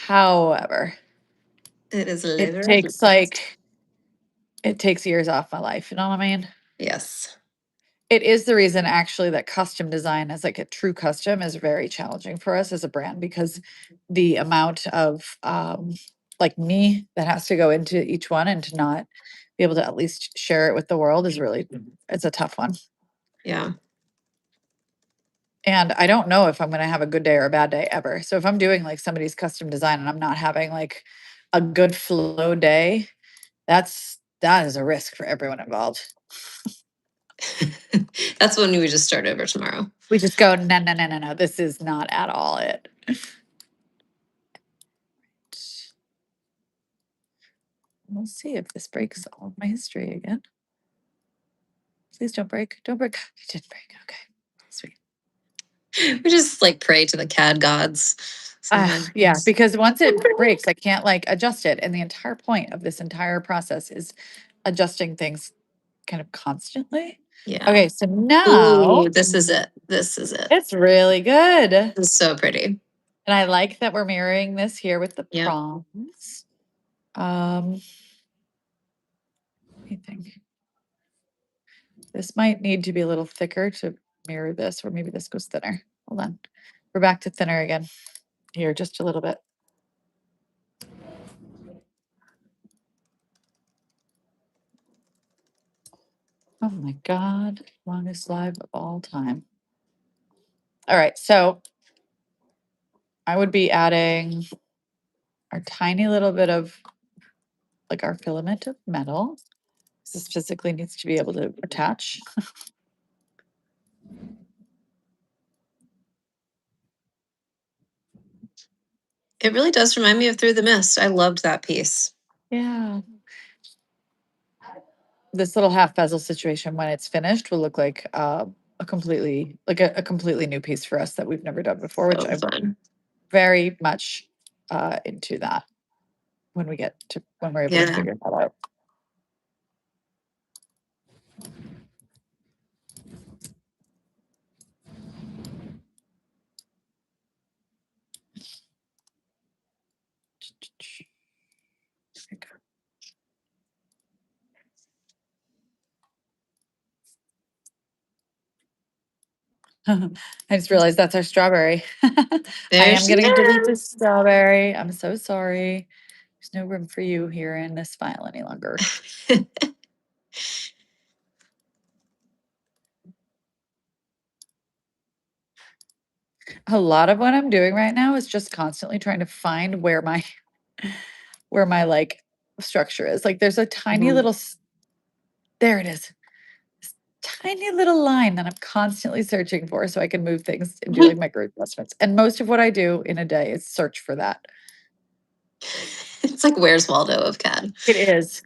However, It is a it labor of takes love. it takes years off my life, you know what I mean? Yes. It is the reason actually that custom design as like a true custom is very challenging for us as a brand because the amount of like me that has to go into each one and to not be able to at least share it with the world is really it's a tough one. Yeah. And I don't know if I'm going to have a good day or a bad day ever. So if I'm doing like somebody's custom design and I'm not having like a good flow day, that is a risk for everyone involved. That's when we would just start over tomorrow. We just go, no, no, no, no, no. This is not at all it. We'll see if this breaks all of my history again. Please don't break. Don't break. It didn't break. Okay. Sweet. We just like pray to the CAD gods. Yeah, because once it breaks, I can't like adjust it. And the entire point of this entire process is adjusting things kind of constantly. Yeah. Okay, so now Ooh, this is it. This is it. it's really good. This is so pretty. And I like that we're mirroring this here with the Yep. proms. Let me think. This might need to be a little thicker to mirror this, or maybe this goes thinner. Hold on. We're back to thinner again. Here, just a little bit. Oh my God, longest live of all time. All right, so I would be adding our tiny little bit of like our filament of metal. This physically needs to be able to attach. It really does remind me of Through the Mist. I loved that piece. Yeah. This little half bezel situation, when it's finished, will look like a completely new piece for us that we've never done before, which So I'm fun. very much into that when we're able to Yeah. figure that out. There we go. I just realized that's our strawberry. I There am she getting to delete the is. strawberry. I'm so sorry. There's no room for you here in this file any longer. A lot of what I'm doing right now is just constantly trying to find where my like structure is. Like there's a tiny Mhm. little there it is. This tiny little line that I'm constantly searching for so I can move things and do like micro adjustments. And most of what I do in a day is search for that. It's like Where's Waldo of CAD. It is.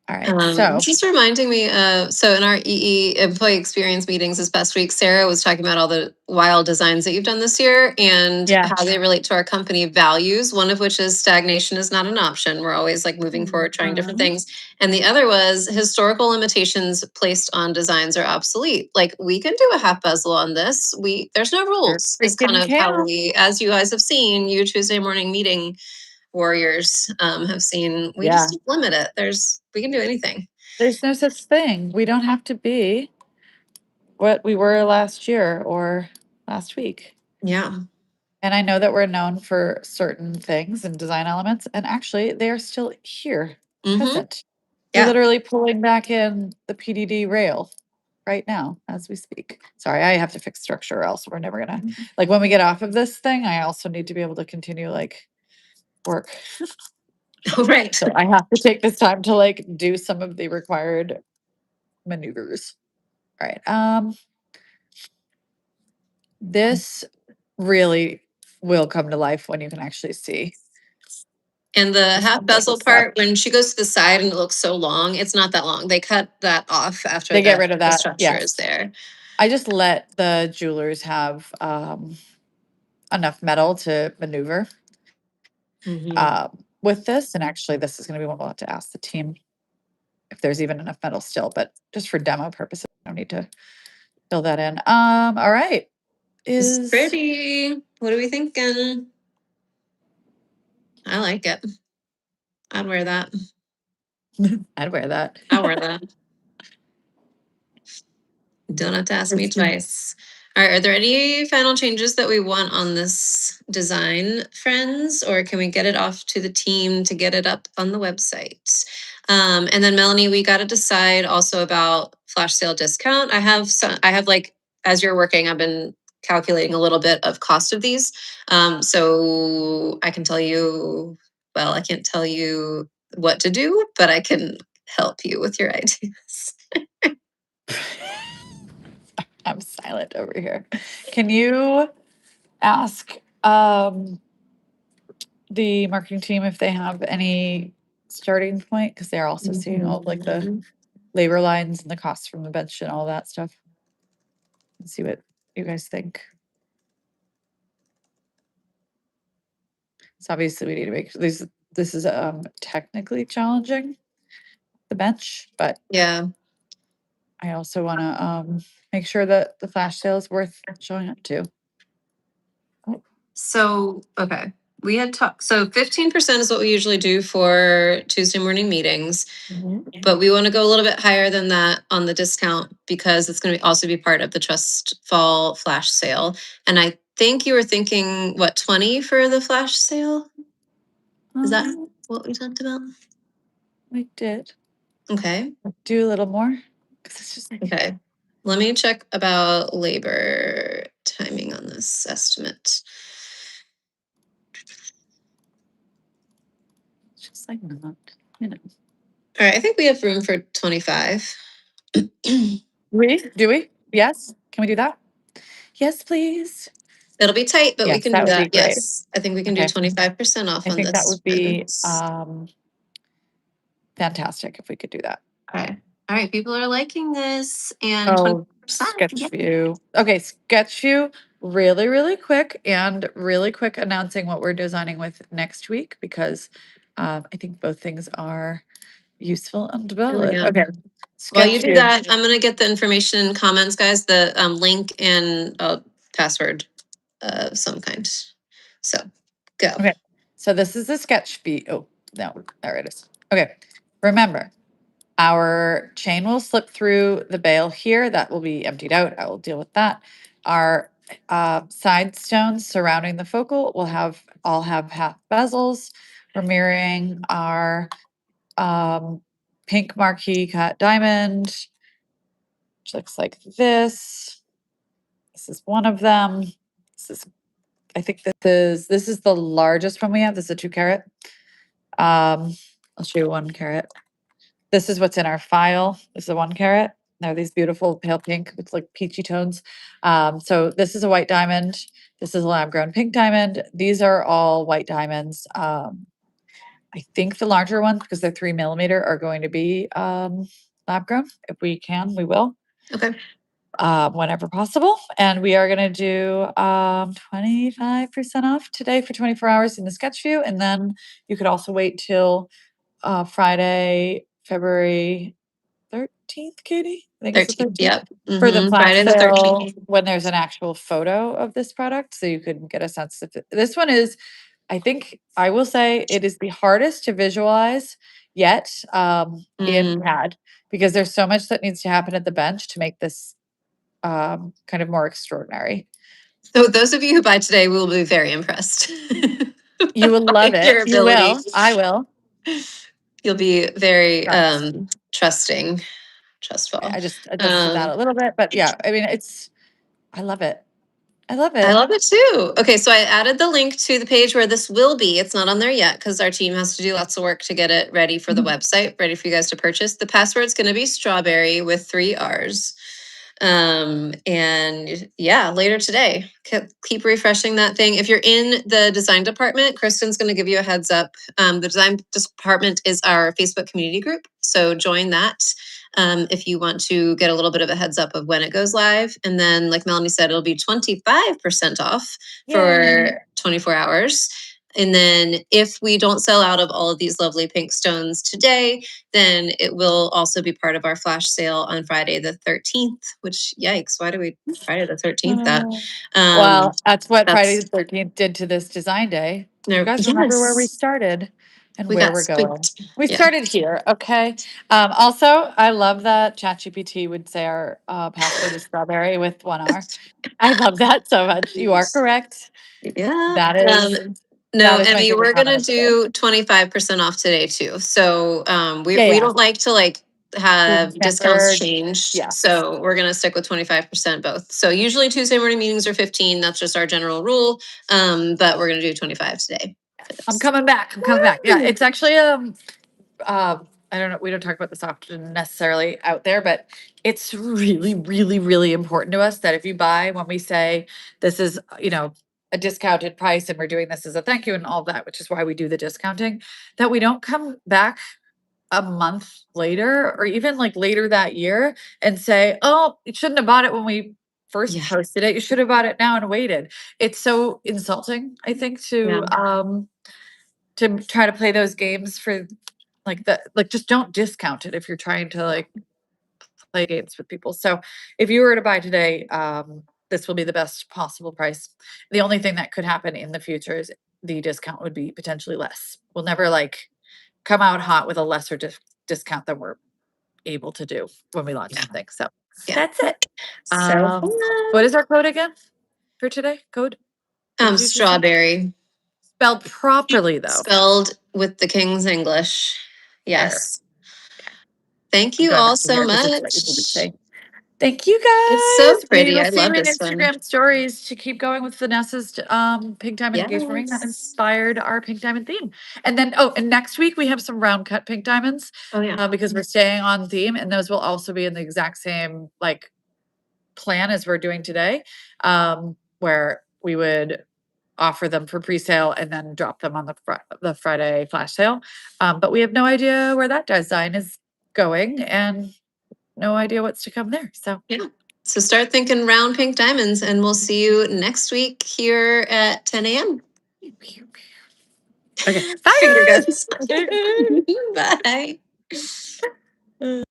All right. So Just reminding me of, so in our EE employee experience meetings this past week, Sarah was talking about all the wild designs that you've done this year and Yeah. how they relate to our company values. One of which is stagnation is not an option. We're always like moving forward, trying different things. And the other was historical limitations placed on designs are obsolete. Like we can do a half bezel on this. There's no rules. Is kind freaking of how can. we, as you guys have seen, you Tuesday morning meeting warriors have seen, we just don't limit it. We can do anything. There's no such thing. We don't have to be what we were last year or last week. Yeah. And I know that we're known for certain things and design elements, and actually they are still here, Mhm. present. Yeah. We're literally pulling back in the PDD rail right now as we speak. Sorry, I have to fix structure or else we're never gonna, like when we get off of this thing, I also need to be able to continue like work. Right. So I have to take this time to like do some of the required maneuvers. All right. This really will come to life when you can actually see. And the This half sounds like bezel a slab. part, when she goes to the side and it looks so long, it's not that long. They cut that off after They get the rid of the that, structure yes. is there. I just let the jewelers have enough metal to maneuver with this. And actually, this is going to be one we'll have to ask the team if there's even enough metal still, but just for demo purposes, I don't need to fill that in. All right. It's pretty. What are we thinking? I like it. I'd wear that. I'd wear that. I'll wear that. Don't have to ask me twice. All right, are there any final changes that we want on this design, friends? Or can we get it off to the team to get it up on the website? And then Melanie, we got to decide also about flash sale discount. I have like, as you're working, I've been calculating a little bit of cost of these. So I can tell you, well, I can't tell you what to do, but I can help you with your ideas. I'm silent over here. Can you ask the marketing team if they have any starting point? Because they're also seeing all like the labor lines and the costs from the bench and all that stuff. And see what you guys think. So obviously we need to make this is technically challenging, the bench, but Yeah. I also want to make sure that the flash sale is worth showing up to. So, okay, we had talked, so 15% is what we usually do for Tuesday morning meetings. But we want to go a little bit higher than that on the discount because it's going to also be part of the Trust Fall flash sale. And I think you were thinking, what, 20 for the flash sale? Is that what we talked about? We did Okay, do a little more because it's just like okay. Let me check about labor timing on this estimate. it's just like not, you know. All right, I think we have room for 25. Do we? Yes. Can we do that? Yes, please. It'll be tight, but we Yes, can that do would be that. great. Yes, I think we can do Okay. 25% off I on think that this. would be friends. fantastic if we could do that. Okay. All right, people are liking this and Oh, 20%. sketch yeah. view. Okay, sketch view. Really, really quick and really quick announcing what we're designing with next week because I think both things are useful and valid. go. Okay. While you Sketch do view. that, I'm gonna get the information comments, guys, the link and password of some kind. So go. Okay. So this is the sketch view. Oh, no, there it is. Okay. Remember, our chain will slip through the bail here. That will be emptied out. I will deal with that. Our side stones surrounding the focal will all have half bezels. We're mirroring our pink marquee cut diamond, which looks like this. This is one of them. This is, I think this is the largest one we have. This is a 2 carat. I'll show you 1 carat. This is what's in our file. This is a 1 carat. They're these beautiful pale pink with like peachy tones. So this is a white diamond. This is a lab grown pink diamond. These are all white diamonds. I think the larger ones, because they're 3 millimeter, are going to be lab grown. If we can, we will. Okay. Whenever possible. And we are going to do 25% off today for 24 hours in the sketch view. And then you could also wait till Friday, February 13th, Katie? I think it's the 13th. 13th. Yep. For the Mhm, flash Friday the sale 13th. when there's an actual photo of this product. So you could get a sense of it. This one is, I think I will say it is the hardest to visualize yet in Mm. CAD because there's so much that needs to happen at the bench to make this kind of more extraordinary. So those of you who buy today will be very impressed. You will love Like your it. You will. ability. I will. You'll be very Trust. trusting. Trustful. I just adjusted that a little bit, but yeah, I mean, I love it. I love it. I love it too. Okay, so I added the link to the page where this will be. It's not on there yet because our team has to do lots of work to get it ready for the website, ready for you guys to purchase. The password's going to be strawberry with 3 R's. And yeah, later today, keep refreshing that thing. If you're in the design department, Kristen's going to give you a heads up. The design department is our Facebook community group, so join that if you want to get a little bit of a heads up of when it goes live. And then, like Melanie said, it'll be 25% off Yay. for 24 hours. And then if we don't sell out of all of these lovely pink stones today, then it will also be part of our flash sale on Friday the 13th, which yikes, why do we Friday the 13th that? Well, that's what Friday that's- the 13th did to this design day. No, You guys remember where we yes. started and We where got we're going. spooked. We Yeah. started here, okay? Also, I love that ChatGPT would say our password is strawberry with 1 R. I love that so much. You are correct. Yeah. That is No, that is my Emmy, favorite we're comment gonna of the day. do 25% off today too. So we Yeah. don't like to have We've discounts never- changed. yeah. So we're gonna stick with 25% both. So usually Tuesday morning meetings are 15. That's just our general rule. But we're gonna do 25 today. I'm coming back. I'm coming back. Yeah, it's actually I don't know, we don't talk about this often necessarily out there, but it's really, really, really important to us that if you buy, when we say this is, a discounted price and we're doing this as a thank you and all that, which is why we do the discounting, that we don't come back a month later or even like later that year and say, oh, you shouldn't have bought it when we first Yeah. posted it. You should have bought it now and waited. It's so insulting, I think, to try to play those games for just don't discount it if you're trying to play games with people. So if you were to buy today, this will be the best possible price. The only thing that could happen in the future is the discount would be potentially less. We'll never come out hot with a lesser discount than we're able to do when we launch something. So that's it. So What is our code again for today? Code? What did you just say? strawberry. Spelled properly though. Spelled with the King's English. Yes. Thank you Going all back to so here 'cause it's what you much. need to say. Thank you guys. It's so pretty. We will I see love you in this one. Instagram stories to keep going with Vanessa's pink diamond engagement ring that Yes. inspired our pink diamond theme. And then and next week we have some round cut pink diamonds Oh yeah. because we're staying on theme, and those will also be in the exact same plan as we're doing today, where we would offer them for pre-sale and then drop them on the Friday flash sale. But we have no idea where that design is going and no idea what's to come there. So Yeah. So start thinking round pink diamonds, and we'll see you next week here at 10 a.m. okay. Bye Finger guys. guns. Bye.